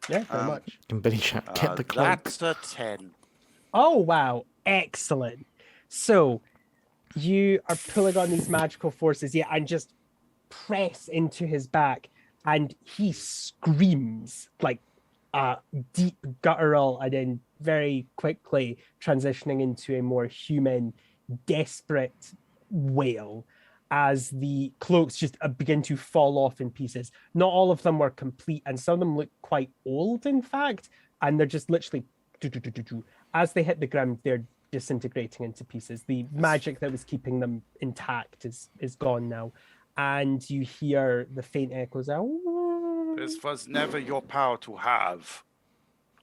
Yeah, very much. Can Billy shout, get the cloak? That's a 10. Oh, wow. Excellent. So you are pulling on these magical forces, and just press into his back, and he screams deep guttural, and then very quickly transitioning into a more human, desperate wail as the cloaks just begin to fall off in pieces. Not all of them were complete, and some of them look quite old, in fact, and they're just literally as they hit the ground, they're disintegrating into pieces. The magic that was keeping them intact is gone now, and you hear the faint echoes. This was never your power to have.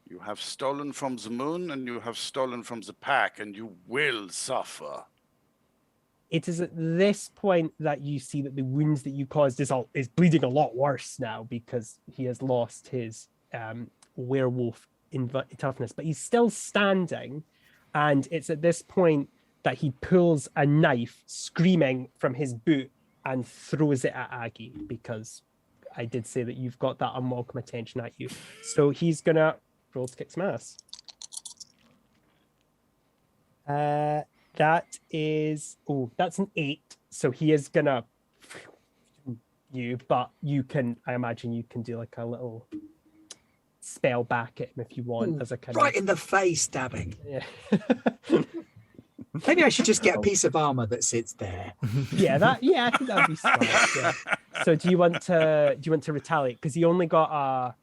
You have stolen from the moon, and you have stolen from the pack, and you will suffer. It is at this point that you see that the wounds that you caused is bleeding a lot worse now, because he has lost his werewolf toughness, but he's still standing. And it's at this point that he pulls a knife, screaming, from his boot and throws it at Aggie, because I did say that you've got that unwelcome attention at you. So he's gonna roll to kick some ass. That's an 8. So he is gonna but you can, I imagine you can do a little spell back at him if you want, as a kind right in the face stabbing. Yeah. Maybe I should just get a piece of armor that sits there. Yeah, I think that'd be smart. Yeah. So do you want to retaliate? Because he only got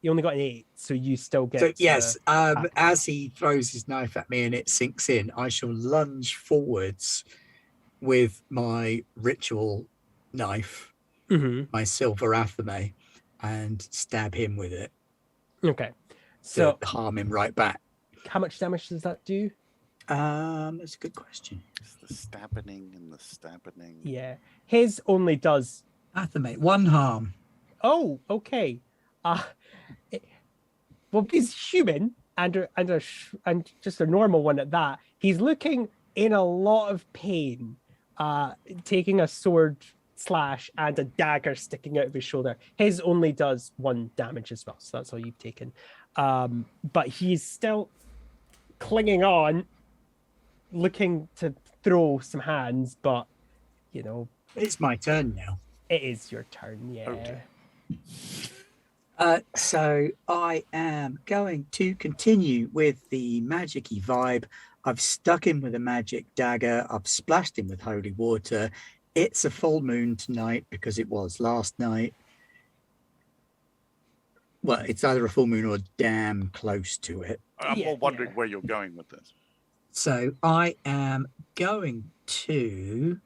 an 8, so you still get So yes, attack. as he throws his knife at me and it sinks in, I shall lunge forwards with my ritual knife, my silver athame, and stab him with it Okay. to So harm him right back. how much damage does that do? That's a good question. It's the stabbening and the stabbening. Yeah. His only does. Athame, 1 harm. Oh, okay. Well, he's human and just a normal one at that. He's looking in a lot of pain, taking a sword slash and a dagger sticking out of his shoulder. His only does 1 damage as well, so that's all you've taken. But he's still clinging on, looking to throw some hands, but It's my turn now. it is your turn. Yeah. Okay. So I am going to continue with the magic-y vibe. I've stuck him with a magic dagger. I've splashed him with holy water. It's a full moon tonight because it was last night. Well, it's either a full moon or damn close to it. I'm Yeah, more wondering yeah. where you're going with this. So I am going to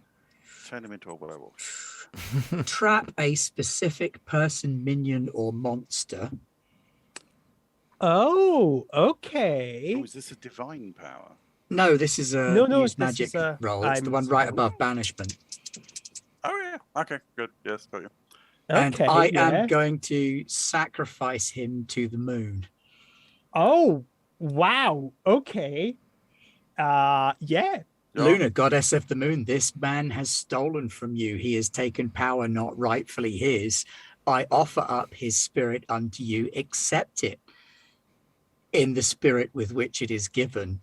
Turn him into a werewolf. trap a specific person, minion, or monster. Oh, okay. Oh, is this a divine power? No, this is a No, use this magic is a- roll. It's the I'm one right sorry. above banishment. Oh yeah. Okay. Good. Yes. Got you. And Okay, I yeah. am going to sacrifice him to the moon. Oh, wow. Okay. Yeah. Yeah. Luna, goddess of the moon, this man has stolen from you. He has taken power not rightfully his. I offer up his spirit unto you. Accept it in the spirit with which it is given.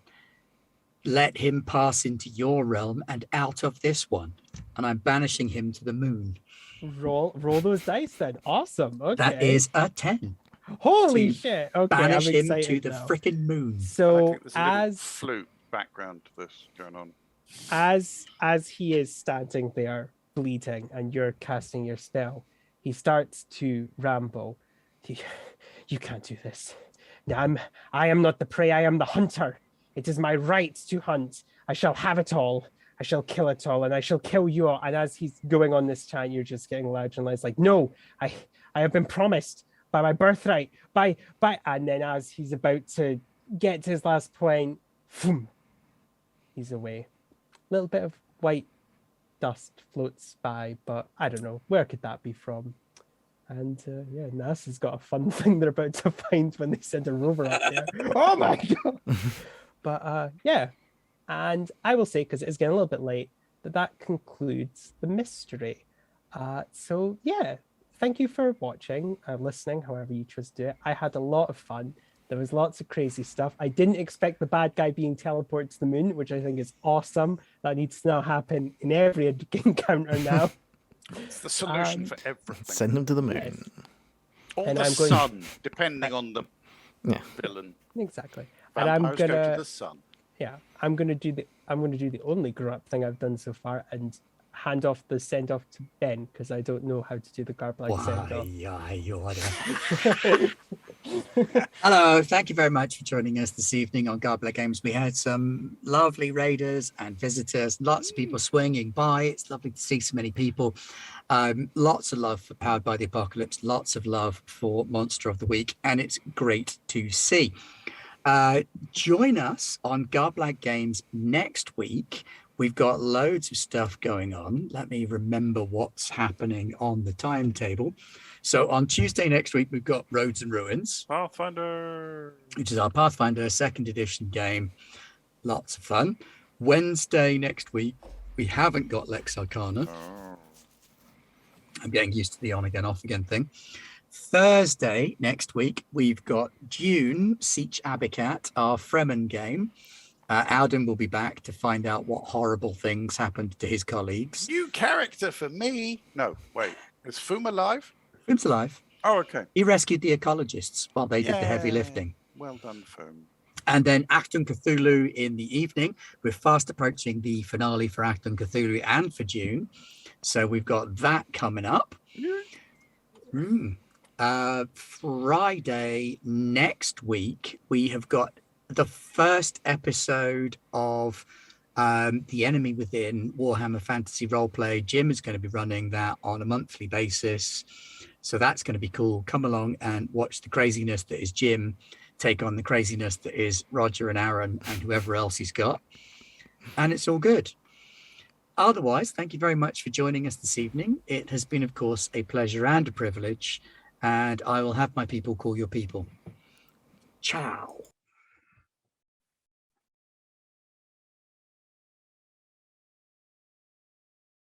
Let him pass into your realm and out of this one. And I'm banishing him to the moon. Roll those dice then. Awesome. Okay. That is a 10. Holy to shit. Okay. Banish I'm him to excited the now. frickin' moon. I So think there's a little as flute background to this going on. as he is standing there bleeding and you're casting your spell, he starts to ramble. You can't do this. I am not the prey, I am the hunter. It is my right to hunt. I shall have it all. I shall kill it all, and I shall kill you all. And as he's going on this chant, you're just getting louder and louder. It's like, no, I have been promised by my birthright, by. And then as he's about to get to his last point, boom, he's away. A little bit of white dust floats by, but I don't know, where could that be from? And yeah, NASA's got a fun thing they're about to find when they send a rover up there. Oh my god! But yeah, and I will say, because it is getting a little bit late, that concludes the mystery. So yeah, thank you for watching, listening, however you chose to do it. I had a lot of fun. There was lots of crazy stuff. I didn't expect the bad guy being teleported to the moon, which I think is awesome. That needs to now happen in every encounter now. It's the solution for everything. Send them to the moon. Yes. Or And the I'm going- sun, depending on the Yeah. villain. Exactly. And I'm Vampires go gonna to the sun. I'm gonna do the only grown up thing I've done so far and send off to Ben, because I don't know how to do the Garblag send off. Hello, thank you very much for joining us this evening on Garbler Games. We had some lovely raiders and visitors, lots of people swinging by. It's lovely to see so many people. Lots of love for Powered by the Apocalypse, lots of love for Monster of the Week, and it's great to see. Join us on Garblag Games next week. We've got loads of stuff going on. Let me remember what's happening on the timetable. So on Tuesday next week, we've got Roads and Ruins, Pathfinder. which is our Pathfinder 2nd edition game. Lots of fun. Wednesday next week, we haven't got Lex Arcana. Oh. I'm getting used to the on again, off again thing. Thursday next week, we've got Dune, Siege Abicat, our Fremen game. Alden will be back to find out what horrible things happened to his colleagues. New character for me. No, wait. Is Foom alive? Foom's alive. Oh, okay. He rescued the ecologists while they did the heavy Yay. lifting. Well done, Foom. And then Acton Cthulhu in the evening. We're fast approaching the finale for Acton Cthulhu and for June. So we've got that coming up. Friday next week, we have got the first episode of The Enemy Within Warhammer Fantasy Roleplay. Jim is going to be running that on a monthly basis. So that's going to be cool. Come along and watch the craziness that is Jim take on the craziness that is Roger and Aaron and whoever else he's got. And it's all good. Otherwise, thank you very much for joining us this evening. It has been, of course, a pleasure and a privilege. And I will have my people call your people. Ciao.